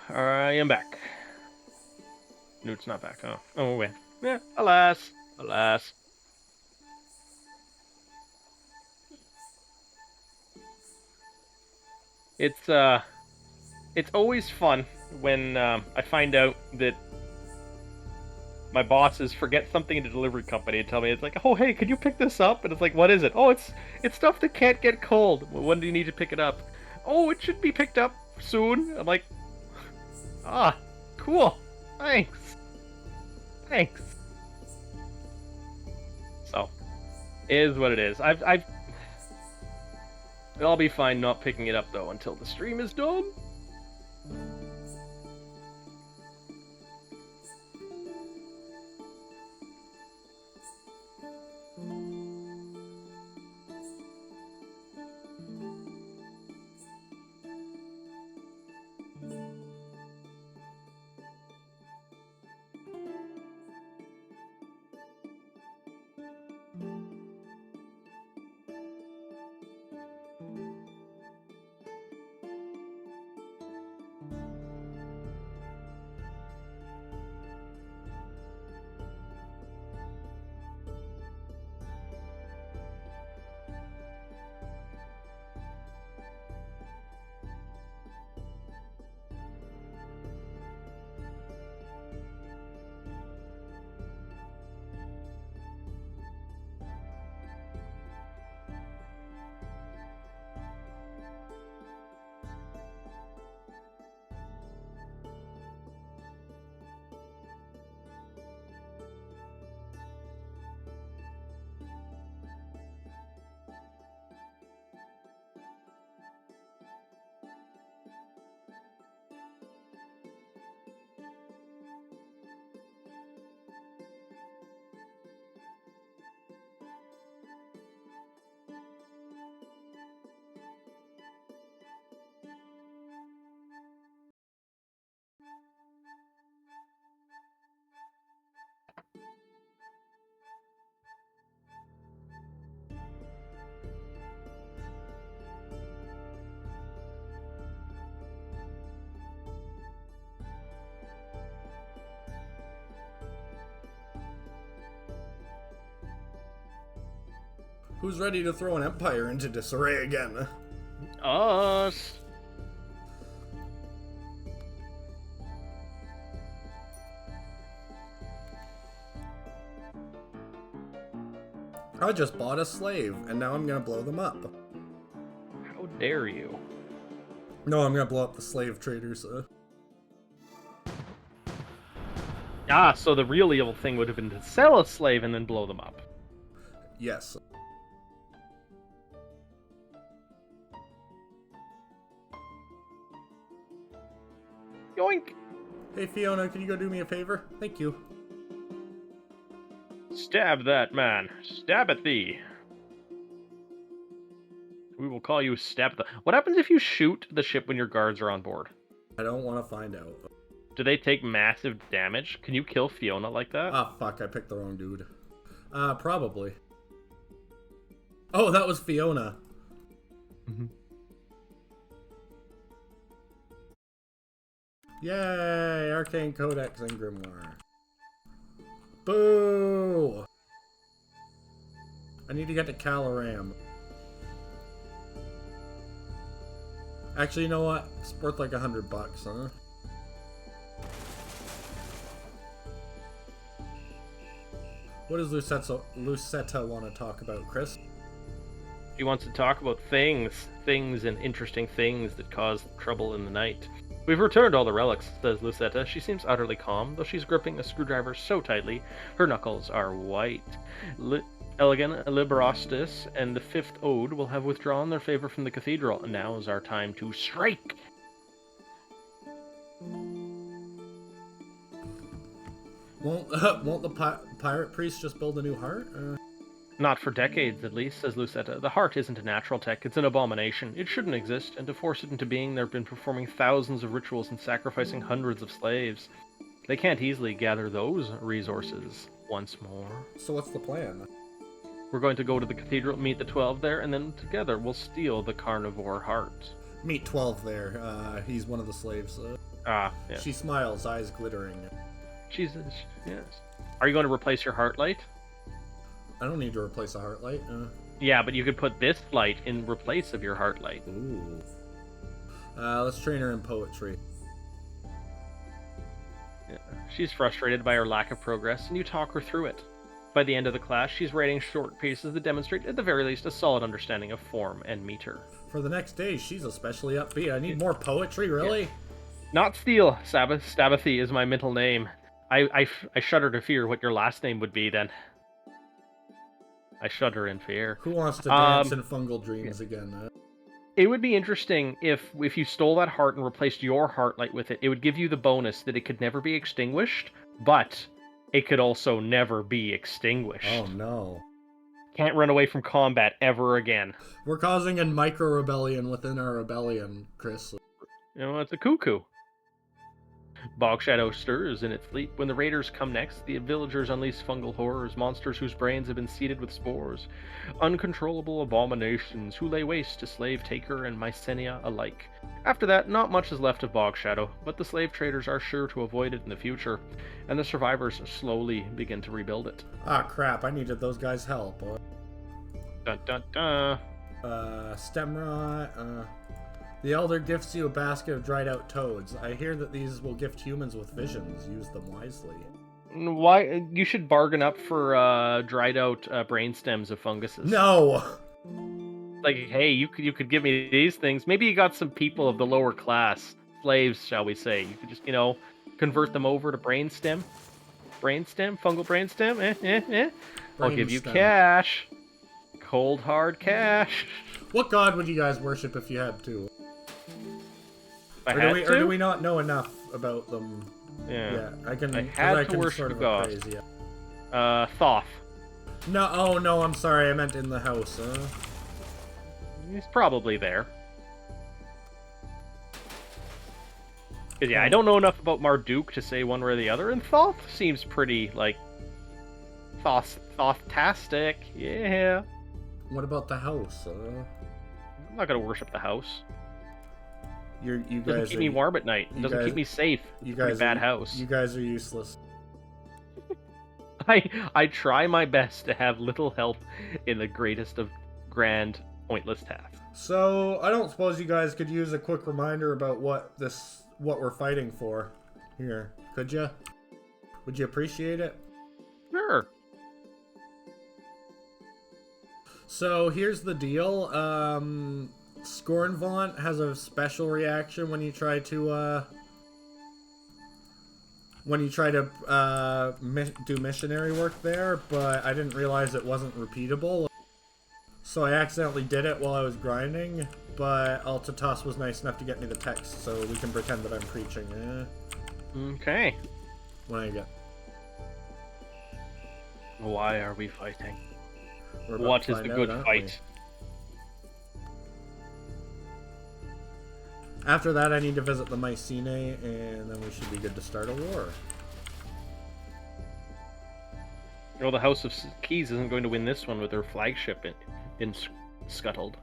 B: I am back. No, it's not back. Oh wait. Yeah. Alas, alas. It's it's always fun when I find out that my bosses forget something in the delivery company and tell me, it's like, oh, hey, could you pick this up? And it's like, what is it? Oh, it's stuff that can't get cold. Well, when do you need to pick it up? Oh, it should be picked up soon. I'm like, ah, cool. Thanks. Thanks. So, it is what it is. I'll be fine not picking it up, though, until the stream is done.
A: Who's ready to throw an empire into disarray again?
B: Us.
A: I just bought a slave, and now I'm gonna blow them up.
B: How dare you?
A: No, I'm gonna blow up the slave traders.
B: Ah, so the real evil thing would have been to sell a slave and then blow them up.
A: Yes.
B: Yoink!
A: Hey Fiona, can you go do me a favor? Thank you.
B: Stab that man. Stab at thee. We will call you Stab the... What happens if you shoot the ship when your guards are on board?
A: I don't want to find out.
B: Do they take massive damage? Can you kill Fiona like that?
A: Ah, fuck, I picked the wrong dude. Probably. Oh, that was Fiona.
B: Mm-hmm.
A: Yay! Arcane Codex and Grimoire. Boo! I need to get to Caloram. Actually, you know what? It's worth like $100, huh? What does Lucetta want to talk about, Chris?
B: He wants to talk about things and interesting things that cause trouble in the night. We've returned all the relics, says Lucetta. She seems utterly calm, though she's gripping a screwdriver so tightly, her knuckles are white. Elegant, Liberostis, and the Fifth Ode will have withdrawn their favor from the cathedral, and now is our time to strike!
A: Won't the pirate priest just build a new heart?
B: Not for decades, at least, says Lucetta. The heart isn't a natural tech, it's an abomination. It shouldn't exist, and to force it into being, they've been performing thousands of rituals and sacrificing hundreds of slaves. They can't easily gather those resources once more.
A: So what's the plan?
B: We're going to go to the cathedral, meet the 12 there, and then together we'll steal the carnivore heart.
A: Meet 12 there. He's one of the slaves.
B: Yeah.
A: She smiles, eyes glittering.
B: Yes. Are you going to replace your heart light?
A: I don't need to replace a heart light.
B: Yeah, but you could put this light in replace of your heart light.
A: Ooh. Let's train her in poetry.
B: Yeah. She's frustrated by her lack of progress, and you talk her through it. By the end of the class, she's writing short pieces that demonstrate, at the very least, a solid understanding of form and meter.
A: For the next day, she's especially upbeat. I need more poetry, really?
B: Yeah. Not Steele, Sabbath. Sabbathy is my middle name. I shudder to fear what your last name would be then. I shudder in fear.
A: Who wants to dance in fungal dreams again?
B: It would be interesting if you stole that heart and replaced your heart light with it. It would give you the bonus that it could never be extinguished, but it could also never be extinguished.
A: Oh no.
B: Can't run away from combat ever again.
A: We're causing a micro-rebellion within our rebellion, Chris.
B: You know, it's a cuckoo. Bog Shadow stirs in its sleep. When the raiders come next, the villagers unleash fungal horrors, monsters whose brains have been seeded with spores, uncontrollable abominations who lay waste to slave taker and Mycenia alike. After that, not much is left of Bog Shadow, but the slave traders are sure to avoid it in the future, and the survivors slowly begin to rebuild it.
A: Ah, crap, I needed those guys' help.
B: Dun dun dun.
A: Stemrot, the Elder gifts you a basket of dried out toads. I hear that these will gift humans with visions. Use them wisely.
B: Why? You should bargain up for dried out brain stems of funguses.
A: No!
B: Like, hey, you could give me these things. Maybe you got some people of the lower class, slaves, shall we say. You could just, convert them over to brainstem. Brainstem? Fungal brainstem? I'll give you cash. Cold, hard cash.
A: What god would you guys worship if you had to?
B: Or
A: do we not know enough about them?
B: Yeah.
A: I can
B: worship
A: sort
B: a
A: of
B: god.
A: appraise, yeah.
B: Thoth.
A: No, oh no, I'm sorry, I meant in the house.
B: He's probably there. Cause yeah, I don't know enough about Marduk to say one way or the other, and Thoth seems pretty, Thoth-tastic, yeah.
A: What about the house?
B: I'm not gonna worship the house.
A: You guys
B: doesn't keep me warm at night. It doesn't keep me safe.
A: You
B: it's a
A: guys
B: bad house.
A: You guys are useless.
B: I try my best to have little help in the greatest of grand, pointless tasks.
A: So I don't suppose you guys could use a quick reminder about what we're fighting for. Here, could you? Would you appreciate it?
B: Sure.
A: So here's the deal. Scornvaunt has a special reaction when you try to do missionary work there, but I didn't realize it wasn't repeatable. So I accidentally did it while I was grinding, but Altatas was nice enough to get me the text, so we can pretend that I'm preaching.
B: Okay.
A: When I get.
B: Why are we fighting? What is the good fight?
A: After that, I need to visit the Mycenae, and then we should be good to start a war.
B: The House of Keys isn't going to win this one with their flagship in scuttled.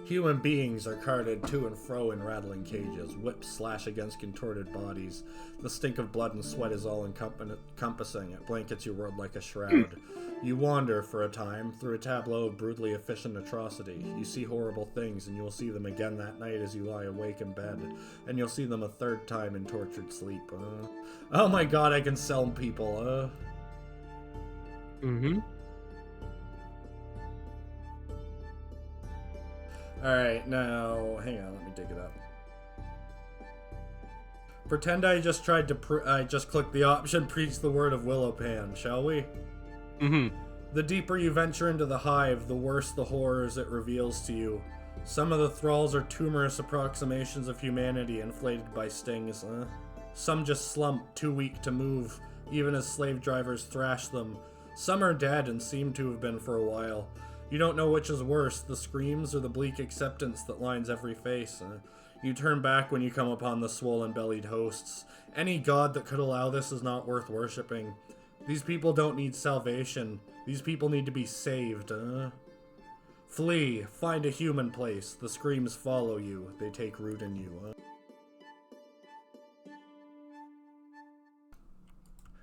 A: Human beings are carted to and fro in rattling cages. Whips slash against contorted bodies. The stink of blood and sweat is all encompassing. It blankets your world like a shroud. You wander for a time through a tableau of brutally efficient atrocity. You see horrible things, and you will see them again that night as you lie awake in bed. And you'll see them a third time in tortured sleep. Oh my god, I can sell people.
B: Mm-hmm.
A: Alright, now, hang on, let me dig it up. Pretend I just tried to I just clicked the option, preach the word of Willowpan, shall we?
B: Mm-hmm.
A: The deeper you venture into the hive, the worse the horrors it reveals to you. Some of the thralls are tumorous approximations of humanity inflated by stings. Some just slump, too weak to move, even as slave drivers thrash them. Some are dead and seem to have been for a while. You don't know which is worse, the screams or the bleak acceptance that lines every face. You turn back when you come upon the swollen-bellied hosts. Any god that could allow this is not worth worshipping. These people don't need salvation. These people need to be saved. Flee. Find a human place. The screams follow you. They take root in you.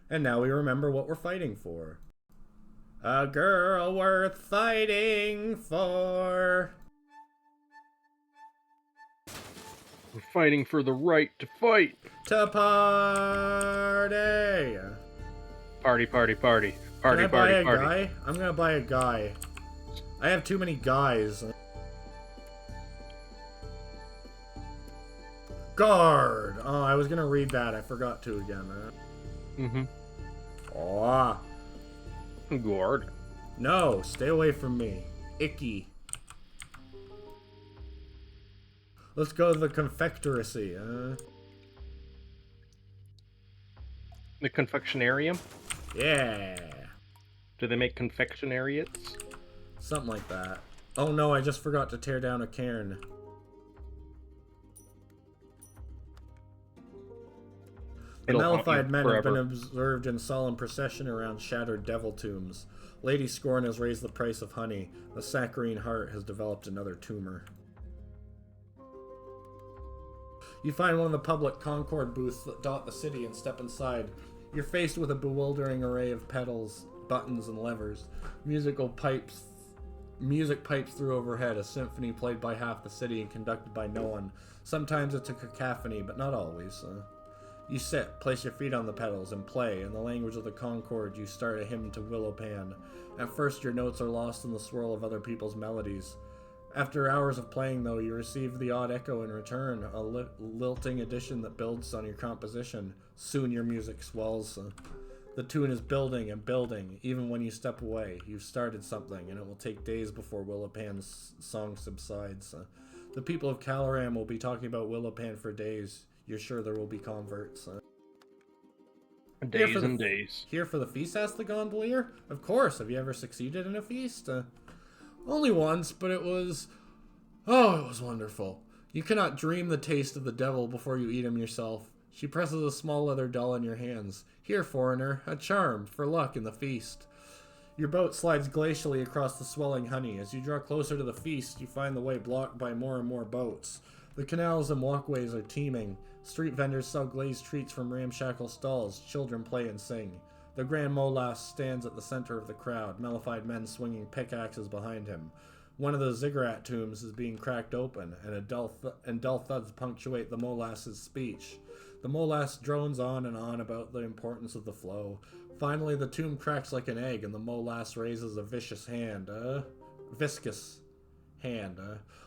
A: And now we remember what we're fighting for. A girl worth fighting for.
B: We're fighting for the right to fight.
A: To party.
B: Party, party, party. Party,
A: Can I buy
B: party,
A: a
B: party.
A: guy? I'm gonna buy a guy. I have too many guys. Guard! Oh, I was gonna read that. I forgot to again.
B: Mm-hmm.
A: Oh.
B: Guard.
A: No, stay away from me. Icky. Let's go to the confectoracy.
B: The confectionarium?
A: Yeah.
B: Do they make confectionariats?
A: Something like that. Oh no, I just forgot to tear down a cairn. The Malaphied men have been observed in solemn procession around shattered devil tombs. Lady Scorn has raised the price of honey. The saccharine heart has developed another tumor. You find one of the public Concord booths that dot the city and step inside. You're faced with a bewildering array of pedals, buttons, and levers. Music pipes through overhead, a symphony played by half the city and conducted by no one. Sometimes it's a cacophony, but not always. You sit, place your feet on the pedals, and play. In the language of the Concord, you start a hymn to Willow Pan. At first, your notes are lost in the swirl of other people's melodies. After hours of playing, though, you receive the odd echo in return, a lilting addition that builds on your composition. Soon your music swells. The tune is building and building. Even when you step away, you've started something, and it will take days before Willow Pan's song subsides. The people of Caloran will be talking about Willow Pan for days. You're sure there will be converts.
B: Days and days.
A: Here for the feast, asked the gondolier. Of course. Have you ever succeeded in a feast? Only once, but it was... Oh, it was wonderful. You cannot dream the taste of the devil before you eat him yourself. She presses a small leather doll in your hands. Here, foreigner, a charm for luck in the feast. Your boat slides glacially across the swelling honey. As you draw closer to the feast, you find the way blocked by more and more boats. The canals and walkways are teeming. Street vendors sell glazed treats from ramshackle stalls. Children play and sing. The Grand Molas stands at the center of the crowd, Malaphied men swinging pickaxes behind him. One of the ziggurat tombs is being cracked open, and dull thuds punctuate the Molas's speech. The Molas drones on and on about the importance of the flow. Finally, the tomb cracks like an egg, and the Molas raises a viscous hand.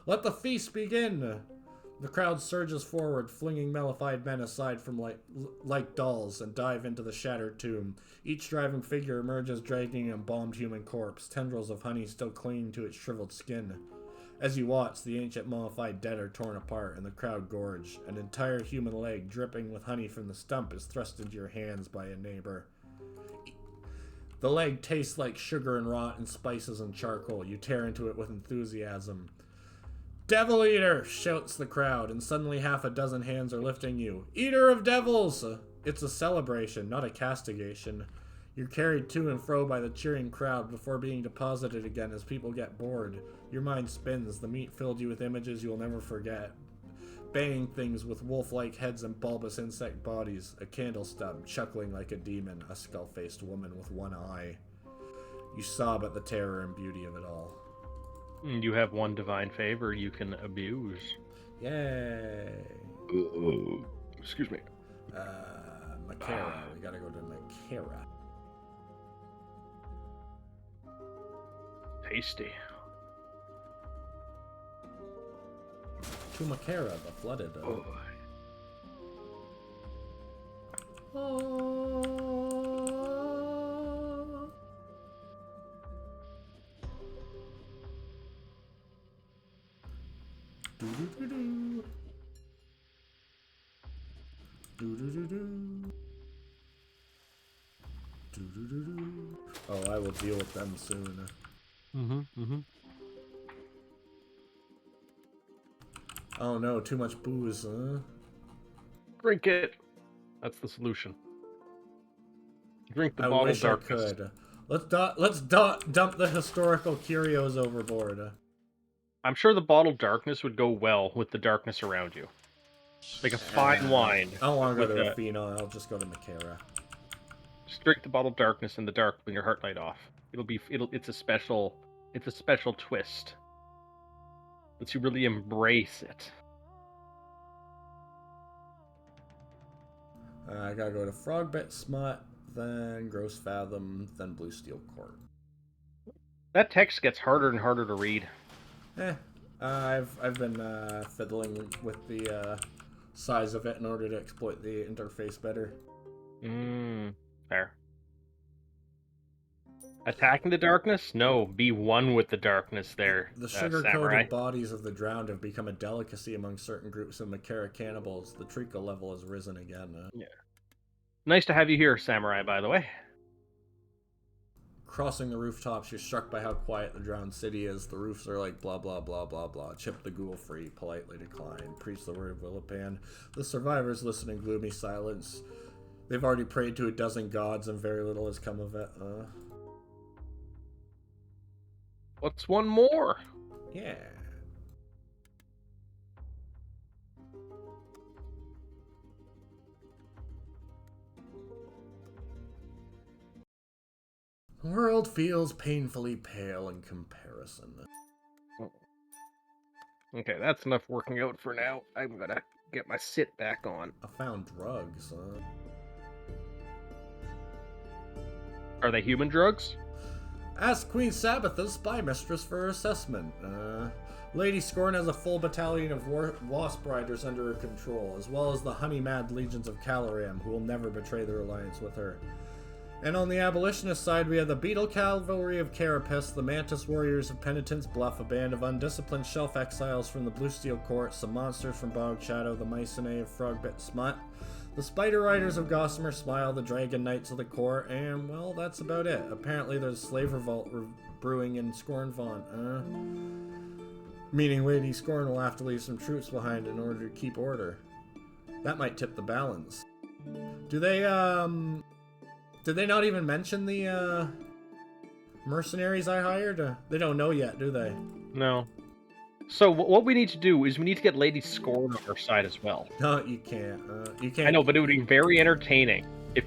A: Let the feast begin! The crowd surges forward, flinging Malaphied men aside from like dolls, and dive into the shattered tomb. Each driving figure emerges dragging an embalmed human corpse, tendrils of honey still clinging to its shriveled skin. As you watch, the ancient mummified dead are torn apart, and the crowd gorge. An entire human leg, dripping with honey from the stump, is thrust into your hands by a neighbor. The leg tastes like sugar and rotten spices and charcoal. You tear into it with enthusiasm. Devil Eater! Shouts the crowd, and suddenly half a dozen hands are lifting you. Eater of devils! It's a celebration, not a castigation. You're carried to and fro by the cheering crowd before being deposited again as people get bored. Your mind spins. The meat filled you with images you'll never forget. Baying things with wolf-like heads and bulbous insect bodies. A candle stub, chuckling like a demon. A skull-faced woman with one eye. You sob at the terror and beauty of it all.
B: You have one divine favor you can abuse.
A: Yay.
B: Excuse me.
A: Makara. We gotta go to Makara.
B: Tasty.
A: To Makara, the flooded. Oh, I will deal with them soon. Oh no, too much booze, huh?
B: Drink it. That's the solution. Drink the bottle of darkness.
A: I could. Let's dump the historical curios overboard.
B: I'm sure the bottle of darkness would go well with the darkness around you. Like a fine wine.
A: I don't want to go to Athena, I'll just go to Makara.
B: Just drink the bottle of darkness in the dark with your heart light off. It's a special twist. Lets you really embrace it.
A: I gotta go to Frogbit Smut, then Gross Fathom, then Blue Steel Court.
B: That text gets harder and harder to read.
A: I've been fiddling with the size of it in order to exploit the interface better.
B: Fair. Attacking the darkness? No, be one with the darkness there,
A: The
B: samurai.
A: sugar-coated bodies of the drowned have become a delicacy among certain groups of Makara cannibals. The treacle level has risen again.
B: Yeah. Nice to have you here, samurai, by the way.
A: Crossing the rooftops, you're struck by how quiet the drowned city is. The roofs are like blah blah blah blah blah. Chip the ghoul free, politely decline. Preach the word of Willipan. The survivors listen in gloomy silence. They've already prayed to a dozen gods and very little has come of it.
B: What's one more?
A: Yeah. The world feels painfully pale in comparison.
B: Okay, that's enough working out for now. I'm gonna get my sit back on.
A: I found drugs.
B: Are they human drugs?
A: Ask Queen Sabbatha's spy mistress for her assessment. Lady Scorn has a full battalion of wasp riders under her control, as well as the honey-mad legions of Caloram, who will never betray their alliance with her. And on the abolitionist side, we have the Beetle Cavalry of Carapace, the Mantis Warriors of Penitence Bluff, a band of undisciplined shelf exiles from the Blue Steel Court, some monsters from Bog Shadow, the Mycenae of Frogbit Smut, the Spider Riders of Gossamer Smile, the Dragon Knights of the Court, and, well, that's about it. Apparently there's a slave revolt brewing in Scornvaunt, meaning Lady Scorn will have to leave some troops behind in order to keep order. That might tip the balance. Did they not even mention the, mercenaries I hired? They don't know yet, do they?
B: No. So what we need to do is we need to get Lady Scorn on our side as well.
A: No, you can't. You can't.
B: I know, but it would be very entertaining if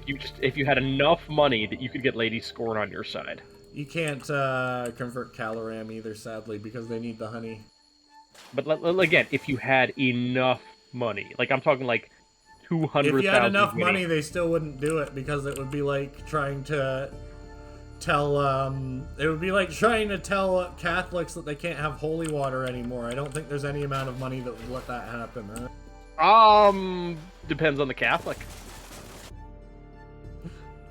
B: you had enough money that you could get Lady Scorn on your side.
A: You can't convert Caloram either, sadly, because they need the honey.
B: But again, if you had enough money, like I'm talking like 200,000.
A: If you had enough money, they still wouldn't do it because it would be like trying to tell Catholics that they can't have holy water anymore. I don't think there's any amount of money that would let that happen.
B: Depends on the Catholic.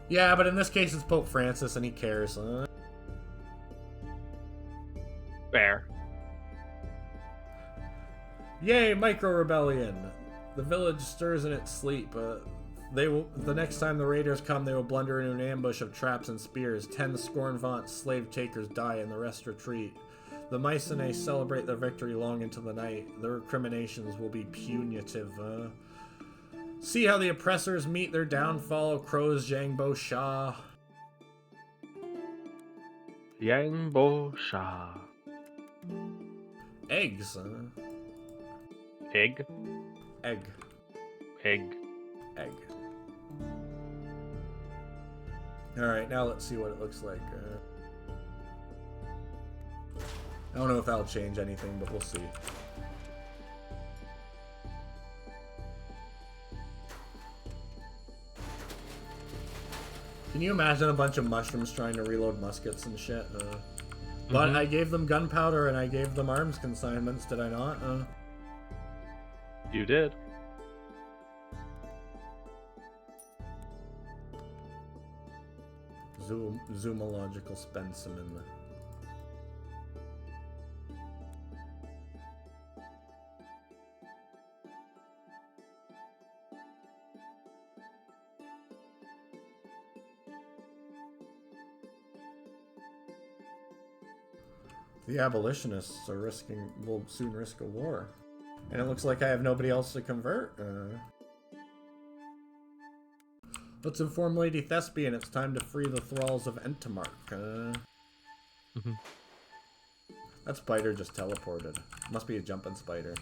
A: Yeah, but in this case it's Pope Francis and he cares.
B: Fair.
A: Yay, micro-rebellion. The village stirs in its sleep. The next time the raiders come, they will blunder into an ambush of traps and spears. 10 Scornvaunt slave takers die and the rest retreat. The Mycenae celebrate their victory long into the night. Their recriminations will be punitive. See how the oppressors meet their downfall, Crow's Yangbo Shah.
B: Yangbo Shah.
A: Eggs,
B: Egg?
A: Egg.
B: Egg.
A: Egg. Alright, now let's see what it looks like. I don't know if that'll change anything, but we'll see. Can you imagine a bunch of mushrooms trying to reload muskets and shit? But I gave them gunpowder and I gave them arms consignments, did I not?
B: You did.
A: Zoomological specimen. The abolitionists will soon risk a war. And it looks like I have nobody else to convert. Let's inform Lady Thespian it's time to free the thralls of Entamark. That spider just teleported. Must be a jumping spider.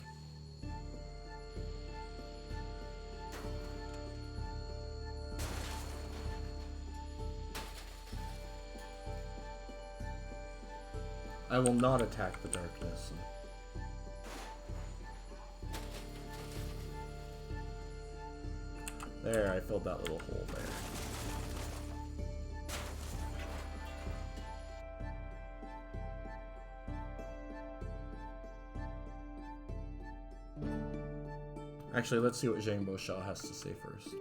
A: I will not attack the darkness. There, I filled that little hole there. Actually, let's see what Zhang Boshao has to say first.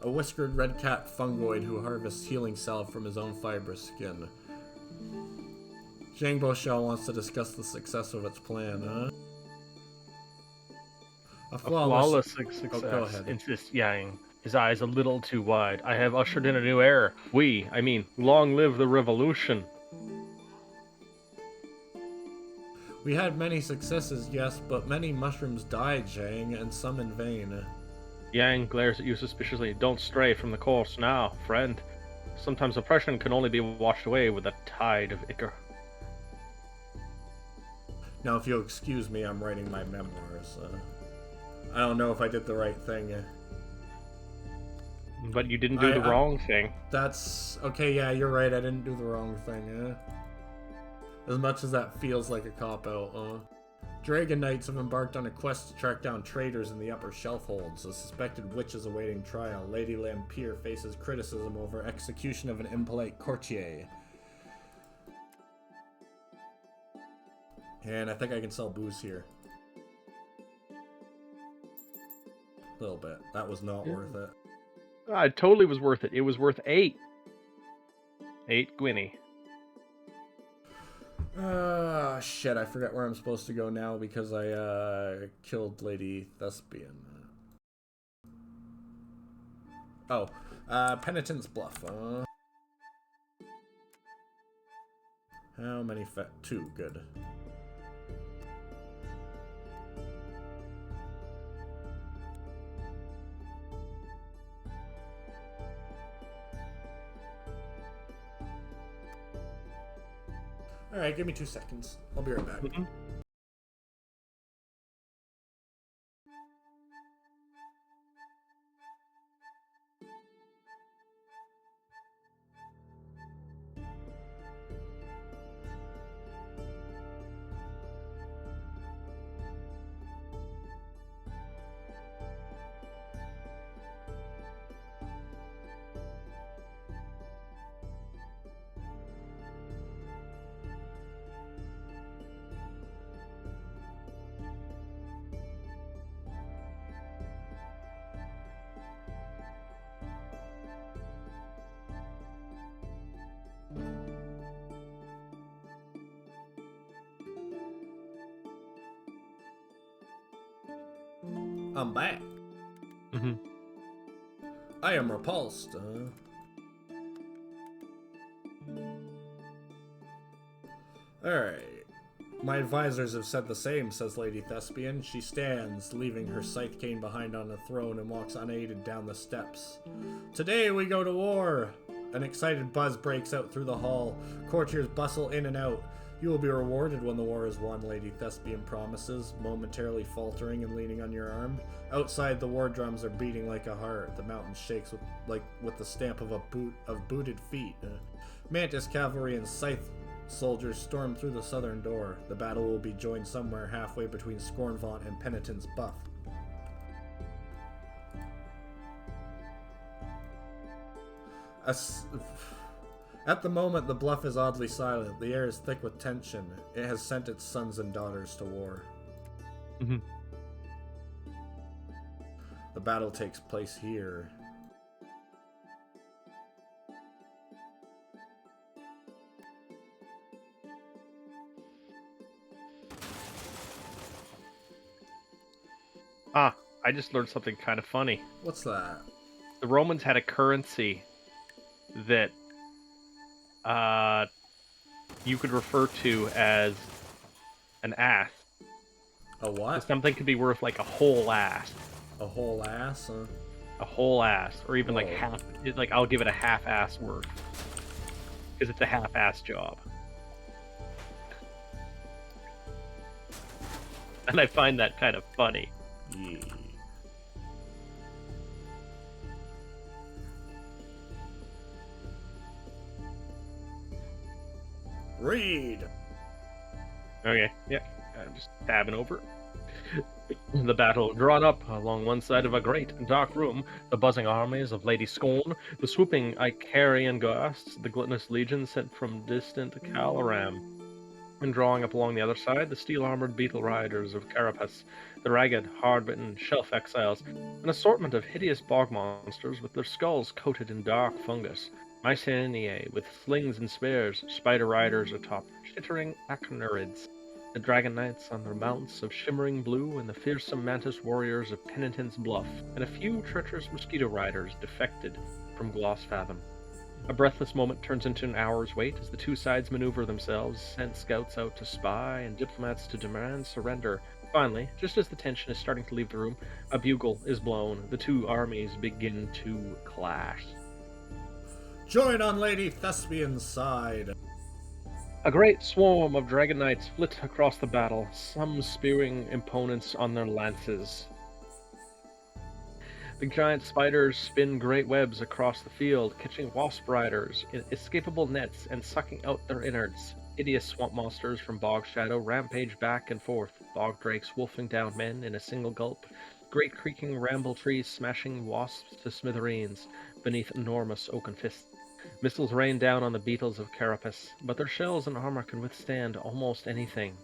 A: A whiskered red cat fungoid who harvests healing salve from his own fibrous skin. Zhang Boshao wants to discuss the success of its plan, huh? A
B: Flawless success,
A: Oh, go ahead.
B: insists Yang, his eyes a little too wide. I have ushered in a new era. Long live the revolution.
A: We had many successes, yes, but many mushrooms died, Zhang, and some in vain.
B: Yang glares at you suspiciously. Don't stray from the course now, friend. Sometimes oppression can only be washed away with a tide of ichor.
A: Now, if you'll excuse me, I'm writing my memoirs. I don't know if I did the right thing.
B: But you didn't do the wrong thing.
A: That's... Okay, yeah, you're right, I didn't do the wrong thing, As much as that feels like a cop-out, Dragon Knights have embarked on a quest to track down traitors in the upper shelf holds. A suspected witch is awaiting trial. Lady Lampier faces criticism over execution of an impolite courtier. And I think I can sell booze here. A little bit. That was not worth it.
B: It totally was worth it. It was worth 8. 8 guinea.
A: Shit, I forget where I'm supposed to go now because I, killed Lady Thespian. Oh, Penitent's Bluff, How many 2, good. Alright, give me 2 seconds. I'll be right back. I'm back. I am repulsed. Alright. My advisors have said the same, says Lady Thespian. She stands, leaving her scythe cane behind on the throne, and walks unaided down the steps. Today we go to war! An excited buzz breaks out through the hall. Courtiers bustle in and out. You will be rewarded when the war is won, Lady Thespian promises, momentarily faltering and leaning on your arm. Outside, the war drums are beating like a heart. The mountain shakes with the stamp of booted feet. Mantis cavalry and scythe soldiers storm through the southern door. The battle will be joined somewhere halfway between Scornvaunt and Penitent's Buff. At the moment, the bluff is oddly silent. The air is thick with tension. It has sent its sons and daughters to war. The battle takes place here.
B: I just learned something kind of funny.
A: What's that?
B: The Romans had a currency that you could refer to as an ass.
A: A what?
B: So something could be worth like a whole ass.
A: A whole ass?
B: A whole ass, or even like
A: Whoa.
B: half. Like I'll give it a half-ass worth because it's a half-ass job. And I find that kind of funny.
A: Yeah. Read!
B: Okay, yeah. I'm just tabbing over. The battle drawn up along one side of a great dark room, the buzzing armies of Lady Scorn, the swooping Icarian ghosts, the gluttonous legion sent from distant Calaram. And drawing up along the other side, the steel-armored beetle riders of Carapace, the ragged, hard-bitten shelf exiles, an assortment of hideous bog monsters with their skulls coated in dark fungus, Mycenae with slings and spears, spider riders atop chittering achnurids, the dragon knights on their mounts of shimmering blue, and the fearsome mantis warriors of Penitent's Bluff, and a few treacherous mosquito riders defected from Gloss Fathom. A breathless moment turns into an hour's wait as the two sides maneuver themselves, send scouts out to spy and diplomats to demand surrender. Finally, just as the tension is starting to leave the room, a bugle is blown. The two armies begin to clash.
A: Join on Lady Thespian's side.
B: A great swarm of dragon knights flit across the battle, some spearing opponents on their lances. The giant spiders spin great webs across the field, catching wasp riders in escapable nets and sucking out their innards. Hideous swamp monsters from Bog Shadow rampage back and forth, bog drakes wolfing down men in a single gulp, great creaking ramble trees smashing wasps to smithereens beneath enormous oaken fists. Missiles rain down on the beetles of Carapace, but their shells and armor can withstand almost anything.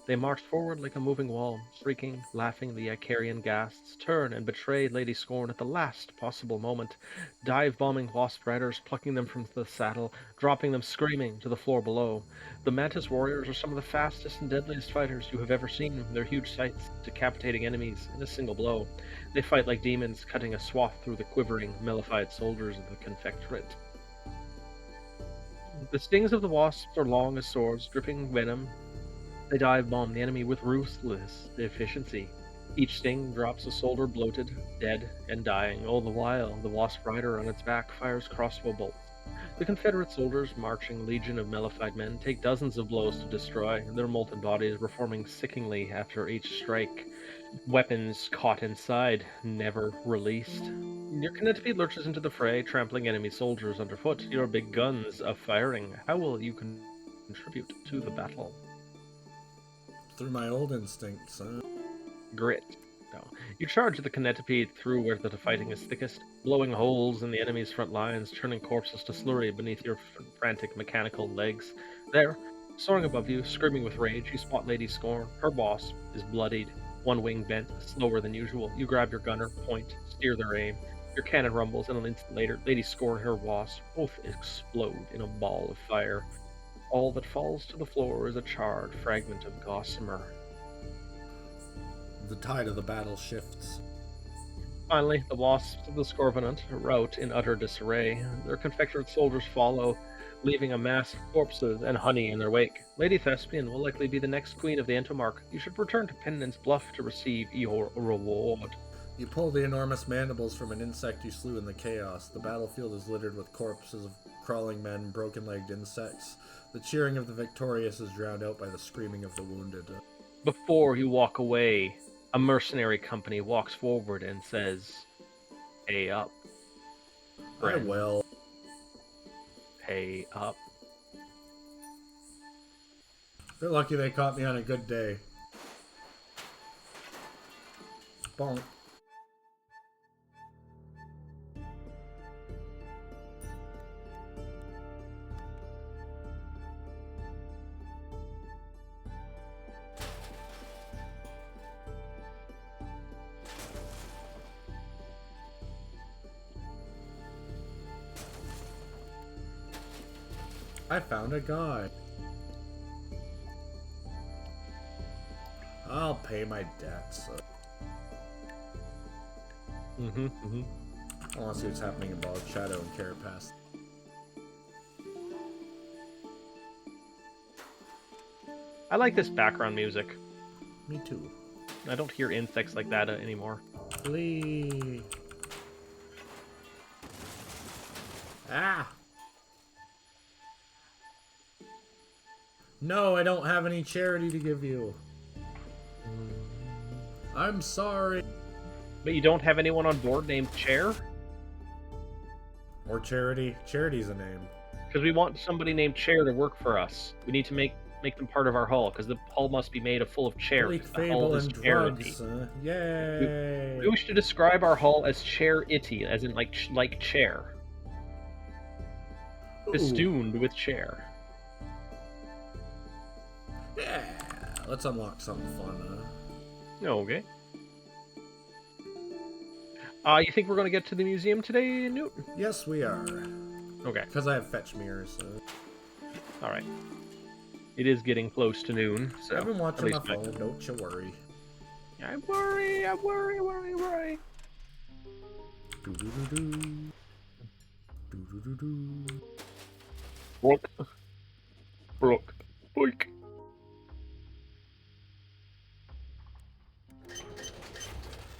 B: They march forward like a moving wall, shrieking, laughing. The Icarian ghasts turn and betray Lady Scorn at the last possible moment, dive-bombing wasp riders, plucking them from the saddle, dropping them screaming to the floor below. The Mantis warriors are some of the fastest and deadliest fighters you have ever seen, their huge scythes decapitating enemies in a single blow. They fight like demons, cutting a swath through the quivering, mellified soldiers of the Confectorate. The stings of the wasps are long as swords, dripping venom. They dive bomb the enemy with ruthless efficiency. Each sting drops a soldier bloated, dead, and dying. All the while, the wasp rider on its back fires crossbow bolts. The Confederate soldiers, marching legion of mellified men, take dozens of blows to destroy, their molten bodies reforming sickeningly after each strike. Weapons caught inside, never released. Your Canopy lurches into the fray, trampling enemy soldiers underfoot. Your big guns are firing. How will you contribute to the battle?
A: Through my old instincts,
B: Grit. No. You charge the Canopy through where the fighting is thickest, blowing holes in the enemy's front lines, turning corpses to slurry beneath your frantic mechanical legs. There, soaring above you, screaming with rage, you spot Lady Scorn. Her boss is bloodied, one wing bent, slower than usual. You grab your gunner, point, steer their aim. Your cannon rumbles, and an instant later, Lady Scorn and her boss both explode in a ball of fire. All that falls to the floor is a charred fragment of gossamer.
A: The tide of the battle shifts.
B: Finally, the wasps of the Scorvenant rout in utter disarray. Their Confederate soldiers follow, leaving a mass of corpses and honey in their wake. Lady Thespian will likely be the next queen of the Entomark. You should return to Penitent's Bluff to receive your reward.
A: You pull the enormous mandibles from an insect you slew in the chaos. The battlefield is littered with corpses of crawling men, broken-legged insects. The cheering of the victorious is drowned out by the screaming of the wounded.
B: Before you walk away, a mercenary company walks forward and says, "Pay up."
A: I will.
B: Pay up.
A: They're lucky they caught me on a good day. Bonk. I found a guy. I'll pay my debts. I want to see what's happening in Bog Shadow and Carapace.
B: I like this background music.
A: Me too.
B: I don't hear insects like that anymore.
A: Flee. Ah! No, I don't have any charity to give you. I'm sorry.
B: But you don't have anyone on board named Chair?
A: Or Charity. Charity's a name.
B: Because we want somebody named Chair to work for us. We need to make them part of our hull, because the hull must be made full of chair,
A: Bleak
B: because the hull
A: fable
B: is
A: and
B: charity.
A: drugs.
B: We
A: Yay!
B: wish to describe our hull as chair-itty, as in like chair.
A: Ooh.
B: Festooned with chair.
A: Yeah, let's unlock something fun.
B: Okay. You think we're going to get to the museum today, Newt?
A: Yes, we are.
B: Okay.
A: Because I have fetch mirrors.
B: All right. It is getting close to noon, so
A: I've been watching my
B: at least
A: phone. Don't you worry.
B: I worry.
A: Do-do-do-do. Do-do-do-do.
B: Brooke. Boink.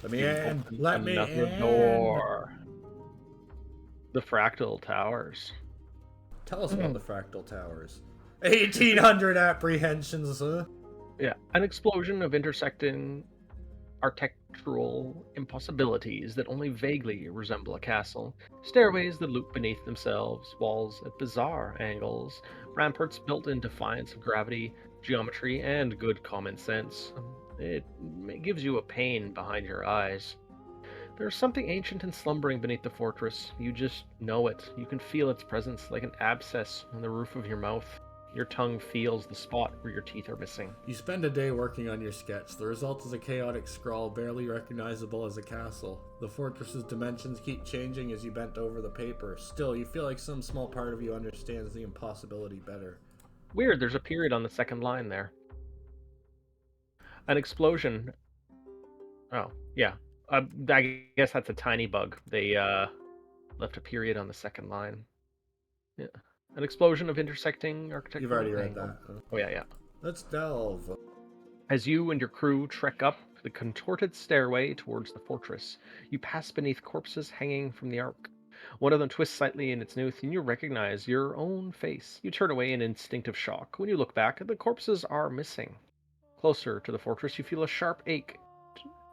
A: Let me
B: You
A: in.
B: opened
A: Let me
B: another
A: in.
B: door. The Fractal Towers.
A: Tell us about the Fractal Towers. 1800 apprehensions, huh?
B: Yeah, an explosion of intersecting architectural impossibilities that only vaguely resemble a castle. Stairways that loop beneath themselves, walls at bizarre angles, ramparts built in defiance of gravity, geometry, and good common sense. It gives you a pain behind your eyes. There's something ancient and slumbering beneath the fortress. You just know it. You can feel its presence like an abscess on the roof of your mouth. Your tongue feels the spot where your teeth are missing.
A: You spend a day working on your sketch. The result is a chaotic scrawl barely recognizable as a castle. The fortress's dimensions keep changing as you bent over the paper. Still, you feel like some small part of you understands the impossibility better.
B: Weird, there's a period on the second line there. An explosion. Oh, yeah. I guess that's a tiny bug. They left a period on the second line. Yeah. An explosion of intersecting architectural
A: You've already read
B: angle.
A: that. Huh?
B: Oh, yeah.
A: Let's delve.
B: As you and your crew trek up the contorted stairway towards the fortress, you pass beneath corpses hanging from the arc. One of them twists slightly in its noose, and you recognize your own face. You turn away in instinctive shock. When you look back, the corpses are missing. Closer to the fortress, you feel a sharp ache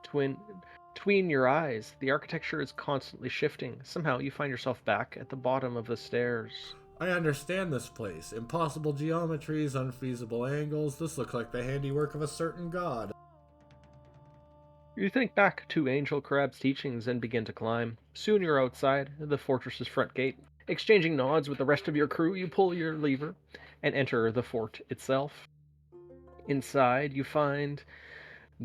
B: between your eyes. The architecture is constantly shifting. Somehow, you find yourself back at the bottom of the stairs.
A: I understand this place. Impossible geometries, unfeasible angles. This looks like the handiwork of a certain god.
B: You think back to Angel Crab's teachings and begin to climb. Soon you're outside the fortress's front gate. Exchanging nods with the rest of your crew, you pull your lever and enter the fort itself. Inside, you find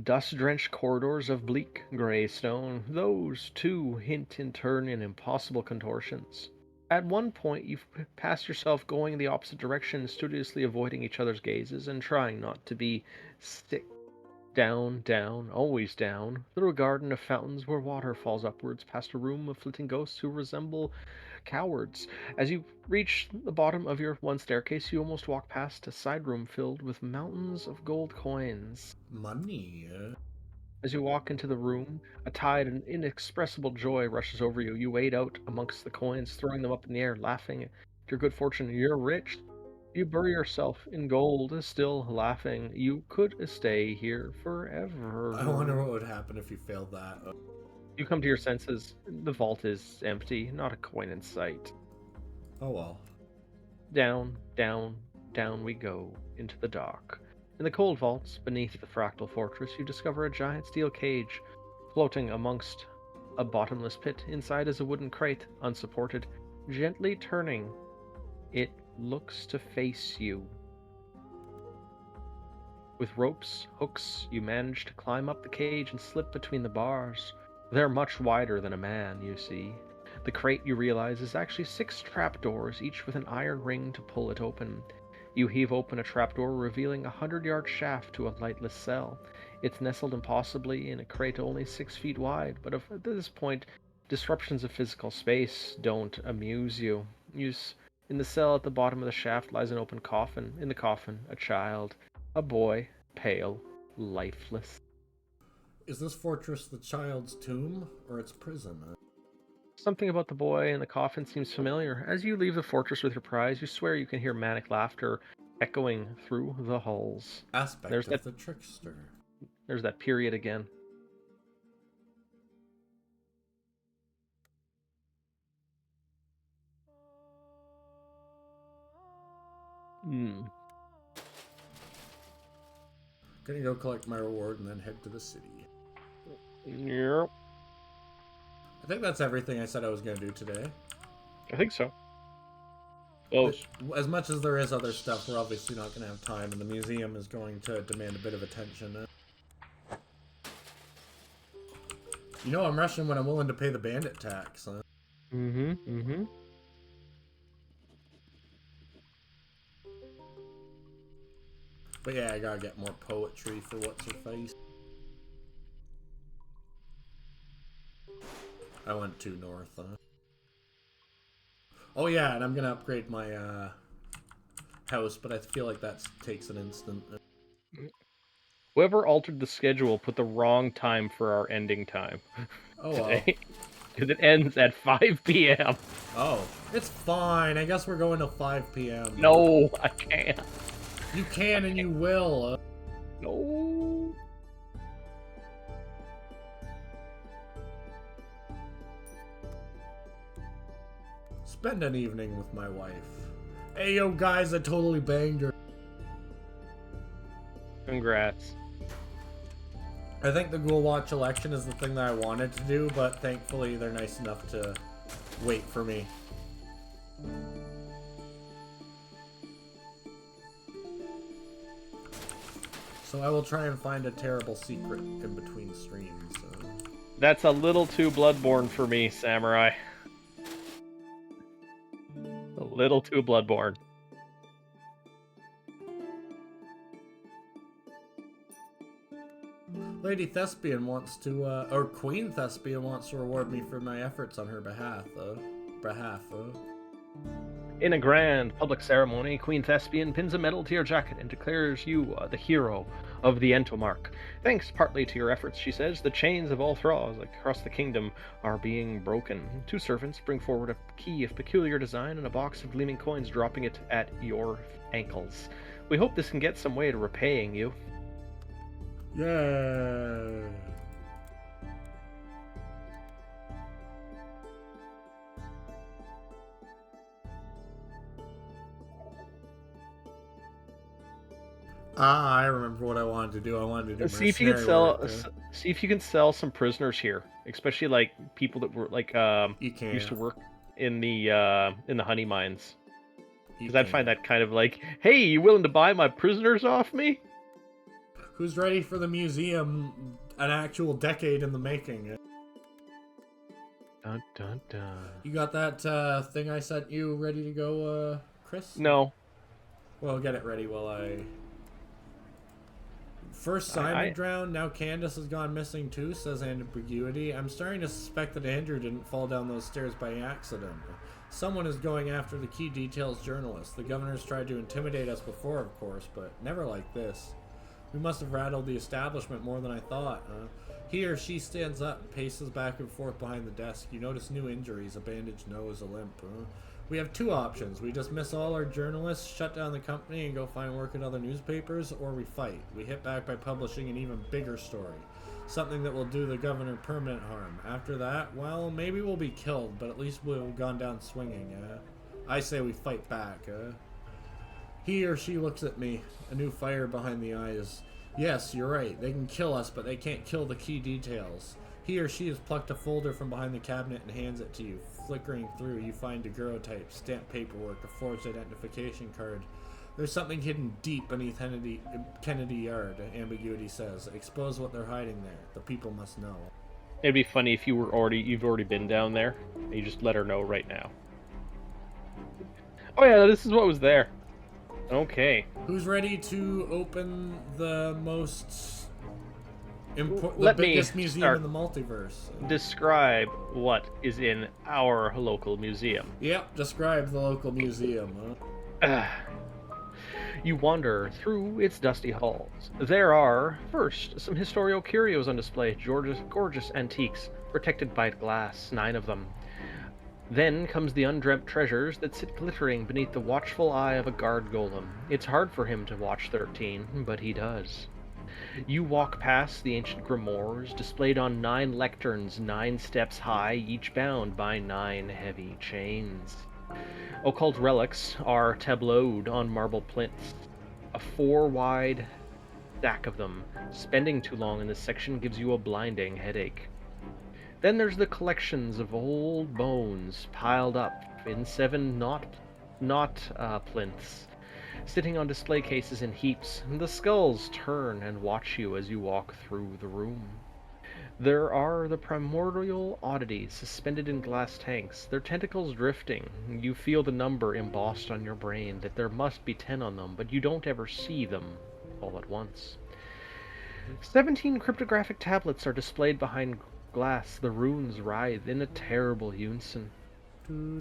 B: dust-drenched corridors of bleak gray stone. Those, too, hint in turn in impossible contortions. At one point, you pass yourself going the opposite direction, studiously avoiding each other's gazes and trying not to be sick. Down, down, always down, through a garden of fountains where water falls upwards past a room of flitting ghosts who resemble cowards. As you reach the bottom of your one staircase, you almost walk past a side room filled with mountains of gold coins.
A: Money.
B: As you walk into the room, a tide of inexpressible joy rushes over you. You wade out amongst the coins, throwing them up in the air, laughing at your good fortune. You're rich. You bury yourself in gold, still laughing. You could stay here forever.
A: I wonder what would happen if you failed that.
B: You come to your senses. The vault is empty, not a coin in sight.
A: Oh well.
B: Down, down, down we go, into the dark. In the cold vaults beneath the fractal fortress, you discover a giant steel cage floating amongst a bottomless pit. Inside is a wooden crate, unsupported. Gently turning, it looks to face you. With ropes, hooks, you manage to climb up the cage and slip between the bars. They're much wider than a man, you see. The crate, you realize, is actually 6 trapdoors, each with an iron ring to pull it open. You heave open a trapdoor, revealing a 100-yard shaft to a lightless cell. It's nestled impossibly in a crate only 6 feet wide, but at this point, disruptions of physical space don't amuse you. In the cell at the bottom of the shaft lies an open coffin. In the coffin, a child. A boy, pale, lifeless.
A: Is this fortress the child's tomb or its prison?
B: Something about the boy in the coffin seems familiar. As you leave the fortress with your prize, you swear you can hear manic laughter echoing through the halls.
A: Aspect of the trickster.
B: There's that period again. Hmm.
A: Gonna go collect my reward and then head to the city.
B: Yep.
A: I think that's everything I said I was gonna do today.
B: I think so. Close.
A: As much as there is other stuff, we're obviously not gonna have time, and the museum is going to demand a bit of attention. You know I'm rushing when I'm willing to pay the bandit tax, huh?
B: Mm-hmm.
A: But yeah, I gotta get more poetry for what's her face. I went too north, huh? Oh yeah, and I'm gonna upgrade my house, but I feel like that takes an instant.
B: Whoever altered the schedule put the wrong time for our ending time
A: Oh well.
B: today. Because it ends at 5 p.m.
A: Oh, it's fine. I guess we're going till 5 p.m.
B: No, I can't.
A: You can and you will.
B: No.
A: Spend an evening with my wife. Hey, yo, guys, I totally banged her.
B: Congrats.
A: I think the Ghoul Watch election is the thing that I wanted to do, but thankfully they're nice enough to wait for me. So I will try and find a terrible secret in between streams.
B: That's a little too Bloodborne for me, Samurai. A little too Bloodborne.
A: Lady Thespian wants to, or Queen Thespian wants to reward me for my efforts on her behalf.
B: In a grand public ceremony, Queen Thespian pins a medal to your jacket and declares you the hero of the Entomark. Thanks partly to your efforts, she says, the chains of all thralls across the kingdom are being broken. 2 servants bring forward a key of peculiar design and a box of gleaming coins, dropping it at your ankles. We hope this can get some way to repaying you.
A: Yeah. I remember what I wanted to do. I wanted to do
B: See if you can sell some prisoners here, especially like people that were like used to work in the honey mines. Because I'd find that kind of like, hey, you willing to buy my prisoners off me?
A: Who's ready for the museum? An actual decade in the making.
B: Dun dun dun.
A: You got that thing I sent you ready to go, Chris?
B: No.
A: Well, get it ready while I... First Simon drowned, now Candace has gone missing too, says Ambiguity. I'm starting to suspect that Andrew didn't fall down those stairs by accident. Someone is going after the key details journalist. The governor's tried to intimidate us before, of course, but never like this. We must have rattled the establishment more than I thought. He or she stands up and paces back and forth behind the desk. You notice new injuries, a bandaged nose, a limp. We have 2 options. We dismiss all our journalists, shut down the company, and go find work at other newspapers, or we fight. We hit back by publishing an even bigger story. Something that will do the governor permanent harm. After that, well, maybe we'll be killed, but at least we'll have gone down swinging. I say we fight back. He or she looks at me, a new fire behind the eyes. Yes, you're right. They can kill us, but they can't kill the key details. He or she has plucked a folder from behind the cabinet and hands it to you. Flickering through, you find daguerreotypes, stamped paperwork, a forged identification card. There's something hidden deep beneath Kennedy Yard, Ambiguity says. Expose what they're hiding there. The people must know.
B: It'd be funny if you've already been down there. And you just let her know right now. Oh yeah, this is what was there. Okay.
A: Who's ready to open the biggest museum in the multiverse?
B: Describe what is in our local museum.
A: Yep, describe the local museum.
B: You wander through its dusty halls. There are, first, some historical curios on display, gorgeous antiques, protected by glass, 9 of them. Then comes the undreamt treasures that sit glittering beneath the watchful eye of a guard golem. It's hard for him to watch 13, but he does. You walk past the ancient grimoires, displayed on 9 lecterns 9 steps high, each bound by 9 heavy chains. Occult relics are tableaued on marble plinths, a 4 wide stack of them. Spending too long in this section gives you a blinding headache. Then there's the collections of old bones piled up in 7 not plinths, sitting on display cases in heaps. The skulls turn and watch you as you walk through the room. There are the primordial oddities suspended in glass tanks, their tentacles drifting. You feel the number embossed on your brain that there must be 10 on them, but you don't ever see them all at once. 17 cryptographic tablets are displayed behind glass. The runes writhe in a terrible unison.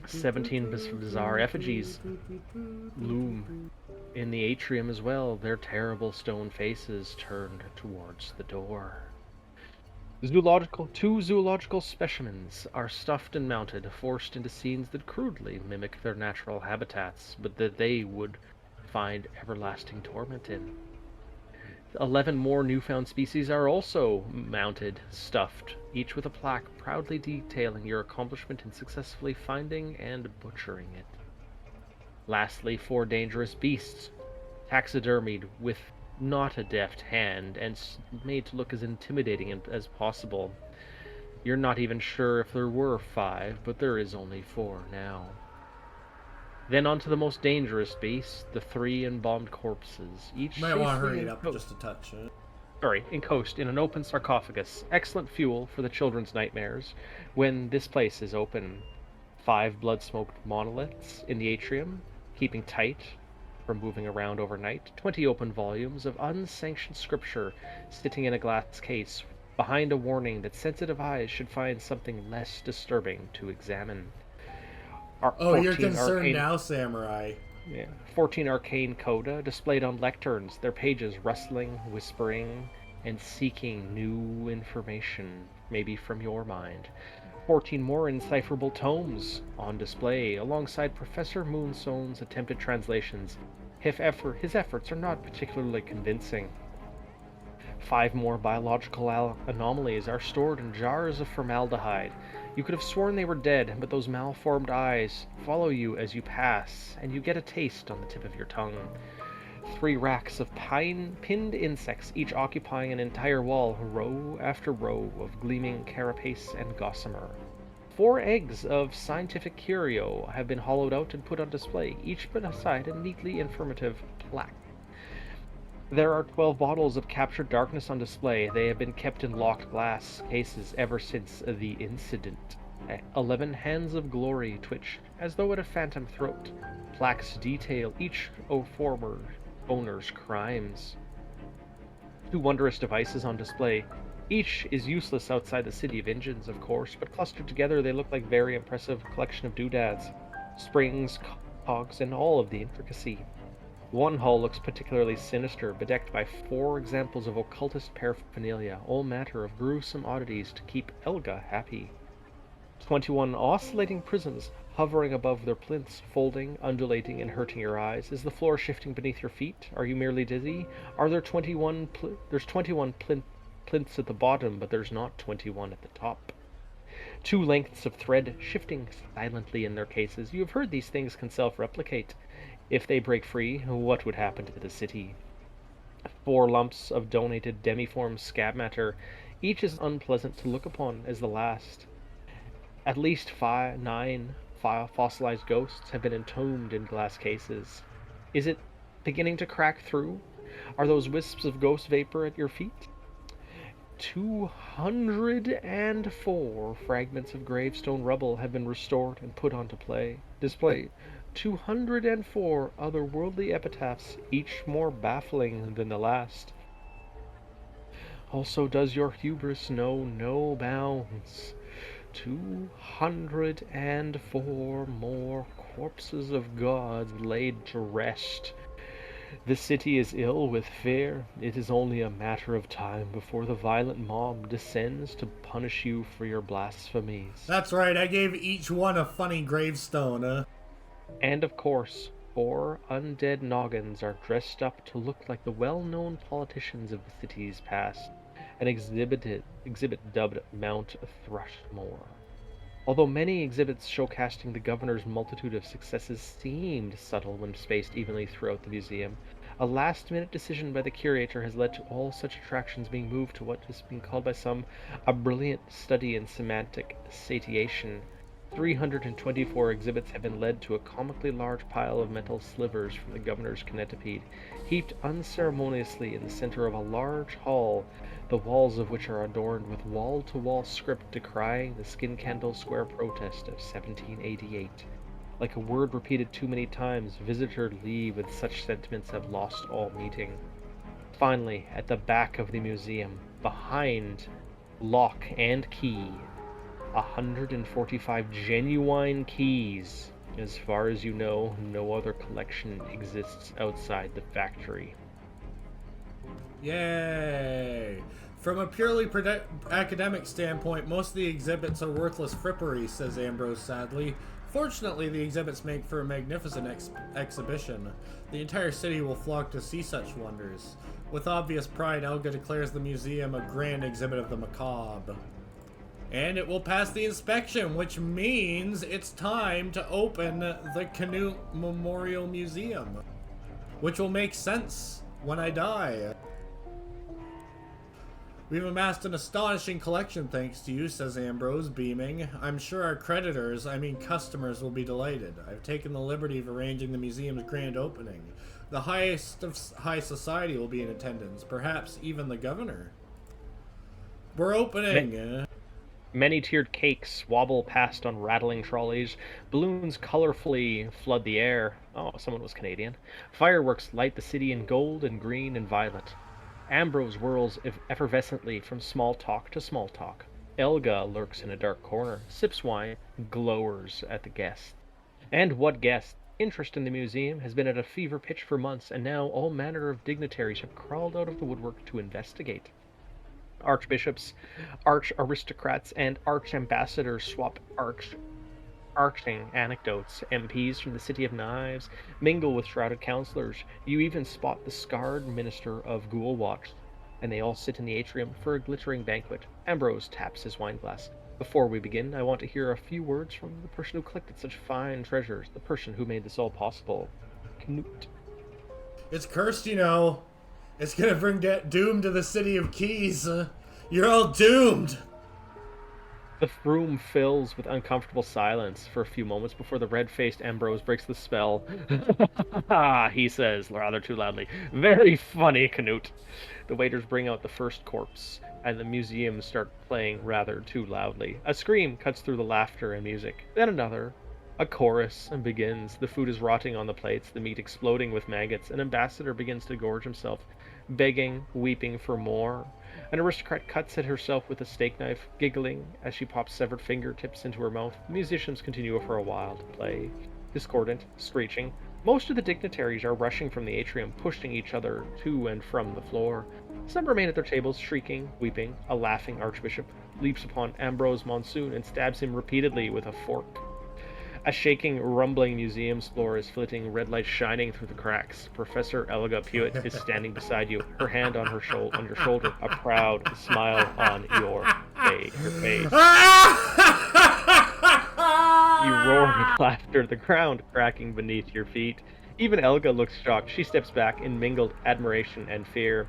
B: 17 bizarre effigies loom in the atrium as well, their terrible stone faces turned towards the door. Two zoological specimens are stuffed and mounted, forced into scenes that crudely mimic their natural habitats, but that they would find everlasting torment in. 11 more newfound species are also mounted, stuffed, each with a plaque proudly detailing your accomplishment in successfully finding and butchering it. Lastly, 4 dangerous beasts, taxidermied with not a deft hand and made to look as intimidating as possible. You're not even sure if there were 5, but there is only 4 now. Then on to the most dangerous beast, the 3 embalmed corpses, each
A: Might want to
B: safely
A: hurry it up just a touch.
B: encased in an open sarcophagus. Excellent fuel for the children's nightmares when this place is open. 5 blood-smoked monoliths in the atrium, keeping tight from moving around overnight. 20 open volumes of unsanctioned scripture sitting in a glass case behind a warning that sensitive eyes should find something less disturbing to examine.
A: Oh, you're concerned now, Samurai.
B: Yeah, 14 arcane coda displayed on lecterns, their pages rustling, whispering, and seeking new information, maybe from your mind. 14 more indecipherable tomes on display, alongside Professor Moonstone's attempted translations. His efforts are not particularly convincing. 5 more biological anomalies are stored in jars of formaldehyde. You could have sworn they were dead, but those malformed eyes follow you as you pass, and you get a taste on the tip of your tongue. 3 racks of pinned insects, each occupying an entire wall, row after row of gleaming carapace and gossamer. 4 eggs of scientific curio have been hollowed out and put on display, each beside a neatly informative plaque. There are 12 bottles of captured darkness on display. They have been kept in locked glass cases ever since the incident. 11 hands of glory twitch as though at a phantom throat. Plaques detail each former owner's crimes. 2 wondrous devices on display. Each is useless outside the city of engines, of course, but clustered together they look like very impressive collection of doodads, springs, cogs, and all of the intricacy. One hall looks particularly sinister, bedecked by 4 examples of occultist paraphernalia, all matter of gruesome oddities to keep Elga happy. 21 oscillating prisms hovering above their plinths, folding, undulating, and hurting your eyes. Is the floor shifting beneath your feet? Are you merely dizzy? Are there 21 there's 21 plinths at the bottom, but there's not 21 at the top. 2 lengths of thread shifting silently in their cases. You have heard these things can self-replicate. If they break free, what would happen to the city? 4 lumps of donated demiform scab matter, each as unpleasant to look upon as the last. At least 9 fossilized ghosts have been entombed in glass cases. Is it beginning to crack through? Are those wisps of ghost vapor at your feet? 204 fragments of gravestone rubble have been restored and put onto display. 204 otherworldly epitaphs, each more baffling than the last. Also, does your hubris know no bounds? 204 more corpses of gods laid to rest. The city is ill with fear. It is only a matter of time before the violent mob descends to punish you for your blasphemies.
A: That's right, I gave each one a funny gravestone,
B: And of course, 4 undead noggins are dressed up to look like the well-known politicians of the city's past, an exhibit dubbed Mount Thrushmore. Although many exhibits showcasing the governor's multitude of successes seemed subtle when spaced evenly throughout the museum, a last-minute decision by the curator has led to all such attractions being moved to what has been called by some a brilliant study in semantic satiation. 324 exhibits have been led to a comically large pile of metal slivers from the governor's canopide, heaped unceremoniously in the center of a large hall, the walls of which are adorned with wall-to-wall script decrying the Skin Candle Square protest of 1788. Like a word repeated too many times, visitors leave with such sentiments have lost all meaning. Finally, at the back of the museum, behind lock and key, 145 genuine keys. As far as you know, no other collection exists outside the factory.
A: Yay! From a purely academic standpoint, most of the exhibits are worthless frippery, says Ambrose sadly. Fortunately, the exhibits make for a magnificent exhibition. The entire city will flock to see such wonders. With obvious pride, Elga declares the museum a grand exhibit of the macabre. And it will pass the inspection, which means it's time to open the Canute Memorial Museum. Which will make sense when I die. We've amassed an astonishing collection thanks to you, says Ambrose, beaming. I'm sure our creditors, I mean customers, will be delighted. I've taken the liberty of arranging the museum's grand opening. The highest of high society will be in attendance, perhaps even the governor. We're opening!
B: Many-tiered cakes wobble past on rattling trolleys. Balloons colorfully flood the air. Oh, someone was Canadian. Fireworks light the city in gold and green and violet. Ambrose whirls effervescently from small talk to small talk. Elga lurks in a dark corner, sips wine, glowers at the guests. And what guests? Interest in the museum has been at a fever pitch for months, and now all manner of dignitaries have crawled out of the woodwork to investigate. Archbishops, arch aristocrats, and arch ambassadors swap arching anecdotes. MPs from the City of Knives mingle with shrouded councillors. You even spot the scarred minister of Ghoul Watch, and they all sit in the atrium for a glittering banquet. Ambrose taps his wineglass. Before we begin, I want to hear a few words from the person who collected such fine treasures, the person who made this all possible. Knut.
A: It's cursed, you know. It's gonna bring doom to the City of Keys. You're all doomed!
B: The room fills with uncomfortable silence for a few moments before the red-faced Ambrose breaks the spell. He says, rather too loudly. Very funny, Canute. The waiters bring out the first corpse, and the museum start playing rather too loudly. A scream cuts through the laughter and music. Then another. A chorus begins. The food is rotting on the plates, the meat exploding with maggots. An ambassador begins to gorge himself, begging, weeping for more. An aristocrat cuts at herself with a steak knife, giggling as she pops severed fingertips into her mouth. The musicians continue for a while to play, discordant, screeching. Most of the dignitaries are rushing from the atrium, pushing each other to and from the floor. Some remain at their tables, shrieking, weeping. A laughing archbishop leaps upon Ambrose Monsoon and stabs him repeatedly with a fork. A shaking, rumbling museum floor is flitting, red light shining through the cracks. Professor Elga Pewitt is standing beside you, her hand on on your shoulder, a proud smile on her face. You roar with laughter, the ground cracking beneath your feet. Even Elga looks shocked. She steps back in mingled admiration and fear.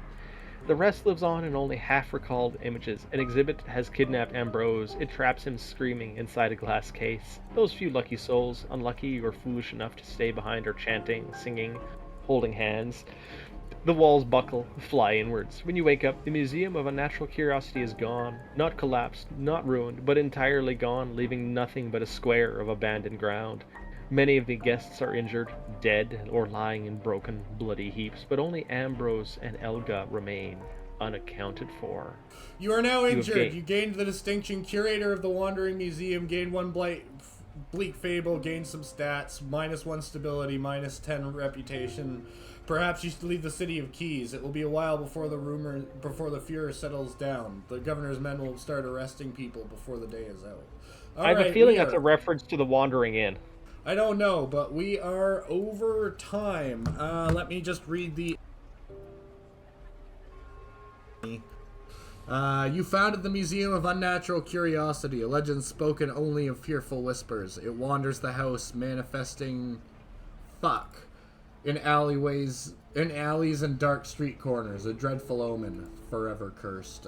B: The rest lives on in only half-recalled images. An exhibit has kidnapped Ambrose. It traps him screaming inside a glass case. Those few lucky souls, unlucky or foolish enough to stay behind, are chanting, singing, holding hands. The walls buckle, fly inwards. When you wake up, the Museum of Unnatural Curiosity is gone. Not collapsed, not ruined, but entirely gone, leaving nothing but a square of abandoned ground. Many of the guests are injured, dead, or lying in broken, bloody heaps, but only Ambrose and Elga remain, unaccounted for.
A: You are now injured. You gained the distinction Curator of the Wandering Museum, gained one bleak fable, gained some stats, -1 stability, -10 reputation. Perhaps you should leave the City of Keys. It will be a while before the furor settles down. The governor's men will start arresting people before the day is out.
B: I have a feeling that's a reference to the Wandering Inn.
A: I don't know, but we are over time. Let me just read the... You founded the Museum of Unnatural Curiosity, a legend spoken only of fearful whispers. It wanders the house, manifesting fuck in alleys and dark street corners. A dreadful omen, forever cursed.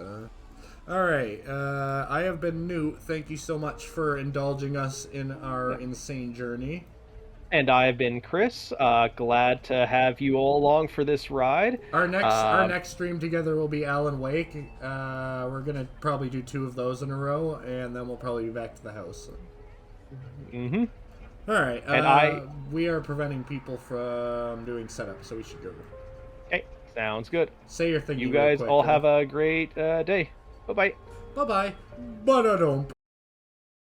A: Alright, I have been Newt. Thank you so much for indulging us in our insane journey.
B: And I've been Chris. Glad to have you all along for this ride.
A: Our next stream together will be Alan Wake. We're gonna probably do 2 of those in a row, and then we'll probably be back to the house.
B: Mm-hmm.
A: All right.
B: And
A: we are preventing people from doing setup, so we should go.
B: Okay, sounds good.
A: Say your thing.
B: You guys all have a great day. Bye bye.
A: Bye bye. Ba-da-dum.